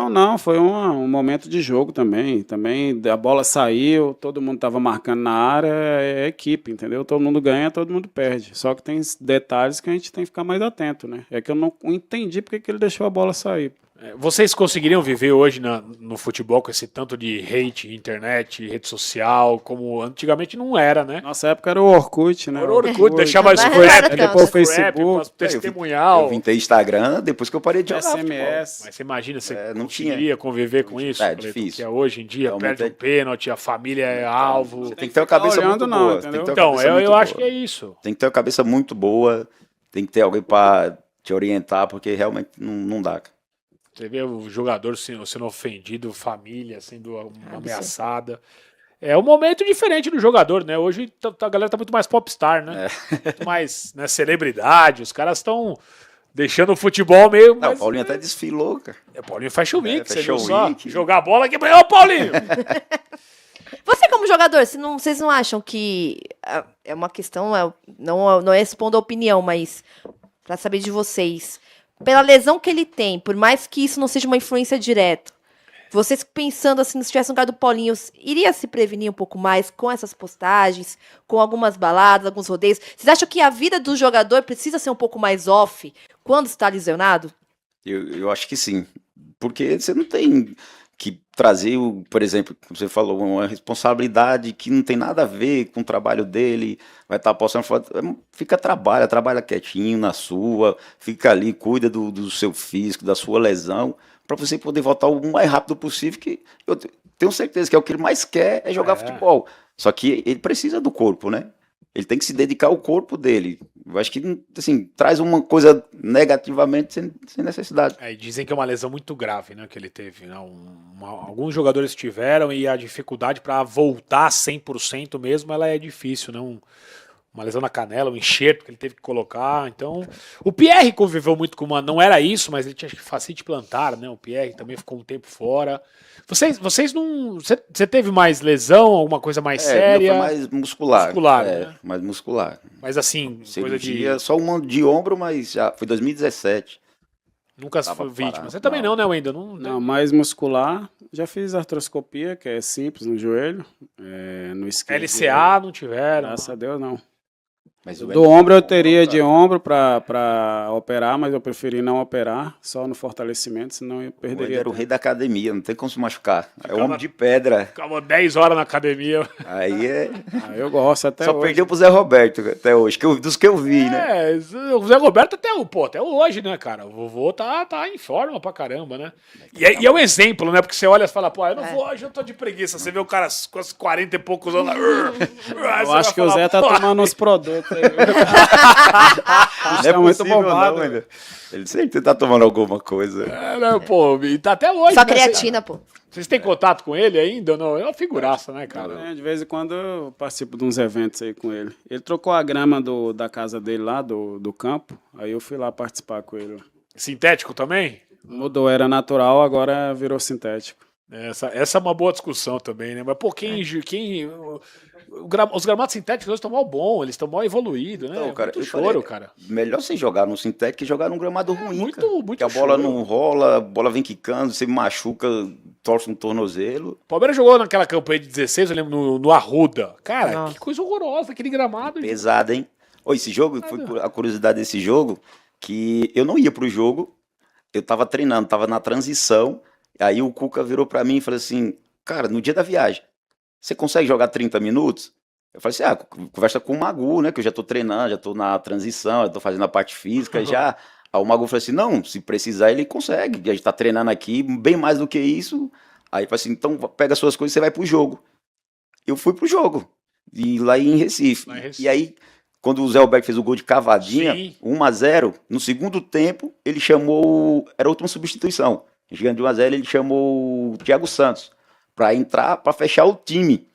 S5: Não, foi um momento de jogo também. Também a bola saiu, todo mundo estava marcando na área, é equipe, entendeu? Todo mundo ganha, todo mundo perde. Só que tem detalhes que a gente tem que ficar mais atento, né? É que eu não entendi porque que ele deixou a bola sair.
S2: Vocês conseguiriam viver hoje no futebol com esse tanto de hate, internet, rede social, como antigamente não era, né?
S5: Nossa época era o Orkut, né?
S2: Era o Orkut, deixava
S3: Mas
S2: os
S3: não era
S2: scrap,
S3: tanto.
S5: depois o
S2: scrap,
S5: Facebook,
S2: as testemunhal.
S4: eu vim ter Instagram depois que eu parei de jogar.
S5: SMS.
S2: Mas você imagina, você
S4: não
S2: conseguiria conviver com isso?
S4: É,
S2: Cleiton?
S4: difícil.
S2: Que é hoje em dia,
S4: Realmente
S2: perde um pênalti, a família é alvo.
S4: Você tem que ter uma cabeça
S5: olhando,
S4: muito
S5: não,
S4: boa.
S5: entendeu?
S4: Tem que ter uma
S2: Então,
S4: cabeça
S2: eu
S4: muito
S2: acho que
S4: boa.
S2: é isso.
S4: Tem que ter uma cabeça muito boa, tem que ter alguém pra te orientar, porque realmente não dá. Cara.
S2: Você vê o jogador sendo ofendido, família sendo ameaçada. É um momento diferente do jogador, né? Hoje a galera tá muito mais popstar, né? Muito mais, né, celebridade. Os caras estão deixando o futebol meio...
S4: Não,
S2: mas,
S4: o Paulinho até desfilou, cara.
S2: Paulinho Fashion Week, você viu
S4: Fashion
S2: só?
S4: Week.
S2: Jogar a bola aqui... Ô, Paulinho!
S3: Você como jogador, vocês não acham que é uma questão, não é expondo a opinião, mas pra saber de vocês, pela lesão que ele tem, por mais que isso não seja uma influência direta, vocês pensando assim, se tivesse no lugar do Paulinho, iria se prevenir um pouco mais com essas postagens, com algumas baladas, alguns rodeios? Vocês acham que a vida do jogador precisa ser um pouco mais off quando está lesionado?
S4: Eu acho que sim. Porque você não tem que trazer, por exemplo, como você falou, uma responsabilidade que não tem nada a ver com o trabalho dele, vai estar postando foto. Trabalha quietinho na sua, fica ali, cuida do seu físico, da sua lesão, para você poder voltar o mais rápido possível, que eu tenho certeza que é o que ele mais quer é jogar futebol. Só que ele precisa do corpo, né? Ele tem que se dedicar ao corpo dele. Eu acho que, assim, traz uma coisa negativamente sem necessidade.
S2: E dizem que é uma lesão muito grave, né, que ele teve. Né? Alguns jogadores tiveram e a dificuldade para voltar 100% mesmo, ela é difícil, né? Uma lesão na canela, um enxerto que ele teve que colocar. Então, o Pierre conviveu muito com uma... Não era isso, mas ele tinha fascite plantar, né? O Pierre também ficou um tempo fora. Vocês não... Você teve mais lesão, alguma coisa mais séria?
S4: Foi mais muscular.
S2: Muscular, né?
S4: Mais muscular.
S2: Mas assim,
S4: cirurgia, só uma de ombro, mas já foi 2017.
S2: Nunca foi vítima. Você também não, né, Wendel?
S5: Não, mais muscular. Já fiz artroscopia, que é simples, no joelho. No esquerdo.
S2: LCA não tiveram?
S5: Graças a Deus, não.
S4: Mas
S5: do ombro eu teria de ombro para operar, mas eu preferi não operar, só no fortalecimento, senão eu perderia.
S4: Ele era o rei da academia, não tem como se machucar. É homem de pedra.
S2: Ficava 10 horas na academia.
S4: Aí é...
S5: eu gosto até
S4: só
S5: hoje.
S4: Só perdeu pro Zé Roberto até hoje, dos que eu vi, né?
S2: O Zé Roberto até hoje, né, cara? O vovô tá em forma pra caramba, né? E é um exemplo, né? Porque você olha e fala, pô, eu não vou hoje, eu tô de preguiça. Você vê o cara com os 40 e poucos anos lá.
S5: Eu acho que o Zé tá tomando uns produtos aí.
S4: Não é muito bombado ainda. Ele sempre tá tomando alguma coisa.
S2: Pô, e tá até hoje.
S3: Só creatina, pô.
S2: Vocês têm contato com ele ainda ou não? É uma figuraça, né, cara?
S5: De vez em quando eu participo de uns eventos aí com ele. Ele trocou a grama da casa dele lá, do campo. Aí eu fui lá participar com ele.
S2: Sintético também?
S5: Mudou, era natural, agora virou sintético.
S2: Essa é uma boa discussão também, né? Mas, pô, os gramados sintéticos hoje estão mal bom, eles estão mal evoluídos, né?
S4: Então, cara,
S2: muito choro, cara.
S4: Melhor você jogar no sintético que jogar num gramado ruim,
S2: muito
S4: porque a bola não rola, a bola vem quicando, você machuca, torce um tornozelo.
S2: O Palmeiras jogou naquela campanha de 16, eu lembro, no Arruda. Cara, que coisa horrorosa, aquele gramado.
S4: Pesado, hein? Esse jogo, foi a curiosidade desse jogo, que eu não ia pro jogo, eu tava treinando, tava na transição, aí o Cuca virou pra mim e falou assim, cara, no dia da viagem, você consegue jogar 30 minutos? Eu falei assim, conversa com o Magu, né, que eu já tô treinando, já tô na transição, já tô fazendo a parte física, já. Aí o Magu falou assim, não, se precisar ele consegue, a gente tá treinando aqui, bem mais do que isso. Aí eu falei assim, então pega suas coisas e você vai pro jogo. Eu fui pro jogo, e lá em Recife. E aí, quando o Zé Alberto fez o gol de cavadinha, 1-0, no segundo tempo, ele chamou, era a última substituição, ganhando de 1-0, ele chamou o Thiago Santos para entrar, para fechar o time.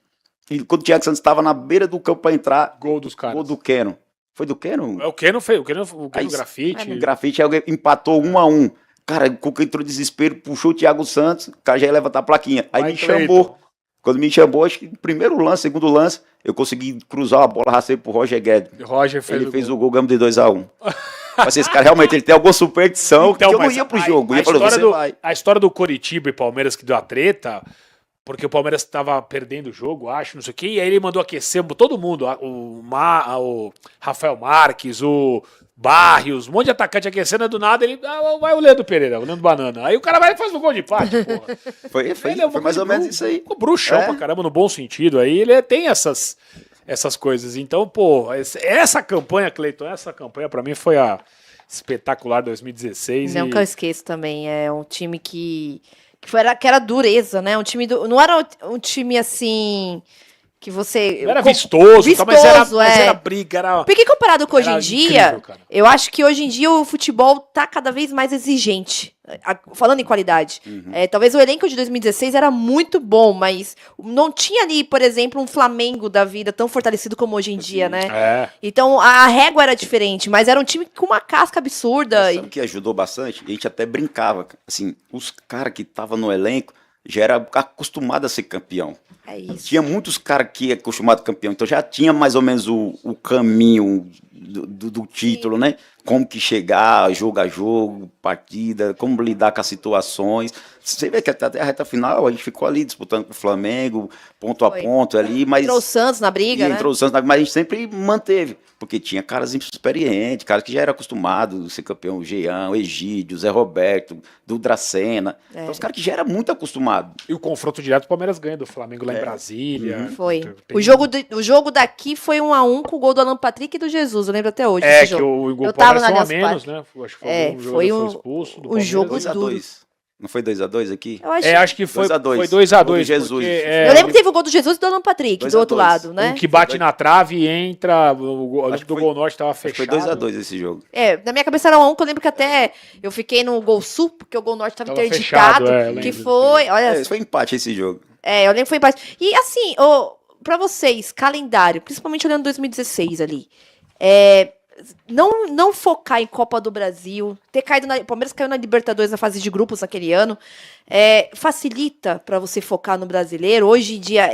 S4: E quando o Thiago Santos estava na beira do campo para entrar,
S2: gol dos caras.
S4: Gol do Keno. Foi do Keno?
S2: O Keno fez, o Keno Grafite.
S4: O Grafite empatou 1-1. Cara, o Cuca entrou em desespero, puxou o Thiago Santos, o cara já ia levantar a plaquinha. Aí me chamou. Quando me chamou, acho que no primeiro lance, segundo lance, eu consegui cruzar a bola, racei pro Roger Guedes.
S2: Ele
S4: fez o gol, ganhamos de 2-1. Mas esse cara realmente ele tem alguma superstição, então, que eu não ia pro jogo.
S2: A história do Coritiba e Palmeiras que deu a treta, porque o Palmeiras estava perdendo o jogo, acho, não sei o quê, e aí ele mandou aquecer todo mundo, o Rafael Marques, o Barrios, um monte de atacante aquecendo, do nada ele vai o Leandro Pereira, o Leandro Banana. Aí o cara vai e faz um gol de empate, porra.
S4: Foi mais ou menos isso aí.
S2: Ficou bruxão pra caramba, no bom sentido. Aí ele tem essas coisas. Então, pô, essa campanha, Cleiton, essa campanha pra mim foi a espetacular 2016.
S3: Não que eu esqueço também, é um time que era dureza, né? Um time não era um time assim que você...
S2: Não era vistoso, mas era briga.
S3: Porque comparado com hoje em dia, eu acho que hoje em dia o futebol tá cada vez mais exigente, falando em qualidade. Talvez o elenco de 2016 era muito bom, mas não tinha ali, por exemplo, um Flamengo da vida tão fortalecido como hoje em dia, né? Então a régua era diferente, mas era um time com uma casca absurda.
S4: Sabe o que ajudou bastante? A gente até brincava, assim, os caras que estavam no elenco já era acostumado a ser campeão.
S3: É isso.
S4: Tinha muitos caras que eram acostumados a campeão, então já tinha mais ou menos o caminho do título, né? Como que chegar, jogo a jogo, partida, como lidar com as situações. você vê que até a reta final a gente ficou ali disputando com o Flamengo, ponto a
S3: Foi.
S4: ponto ali, mas...
S3: Entrou o Santos na briga, né?
S4: Entrou o Santos, mas a gente sempre manteve, porque tinha caras experientes, caras que já eram acostumados a ser campeão, o Jean, o Egídio, o Zé Roberto, do Dracena, então os caras que já eram muito acostumados.
S2: E o confronto direto, o Palmeiras ganha do Flamengo lá em Brasília.
S3: Foi.
S2: Tem-
S3: O jogo daqui foi 1-1 com o gol do Alan Patrick e do Jesus, eu lembro até hoje.
S2: É,
S3: esse
S2: que
S3: jogo.
S2: o gol
S3: Eu
S2: do
S3: tava
S2: Palmeiras
S3: no
S2: foi um a
S3: Allianz
S2: menos,
S3: Parque.
S2: né? Acho que
S3: É,
S2: um
S3: foi
S2: jogador
S3: um-
S2: expulso do
S3: o jogo
S2: Palmeiras.
S4: 2x2. Não foi 2x2 aqui?
S3: Eu acho,
S2: Acho que foi
S4: 2x2.
S2: 2x2.
S4: Gol do Jesus.
S3: eu lembro que teve o gol do Jesus e do Alan Patrick,
S4: 2
S3: do
S4: a
S3: outro
S4: 2.
S3: lado, né?
S2: Um que bate na trave e entra, o
S4: Acho que
S2: do
S4: foi-
S2: Gol Norte tava
S4: Acho que
S2: fechado.
S4: foi 2x2 esse jogo.
S3: Na minha cabeça era 1-1, que eu lembro que até eu fiquei no Gol Sul, porque o Gol Norte tava
S2: Tava
S3: interditado,
S2: fechado, eu
S3: que
S2: lembro.
S3: foi, olha,
S4: Foi empate esse jogo.
S3: eu lembro que foi empate. E assim, pra vocês, calendário, principalmente olhando 2016 ali, não focar em Copa do Brasil, o Palmeiras caiu na Libertadores na fase de grupos naquele ano, facilita pra você focar no brasileiro. Hoje em dia,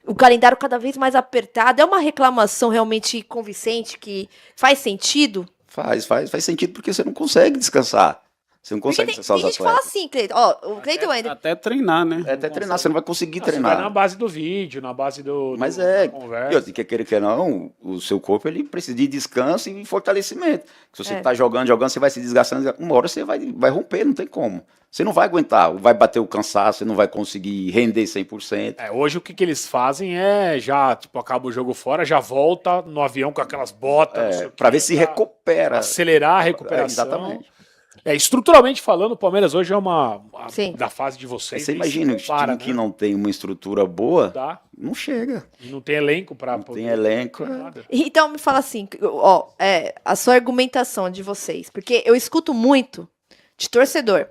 S3: o calendário cada vez mais apertado, é uma reclamação realmente convincente que faz sentido?
S4: Faz sentido porque você não consegue descansar. Você não
S3: Porque
S4: consegue
S3: tem
S4: descansar os
S3: gente que fala
S4: atletas.
S3: assim, Cleiton, o Cleiton ainda...
S5: Até treinar, né?
S4: É até treinar, você não vai conseguir
S2: Você vai na
S4: treinar.
S2: base do vídeo, na base
S4: Mas
S2: da conversa.
S4: e outra, quer querer que não, o seu corpo ele precisa de descanso e fortalecimento. Se você tá jogando, você vai se desgastando, uma hora você vai romper, não tem como. Você não vai aguentar, vai bater o cansaço, você não vai conseguir render 100%.
S2: Hoje o que eles fazem já, tipo, acaba o jogo fora, já volta no avião com aquelas botas, não sei o quê,
S4: Para ver se
S2: pra
S4: recupera.
S2: acelerar a recuperação.
S4: Exatamente.
S2: Estruturalmente falando, o Palmeiras hoje é
S3: Sim.
S2: da fase de vocês.
S4: Você
S2: nem se
S4: imagina, um
S2: compara,
S4: time que não tem uma estrutura boa,
S2: Dá.
S4: não chega.
S2: E não tem elenco pra
S4: Não tem elenco.
S2: Nada.
S3: Então me fala assim, a sua argumentação de vocês, porque eu escuto muito de torcedor.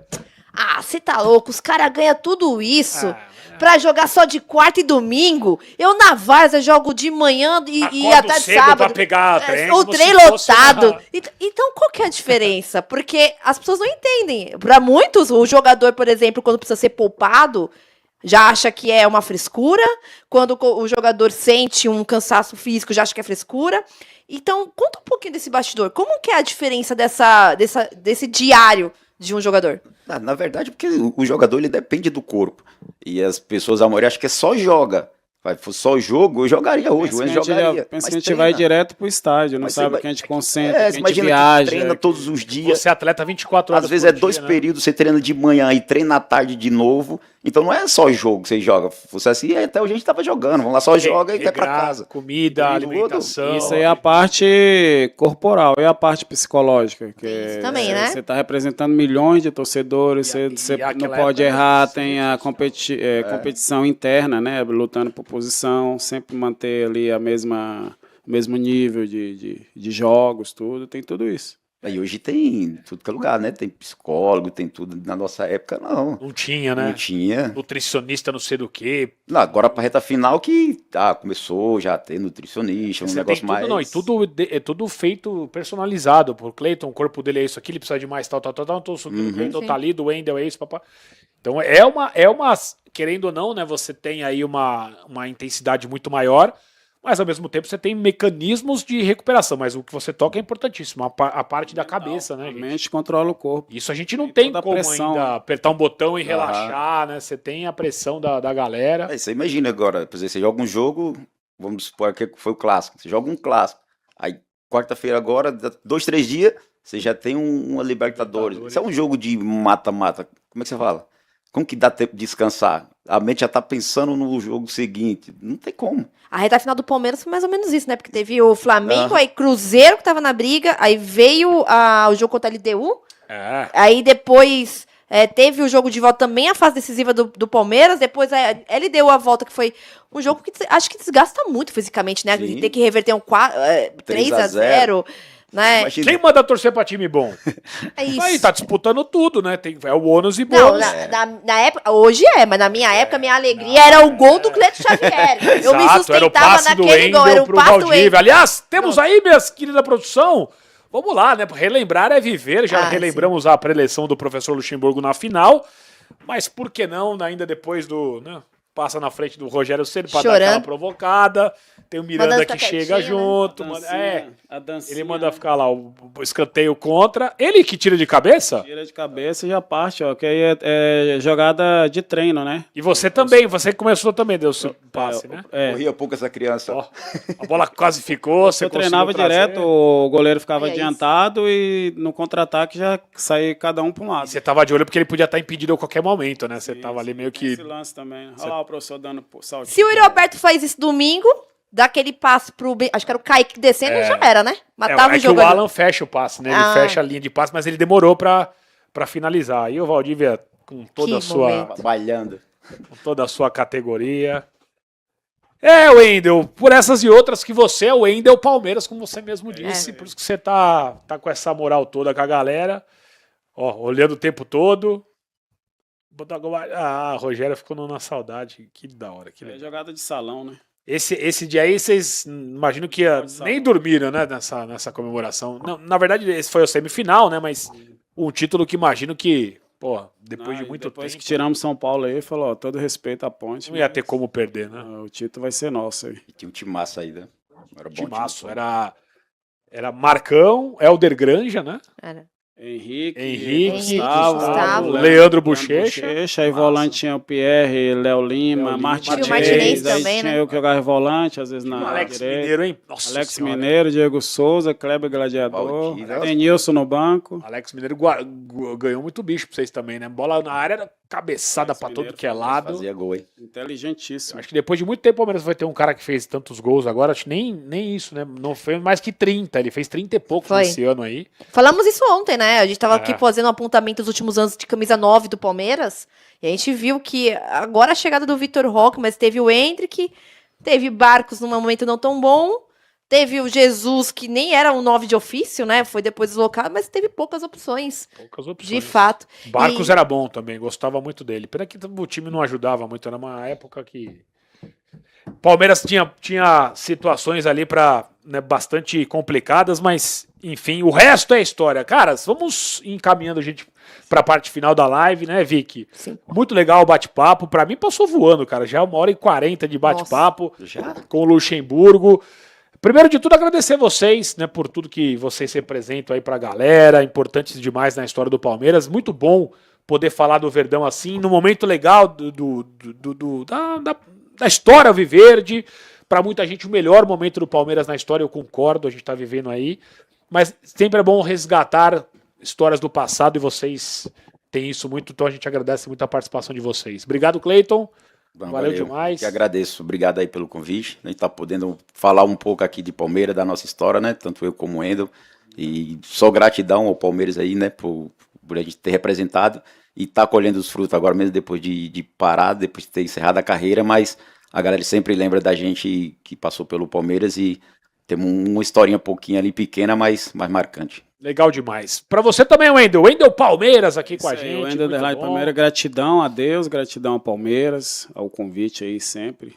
S3: Ah, você tá louco, os caras ganham tudo isso pra jogar só de quarta e domingo. Eu na Várzea jogo de manhã e
S2: Acordo
S3: até de
S2: cedo
S3: sábado.
S2: pra pegar trem,
S3: O
S2: como
S3: trem
S2: se fosse
S3: lotado.
S2: uma-
S3: Então qual que é a diferença? Porque as pessoas não entendem. Pra muitos, o jogador, por exemplo, quando precisa ser poupado, já acha que é uma frescura. Quando o jogador sente um cansaço físico, já acha que é frescura. Então, conta um pouquinho desse bastidor. Como que é a diferença desse diário de um jogador?
S4: Na verdade, porque o jogador ele depende do corpo. E as pessoas, a maioria, acham que é só joga. Vai, fosse só jogo, eu jogaria hoje, o Enzo jogaria.
S5: Pensa
S4: Mas
S5: que a gente
S4: treina.
S5: vai direto pro estádio, não
S4: Mas
S5: sabe
S4: você
S5: que a gente
S4: vai-
S5: concentra, que a gente
S4: imagina
S5: viaja.
S4: que treina todos os dias.
S2: Você é atleta 24 horas
S4: Às vezes
S2: por
S4: é 2
S2: dia, né?
S4: períodos, você treina de manhã e treina à tarde de novo. Então não é só jogo que você joga. Você assim, até hoje a gente tava jogando. Vamos lá, só joga e vai pra
S2: Regrar,
S4: casa.
S2: Comida,
S4: Tudo.
S2: alimentação.
S5: Isso aí é a parte corporal, e a parte psicológica. Que
S3: Isso também, né?
S5: Você está representando milhões de torcedores,
S2: E
S5: você não
S2: aquela
S5: pode
S2: época
S5: errar,
S2: você
S5: tem a competição interna, né? Lutando por posição, sempre manter ali o mesmo nível de jogos, tudo, tem tudo isso.
S4: Aí hoje tem tudo que é lugar, né? Tem psicólogo, tem tudo. Na nossa época, não.
S2: Não tinha, né?
S4: Não tinha.
S2: Nutricionista, não sei do quê.
S4: Não, agora pra reta final que começou já a ter nutricionista, um
S2: Você
S4: negócio
S2: tem tudo,
S4: mais...
S2: não, e tudo é tudo feito personalizado por Cleiton, o corpo dele é isso aqui, ele precisa de mais tal, tô subindo o Cleiton,
S3: Sim.
S2: tá ali, do Wendel é isso, papá. Então querendo ou não, né, você tem aí uma intensidade muito maior, mas ao mesmo tempo você tem mecanismos de recuperação, mas o que você toca é importantíssimo, a parte da cabeça, né,
S5: A
S2: gente?
S5: mente controla o corpo.
S2: Isso a gente não
S5: E
S2: tem
S5: toda a
S2: como
S5: pressão,
S2: ainda
S5: né?
S2: apertar um botão e relaxar, né? Você tem a pressão da galera.
S4: Aí você imagina agora, por exemplo, você joga um jogo, vamos supor que foi o clássico, você joga um clássico, aí quarta-feira agora, 2, 3 dias, você já tem uma Libertadores. Isso é um jogo de mata-mata, como é que você fala? Como que dá tempo de descansar? A mente já tá pensando no jogo seguinte, não tem como.
S3: A reta final do Palmeiras foi mais ou menos isso, né? Porque teve o Flamengo,
S4: Aham.
S3: aí Cruzeiro que tava na briga, aí veio o jogo contra a LDU,
S2: É.
S3: aí depois teve o jogo de volta também, a fase decisiva do Palmeiras, depois a LDU a volta, que foi um jogo que acho que desgasta muito fisicamente, né?
S4: Sim.
S3: Ter que reverter 3-0, né?
S4: Imagina,
S2: Quem manda torcer pra time bom?
S3: É isso.
S2: Aí tá disputando tudo, né? É o ônus e
S3: Não,
S2: bônus.
S3: na época, hoje mas na minha época, minha alegria era o gol do Cleiton Xavier. Eu me
S2: Exato, era o
S3: sustentava
S2: passe do
S3: naquele gol, era
S2: Wendel
S3: o
S2: pro
S3: passe do
S2: Valdívia.
S3: Wendel.
S2: Aliás, temos aí, minhas queridas produção, vamos lá, né? Relembrar é viver, já relembramos a preleção do professor Luxemburgo na final, mas por que não, ainda depois do... Né, passa na frente do Rogério Ceni para dar
S3: Chorando.
S2: aquela provocada, tem o Miranda
S3: Manda
S2: que
S3: ficar
S2: chega
S3: quietinho, né?
S2: junto.
S5: A dancinha,
S2: Ele manda ficar lá o escanteio contra. Ele que tira de cabeça?
S5: Tira de cabeça e já parte, ó. Que aí é jogada de treino, né?
S2: E você também, você que começou também, deu seu passe, né?
S4: Corria pouco essa criança.
S2: Ó, a bola quase ficou, você
S5: Eu treinava
S2: conseguiu trazer.
S5: direto, o goleiro ficava
S3: É isso.
S5: adiantado e no contra-ataque já saía cada um para um lado.
S2: E você tava de olho porque ele podia estar impedido a qualquer momento, né? Você tava ali meio que...
S5: Esse lance também. Olha lá o professor dando saltinho.
S3: Se o Yuri Alberto faz isso domingo, dá aquele passe pro... Acho que era o Kaique descendo, já era, né? Matava
S2: é
S3: o
S2: que o
S3: jogador.
S2: Alan fecha o passe, né? Ele
S3: Ah.
S2: fecha a linha de passe, mas ele demorou pra finalizar. Aí o Valdívia, com toda
S3: Que
S2: a sua...
S3: momento.
S4: Balhando.
S2: com toda a sua categoria. Wendel, por essas e outras que você é o Wendel Palmeiras, como você mesmo disse, por isso que você tá com essa moral toda com a galera, ó, olhando o tempo todo. Ah, a Rogéria ficou na saudade, que da hora. Que
S5: É
S2: legal.
S5: jogada de salão, né?
S2: Esse dia aí, vocês imagino que nem dormiram, né, nessa comemoração. Não, na verdade, esse foi o semifinal, né, mas um título que imagino que, pô, depois de muito
S5: depois
S2: tempo,
S5: que tiramos São Paulo aí, falou, ó, todo respeito à Ponte.
S2: não ia
S5: mas,
S2: ter como perder, né?
S5: o título vai ser nosso aí.
S4: E tinha um timaço aí, né? Era bom
S2: Timaço,
S4: time.
S2: era Marcão, Helder Granja, né?
S3: Era.
S2: Henrique,
S3: Gustavo,
S2: Leandro Bochecha.
S5: Aí volante tinha o Pierre, Léo Lima,
S2: Léo Lima,
S5: Martinez.
S3: Martinez
S5: Aí
S3: também,
S5: tinha
S3: né?
S5: eu que jogava volante, às vezes na
S2: Alex
S5: direita.
S2: Mineiro, hein? Nossa
S5: Alex
S2: Senhora.
S5: Mineiro, Diego Souza, Kleber Gladiador,
S4: Valdir, né?
S5: tem Nilson no banco.
S2: Alex Mineiro ganhou muito bicho pra vocês também, né? Bola na área, era cabeçada
S5: Alex
S2: pra todo
S5: Mineiro
S2: que é lado.
S4: Fazia gol, hein?
S5: Inteligentíssimo.
S2: Acho que depois de muito tempo o Palmeiras vai ter um cara que fez tantos gols agora, acho que nem isso, né? Não foi mais que 30, ele fez 30 e poucos
S3: Foi.
S2: nesse ano aí.
S3: Falamos isso ontem, né? A gente tava aqui
S2: É.
S3: fazendo um apontamento dos últimos anos de camisa 9 do Palmeiras. E a gente viu que agora a chegada do Vitor Roque, mas teve o Endrick, teve Barcos num momento não tão bom, teve o Jesus, que nem era um 9 de ofício, né? Foi depois deslocado, mas teve poucas opções,
S2: Poucas opções.
S3: de fato.
S2: Barcos
S3: E-
S2: era bom também, gostava muito dele. Pena que o time não ajudava muito, era uma época que Palmeiras tinha situações ali para bastante complicadas, mas enfim, o resto é história. Caras, vamos encaminhando a gente para a parte final da live, né, Vicky?
S3: Sim.
S2: Muito legal o bate-papo. Para mim passou voando, cara. Já é 1h40 de bate-papo
S4: Já?
S2: com o Luxemburgo. Primeiro de tudo, agradecer vocês, né, por tudo que vocês representam aí pra galera, importantes demais na história do Palmeiras. Muito bom poder falar do Verdão assim, num momento legal da história Alviverde. Pra muita gente, o melhor momento do Palmeiras na história, eu concordo, a gente tá vivendo aí. Mas sempre é bom resgatar histórias do passado e vocês têm isso muito, então a gente agradece muito a participação de vocês. Obrigado, Cleiton. Valeu demais.
S4: Que agradeço. Obrigado aí pelo convite. A gente tá podendo falar um pouco aqui de Palmeiras, da nossa história, né? Tanto eu como o Wendel. E só gratidão ao Palmeiras aí, né? Por a gente ter representado e tá colhendo os frutos agora mesmo, depois de parar, depois de ter encerrado a carreira, mas a galera sempre lembra da gente que passou pelo Palmeiras e temos uma historinha pouquinho ali pequena, mas mais marcante.
S2: Legal demais. Pra você também, Wendel. Wendel Palmeiras aqui com a
S5: Isso aí,
S2: gente.
S5: o Wendel
S2: muito
S5: Underline
S2: bom.
S5: Palmeiras, gratidão a Deus, gratidão ao Palmeiras, ao convite aí sempre.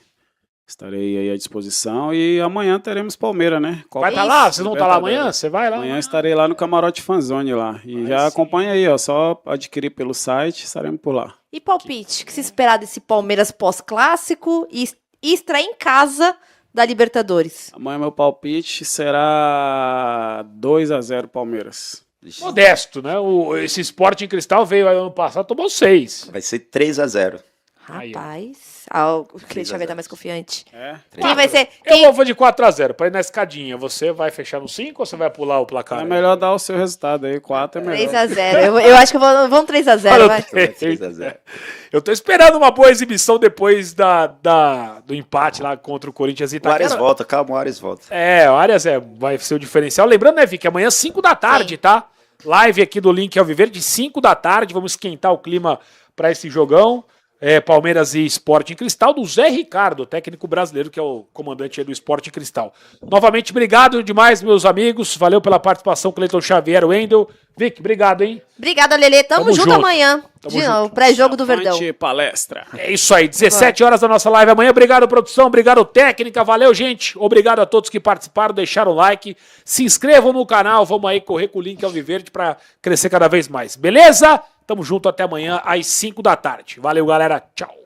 S5: Estarei aí à disposição e amanhã teremos Palmeiras, né?
S2: Vai estar lá? Vocês vão estar lá amanhã?
S5: Libertadores.
S2: Você vai lá?
S5: Amanhã estarei lá no Camarote Fanzone lá. E já acompanha aí, ó. Só adquirir pelo site, estaremos por lá.
S3: E palpite, o que se esperar desse Palmeiras pós-clássico e estreia em casa da Libertadores?
S5: Amanhã meu palpite será 2-0 Palmeiras.
S2: Modesto, né? Esse Sporting Cristal veio aí ano passado, tomou 6.
S4: Vai ser 3-0.
S2: Aí, ó.
S3: Rapaz, o Christian vai estar mais confiante.
S5: É?
S3: Quem vai ser?
S2: Eu vou de 4-0 pra ir na escadinha. Você vai fechar no 5 ou você vai pular o placar?
S5: É melhor dar o seu resultado aí. 4 é melhor.
S3: 3x0. Eu acho que vamos 3x0, vai.
S4: 3-0.
S2: Eu tô esperando uma boa exibição depois do empate lá contra o Corinthians e
S4: O Arias
S2: Itaquera.
S4: volta, calma, o Arias volta.
S2: É, o Arias vai ser o diferencial. Lembrando, né, Vicky, amanhã 5 da tarde, tá? Live aqui do Link Alviverde, 5 da tarde. Vamos esquentar o clima pra esse jogão. Palmeiras e Sporting Cristal, do Zé Ricardo, técnico brasileiro, que é o comandante aí do Sporting Cristal. Novamente, obrigado demais, meus amigos. Valeu pela participação, Cleiton Xavier, Wendel. Vic, obrigado, hein?
S3: Obrigada, Lelê. Tamo junto amanhã.
S2: Tamo
S3: De
S2: junto.
S3: novo, pré-jogo do Verdão.
S5: Avante palestra.
S2: É isso aí, 17 horas da nossa live amanhã. Obrigado, produção. Obrigado, técnica. Valeu, gente. Obrigado a todos que participaram, deixaram o like. Se inscrevam no canal. Vamos aí correr com o Link Alviverde para crescer cada vez mais. Beleza? Tamo junto até amanhã às 5 da tarde. Valeu, galera. Tchau.